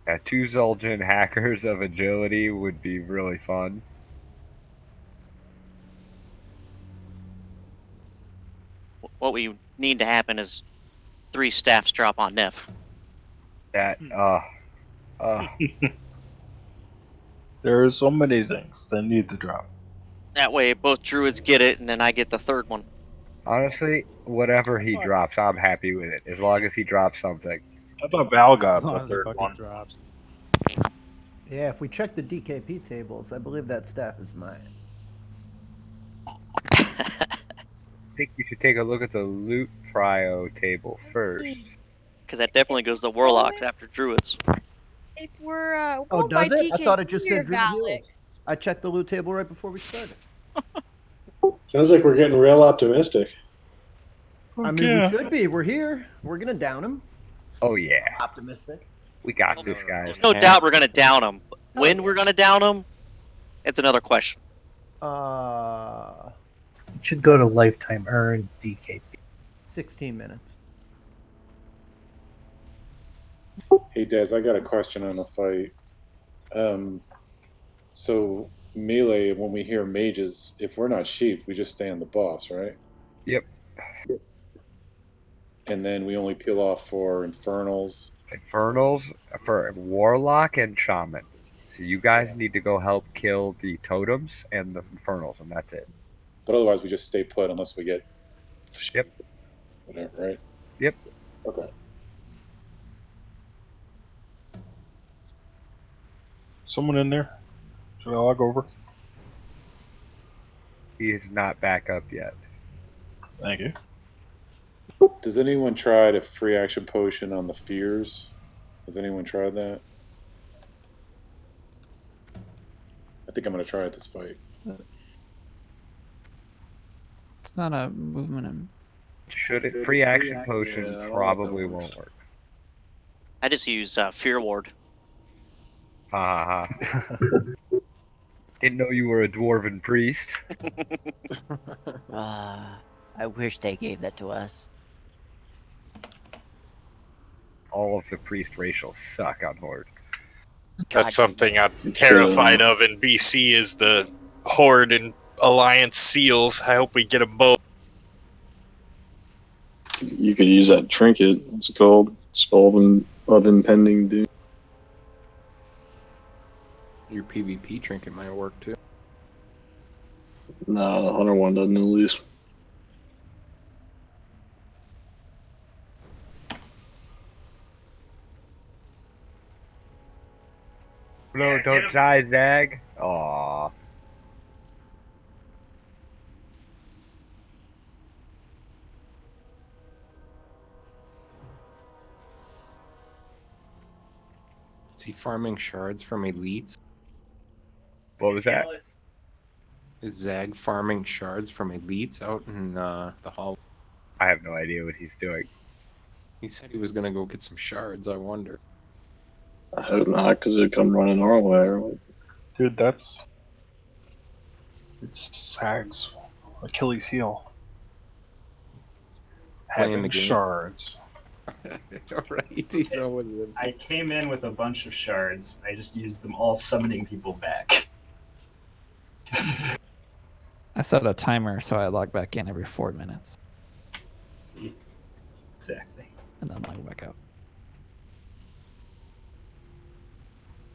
Yeah, 2 Zul'jin hackers of agility would be really fun. What we need to happen is 3 staffs drop on Neff. That There are so many things that need to drop. That way, both druids get it, and then I get the third one. Honestly, whatever he drops, I'm happy with it. As long as he drops something. I thought Val got As long the as it third fucking one. drops. Yeah, if we check the DKP tables, I believe that staff is mine. I think you should take a look at the loot prio table first. Because that definitely goes to warlocks after druids. If we're Oh, going by does it? I DK, thought it just you're said Druid valid. Heroes. I checked the loot table right before we started. Sounds like we're getting real optimistic. I mean, we should be. We're here. We're gonna down him. Oh yeah, Optimistic. we got this, guys. There's no doubt we're gonna down them. When we're gonna down them, it's another question. It should go to lifetime earned DKP. 16 minutes. Hey, Dez, I got a question on the fight. So melee, when we hear mages, if we're not sheep, we just stay on the boss, right? Yep. And then we only peel off for infernals. Infernals for warlock and shaman. So you guys need to go help kill the totems and the infernals, and that's it. But otherwise, we just stay put unless we get. Yep. Whatever, right? Yep. Okay. Someone in there? Should I log over? He is not back up yet. Thank you. Does anyone try to free action potion on the fears? Has anyone tried that? I think I'm going to try it this fight. It's not a movement. Should it? Free action potion probably won't work. I just use Fear Ward. Ha ha ha. Didn't know you were a dwarven priest. I wish they gave that to us. All of the priest racials suck on Horde. That's something I'm terrified of in BC is the Horde and Alliance seals. I hope we get them both. You could use that trinket. It's called Spell of Impending Doom. Your PvP trinket might work too. Nah, the Hunter one doesn't at least. No, don't die, Zag. Aww. Is he farming shards from elites? What was that? Is Zag farming shards from elites out in the hall? I have no idea what he's doing. He said he was gonna go get some shards. I wonder. I hope not, because it'd come running our way. Dude, it's Sag's Achilles heel. Playing Having the game. shards. Alright, he's always in. I came in with a bunch of shards. I just used them all summoning people back. I set a timer so I log back in every 4 minutes. See? Exactly. And then log back out.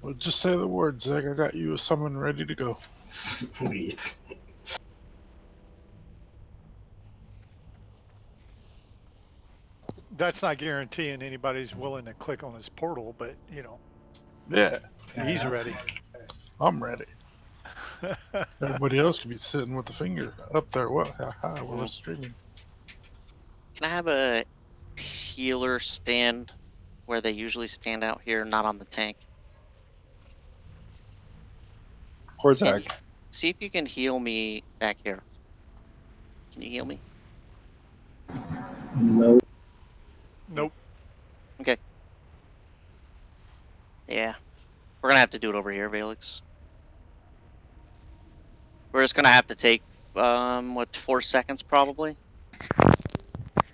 Well, just say the word, Zach. I got you a summon ready to go. Sweet. That's not guaranteeing anybody's willing to click on his portal, but you know. Yeah. He's ready. I'm ready. Everybody else could be sitting with the finger up there. What? Haha, while I'm streaming. Can I have a healer stand where they usually stand out here, not on the tank? Poor Zag. See if you can heal me back here. Can you heal me? No. Nope. Okay. Yeah. We're gonna have to do it over here, Valix. We're just gonna have to take, 4 seconds probably?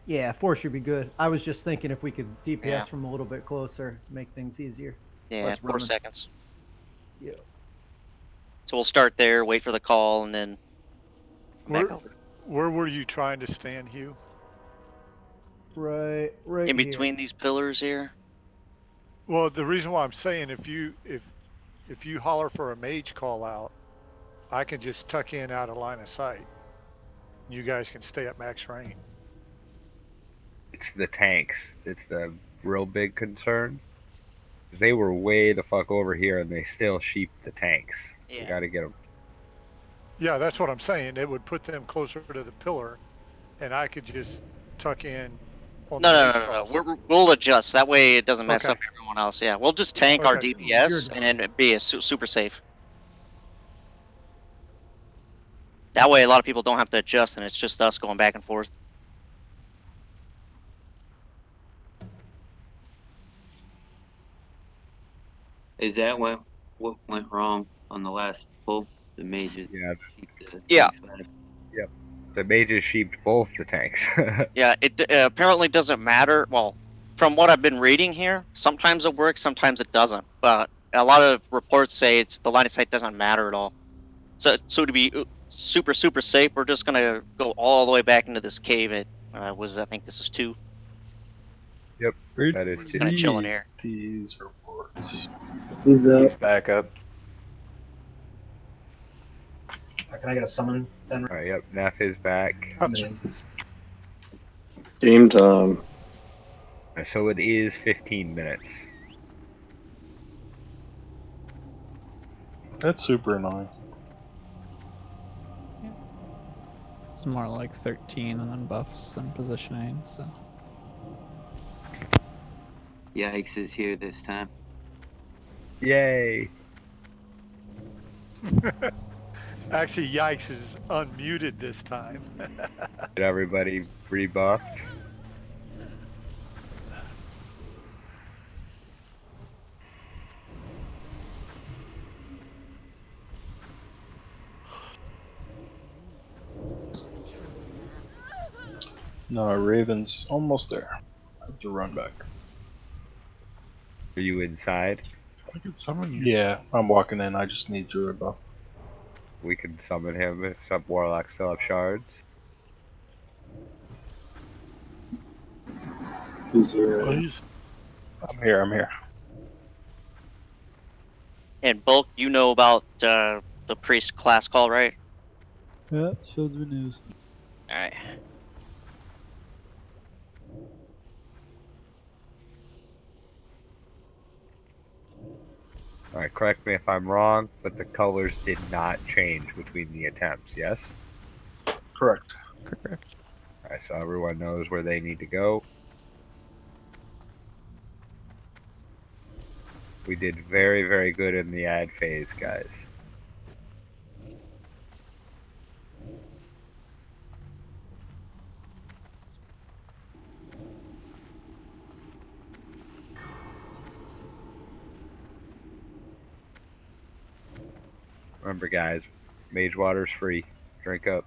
Yeah, 4 should be good. I was just thinking if we could DPS Yeah. from a little bit closer, make things easier. Yeah, Less 4 running. seconds. Yeah. So we'll start there, wait for the call, and then come back Where, over. where were you trying to stand, Hugh? Right In here. between these pillars here? Well, the reason why I'm saying if you holler for a mage call out, I can just tuck in out of line of sight. You guys can stay at max range. It's the tanks. It's the real big concern. 'Cause they were way the fuck over here, and they still sheep the tanks. Yeah. You gotta get them. Yeah, that's what I'm saying. It would put them closer to the pillar, and I could just tuck in. On the No, mage no, no, no. calls. We'll adjust. That way it doesn't mess Okay. up everyone else. Yeah, we'll just tank our Okay. DPS and then be super safe. That way a lot of people don't have to adjust and it's just us going back and forth. Is that what went wrong on the last pull? The mages. Yeah. Yeah. Yep. The mages sheeped both the tanks. Yeah, it apparently doesn't matter. Well, from what I've been reading here, sometimes it works, sometimes it doesn't. But a lot of reports say it's the line of sight doesn't matter at all. So to be super safe, we're just gonna go all the way back into this cave. It I think this is 2. Yep, that is Kind of chilling here. These reports. Who's up? Back up. Can I get a summon then? Alright, yep, Neff is back. Game time. So it is 15 minutes. That's super annoying. It's more like 13 and then buffs and positioning, so. Yikes is here this time. Yay! Actually, Yikes is unmuted this time. Did everybody rebuffed? No, Raven's almost there. I have to run back. Are you inside? I could summon you. Yeah, I'm walking in. I just need Druid buff. We can summon him if some warlocks still have shards. He's here. Please. I'm here. And Bulk, you know about the priest class call, right? Yeah, showed the news. All right. Alright, correct me if I'm wrong, but the colors did not change between the attempts, yes? Correct. Correct. Alright, so everyone knows where they need to go. We did very, very good in the ad phase, guys. Remember, guys, mage water's free. Drink up.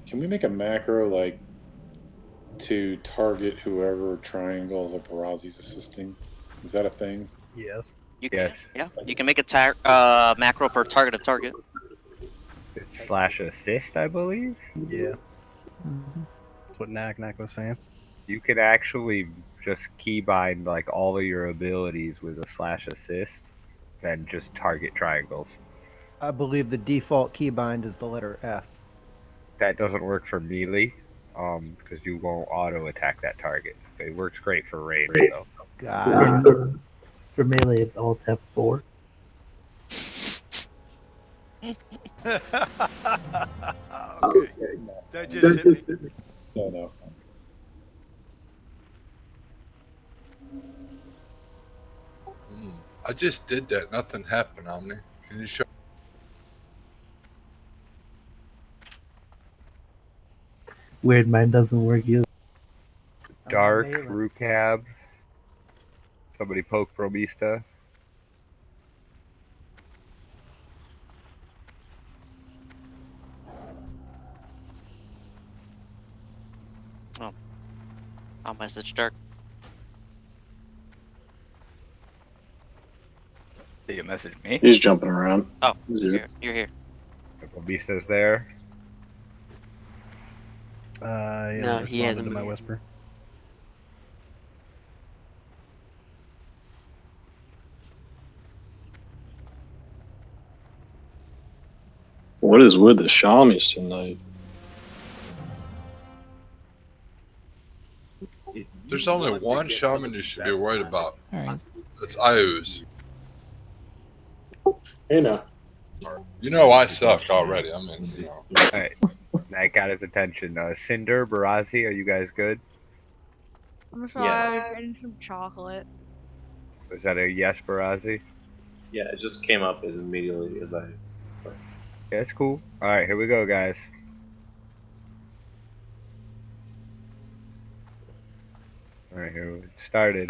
Can we make a macro like to target whoever triangles or Barazi's assisting? Is that a thing? Yes. You can, yeah, you can make a macro for target to target. It's slash assist, I believe? Yeah. That's what Knack was saying. You can actually just keybind like all of your abilities with a slash assist, then just target triangles. I believe the default keybind is the letter F. That doesn't work for melee, because you won't auto attack that target. It works great for range though. Gotcha. For melee, it's Alt F4. Okay. That just hit me. No, no. I just did that. Nothing happened on me. Can you show? Weird, mine doesn't work either. Dark, Rukab. Somebody poke Bromista. Oh. I'll message Dark. So you message me? He's jumping around. Oh, He's here. you're here. Bromista's there. Yeah, No, responded he hasn't to my moved. whisper. What is with the Shamis tonight? There's only one shaman you should be worried about. Alright. That's Iuz. Hey now. You know I suck already. I mean, you know. Alright. That got his attention. Cinder, Barazi, are you guys good? I'm sorry, I was getting some chocolate. Was that a yes, Barazi? Yeah, it just came up as immediately as I Yeah, it's cool. All right, here we go, guys. All right, here it started.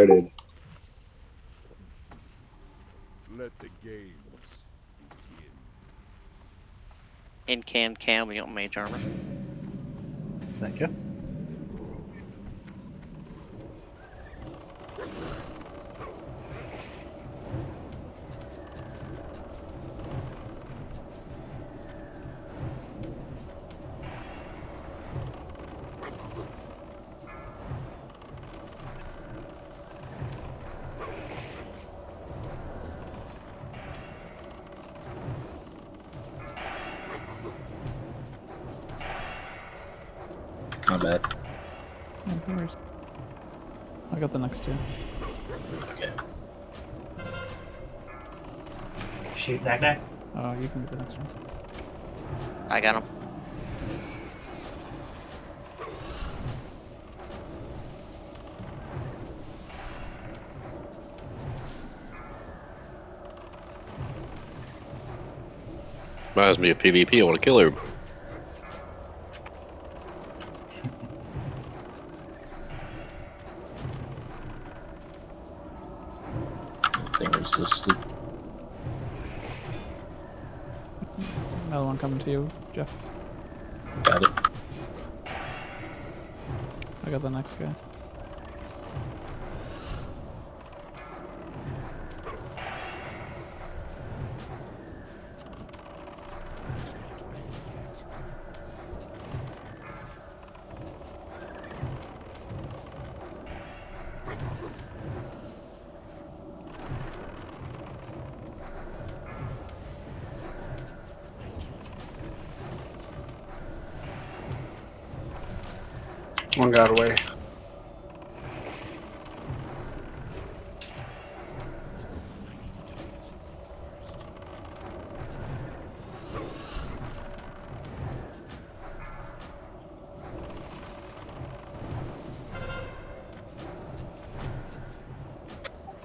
Let the games In we don't mage armor. Thank you. Not bad. Yeah, where's... I got the next two. Okay. Shoot, Knack. Oh, you can get the next one. I got him. Reminds me of PvP. I want to kill her. Thing is so stupid. Another one coming to you, Jeff. Got it. I got the next guy. One got away.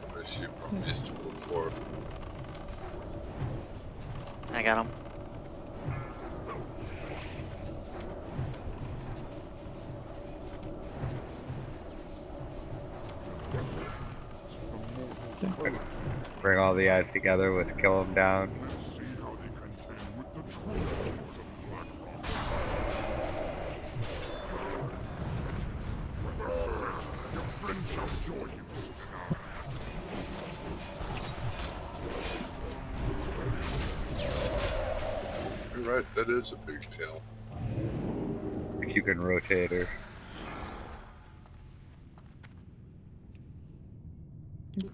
Unless you promised before. I got him. Bring all the guys together. Let's kill them down. You're right, that is a big kill. If you can rotate her.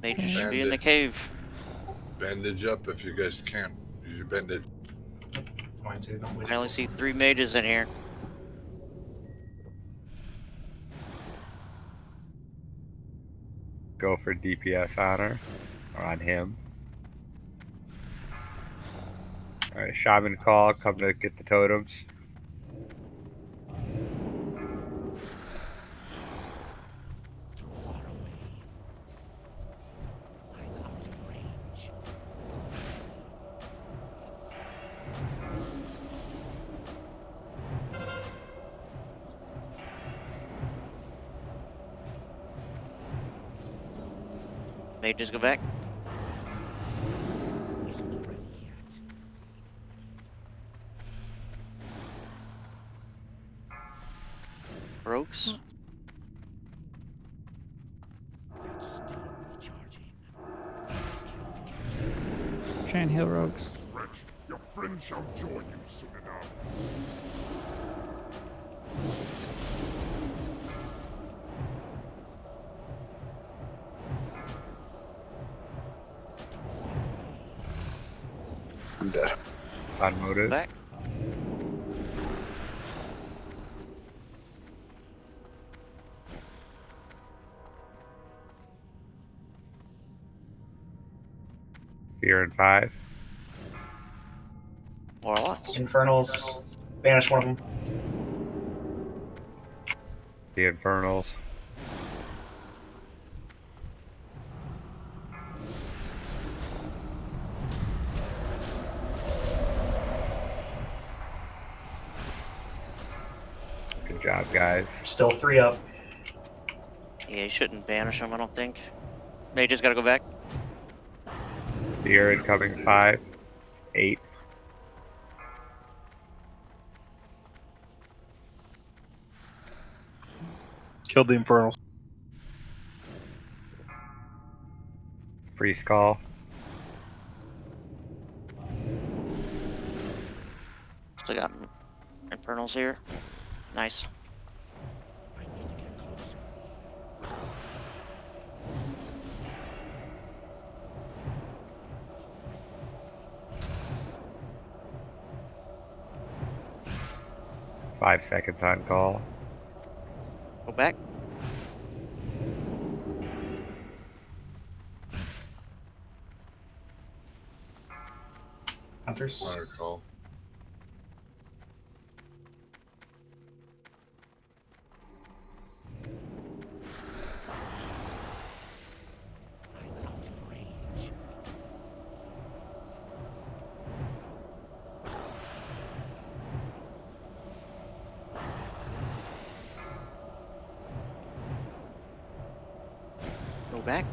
They just should be in the cave. Bandage up if you guys can. Use your bandage. 22, don't waste I only see 3 mages in here. Go for DPS on her. Or on him. Alright, Shaman Call, come to get the totems. Mages go back. Rogues. Chain heal rogues. Your friends shall join you soon enough. I'm dead. On motives. Back. Fear and 5. Warlocks. Infernals. Banish one of them. The Infernals. job, guys. Still 3 up. Yeah, you shouldn't banish them, I don't think. Mages gotta go back. Fear incoming 5, 8. Killed the Infernals. Priest call. Still got Infernals here. Nice. 5 seconds on call. Go back. Hunters. Fire call. Go back.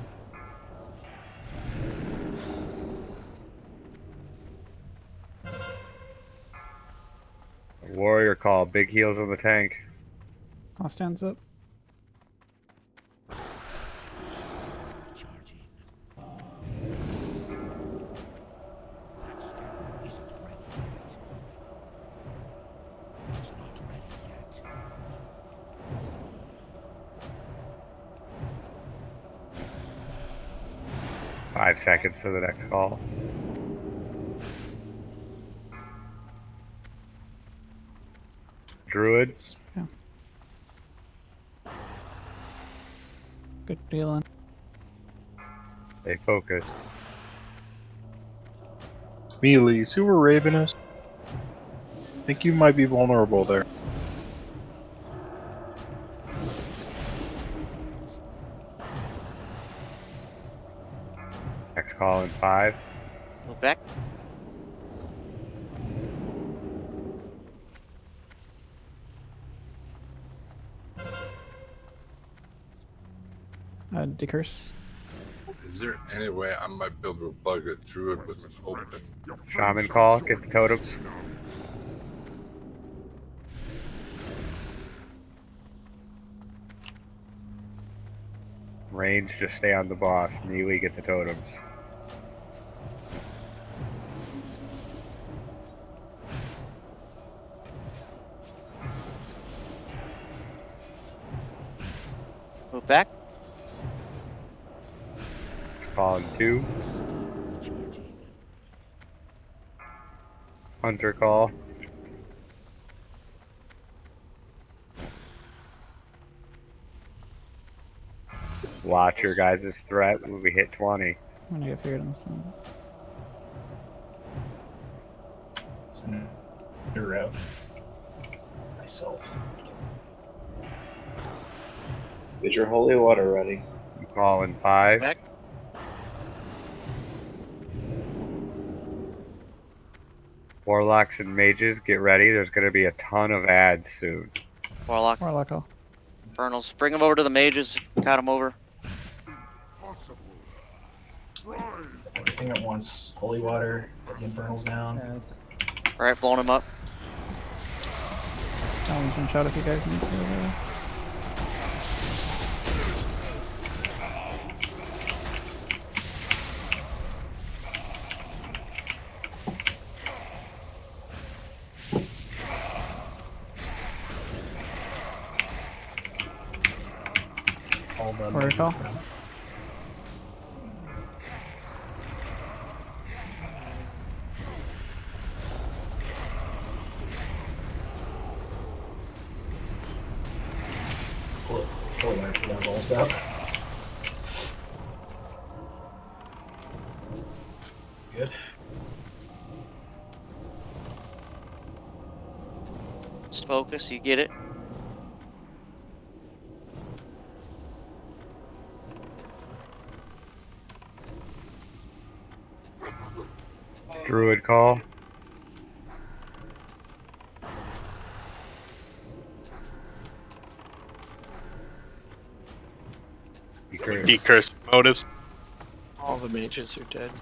Warrior call. Big heals on the tank. All stands up. Five seconds to the next call. Druids. Yeah. Good dealing. Stay focused. Mealy, you see where Raven is? I think you might be vulnerable there. Next call in 5. Go back. Decurse. Is there any way I might be able to bug a druid with an open? Shaman call. Get the totems. Range, just stay on the boss. Melee, get the totems. Move back. Call in 2. Hunter call. Watch your guys' threat when we hit 20. I'm gonna get figured on this one. It's in a row. Myself. Get your holy water ready. I'm calling 5. Back. Warlocks and mages, get ready. There's going to be a ton of ads soon. Warlock. Warlock call. Infernals. Bring them over to the mages. Cut them over. Everything at once. Holy water. Get the Infernals down. Alright, blowing them up. Challenge and shout if you guys need to. All the Warrior call. Holy water, put down balls down. Good. Just focus, you get it. Druid call. Decurse motives. All the mages are dead.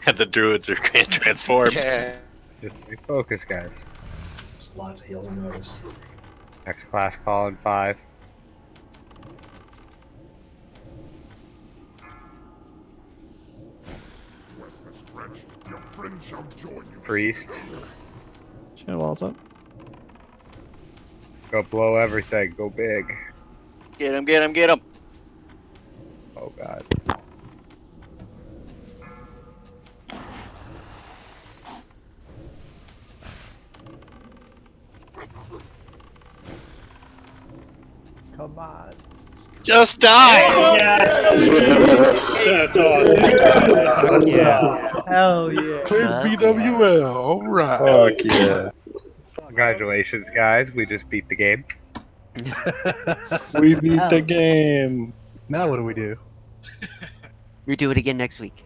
And the druids are transformed. Yeah. Just stay focused, guys. Just lots of heals and notice. Next class call in 5. Your friend shall join you. Priest. Shadow walls up. Go blow everything. Go big. Get him, get him, get him. Oh god. Come on. Just die! Yes! That's awesome. Yeah. Hell yeah. KBWL, alright. Fuck yeah. Congratulations, guys. We just beat the game. We beat the game. Now what do we do? We do it again next week.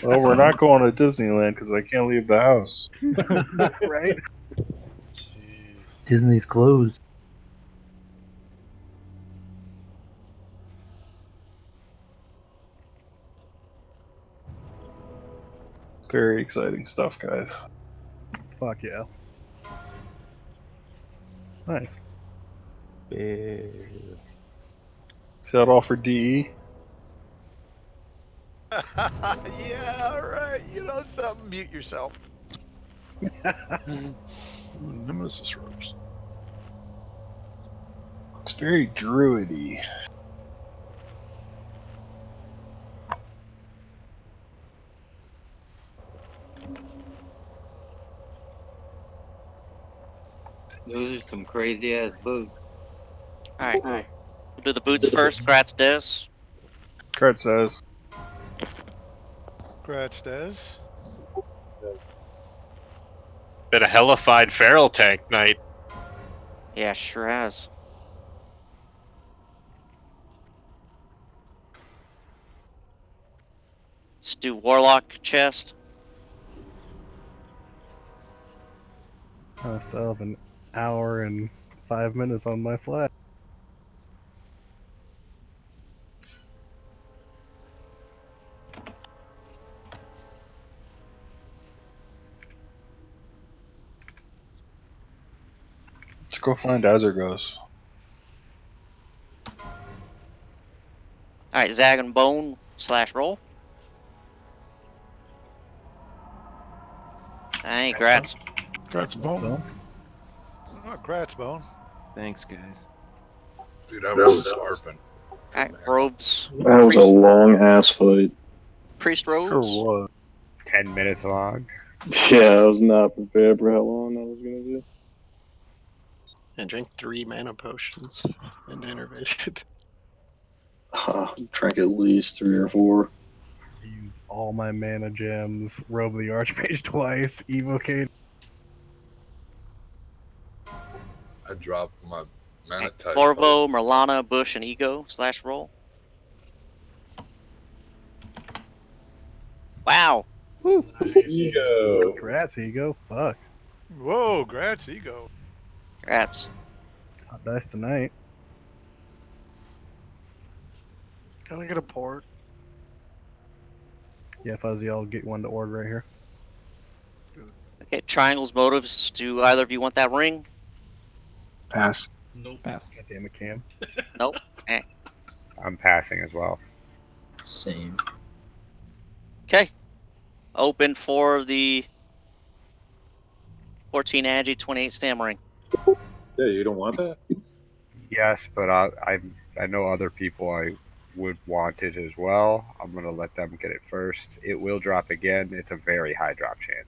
Well, we're not going to Disneyland because I can't leave the house. Right? Disney's closed. Very exciting stuff, guys. Fuck yeah. Nice. Is that all for DE? Yeah, alright. You know something, mute yourself. Nemesis ropes. Looks very druidy. Those are some crazy ass boots. Alright. We'll do the boots first. Gratz Des. Kurt says. Gratz Des. Been a hellified feral tank night. Yeah, sure has. Let's do Warlock chest. I still have an hour and 5 minutes on my flag. Let's go find Azergos. Alright, Zag and Bone / roll. Hey, Gratz. Gratz Bone. Not Gratz Bone. Thanks, guys. Dude, I was starving. Alright, robes. That was a long ass fight. Priest robes. Sure was. 10 minutes long. Yeah, I was not prepared for how long that was gonna be. And drank 3 mana potions and innervated. Drank at least 3 or 4. Used all my mana gems, Robe the Archmage twice, evocate. I dropped my mana type. Corvo, Merlana, Bush, and Ego / roll. Wow. Woo. Ego. Congrats, Ego. Fuck. Whoa, Gratz Ego. Congrats. Hot dice tonight. Can I get a port? Yeah, Fuzzy, I'll get one to order right here. Okay, triangles, motives. Do either of you want that ring? Pass. Nope. Pass. God damn it, Cam. Nope. Eh. I'm passing as well. Same. Okay. Open for the 14 Agi, 28 Stammering. Yeah, you don't want that? Yes, but I know other people I would want it as well. I'm gonna let them get it first. It will drop again. It's a very high drop chance.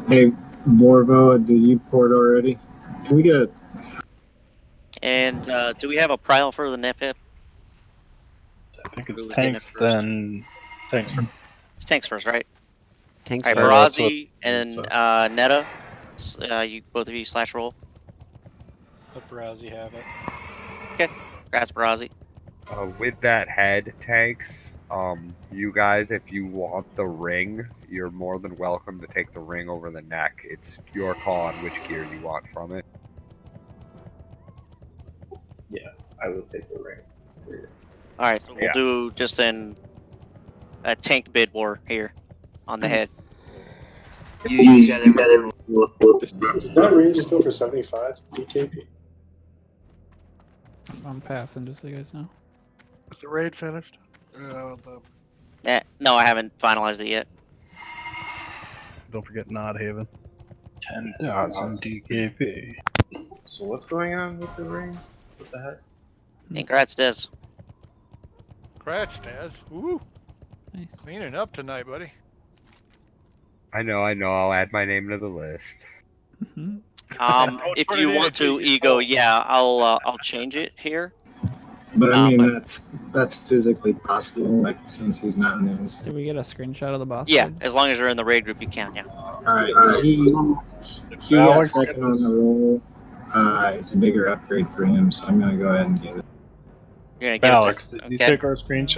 Hey, Vorvo, did you port already? Can we get a... And do we have a prile for the Nepit? I think it's Who was tanks, in it then tanks from. It's tanks first, right? Tanks All right, first. Barazi and Netta. You both of you / roll. Let Barazi have it. Okay. Congrats, Barazi. With that head, tanks, you guys, if you want the ring, you're more than welcome to take the ring over the neck. It's your call on which gear you want from it. Yeah, I will take the ring. All right, so we'll do just a tank bid war here on the head. You got it. Did that range just go for 75 DKP? I'm passing, just so you guys know. Is the raid finished? No, I haven't finalized it yet. Don't forget Nod Haven. 10,000 DKP. So what's going on with the ring? What the heck? Congrats, Des. Congrats, Daz. Woo! Nice. Cleaning up tonight, buddy. I know. I'll add my name to the list. If you want to, Ego, yeah, I'll change it here. But I mean, that's physically possible, like since he's not in the instance. Did we get a screenshot of the boss? Yeah, as long as you're in the raid group, you can. Yeah. All right, he got second on the roll. It's a bigger upgrade for him, so I'm gonna go ahead and get it. You're gonna get Alex, it. did you take our screenshot?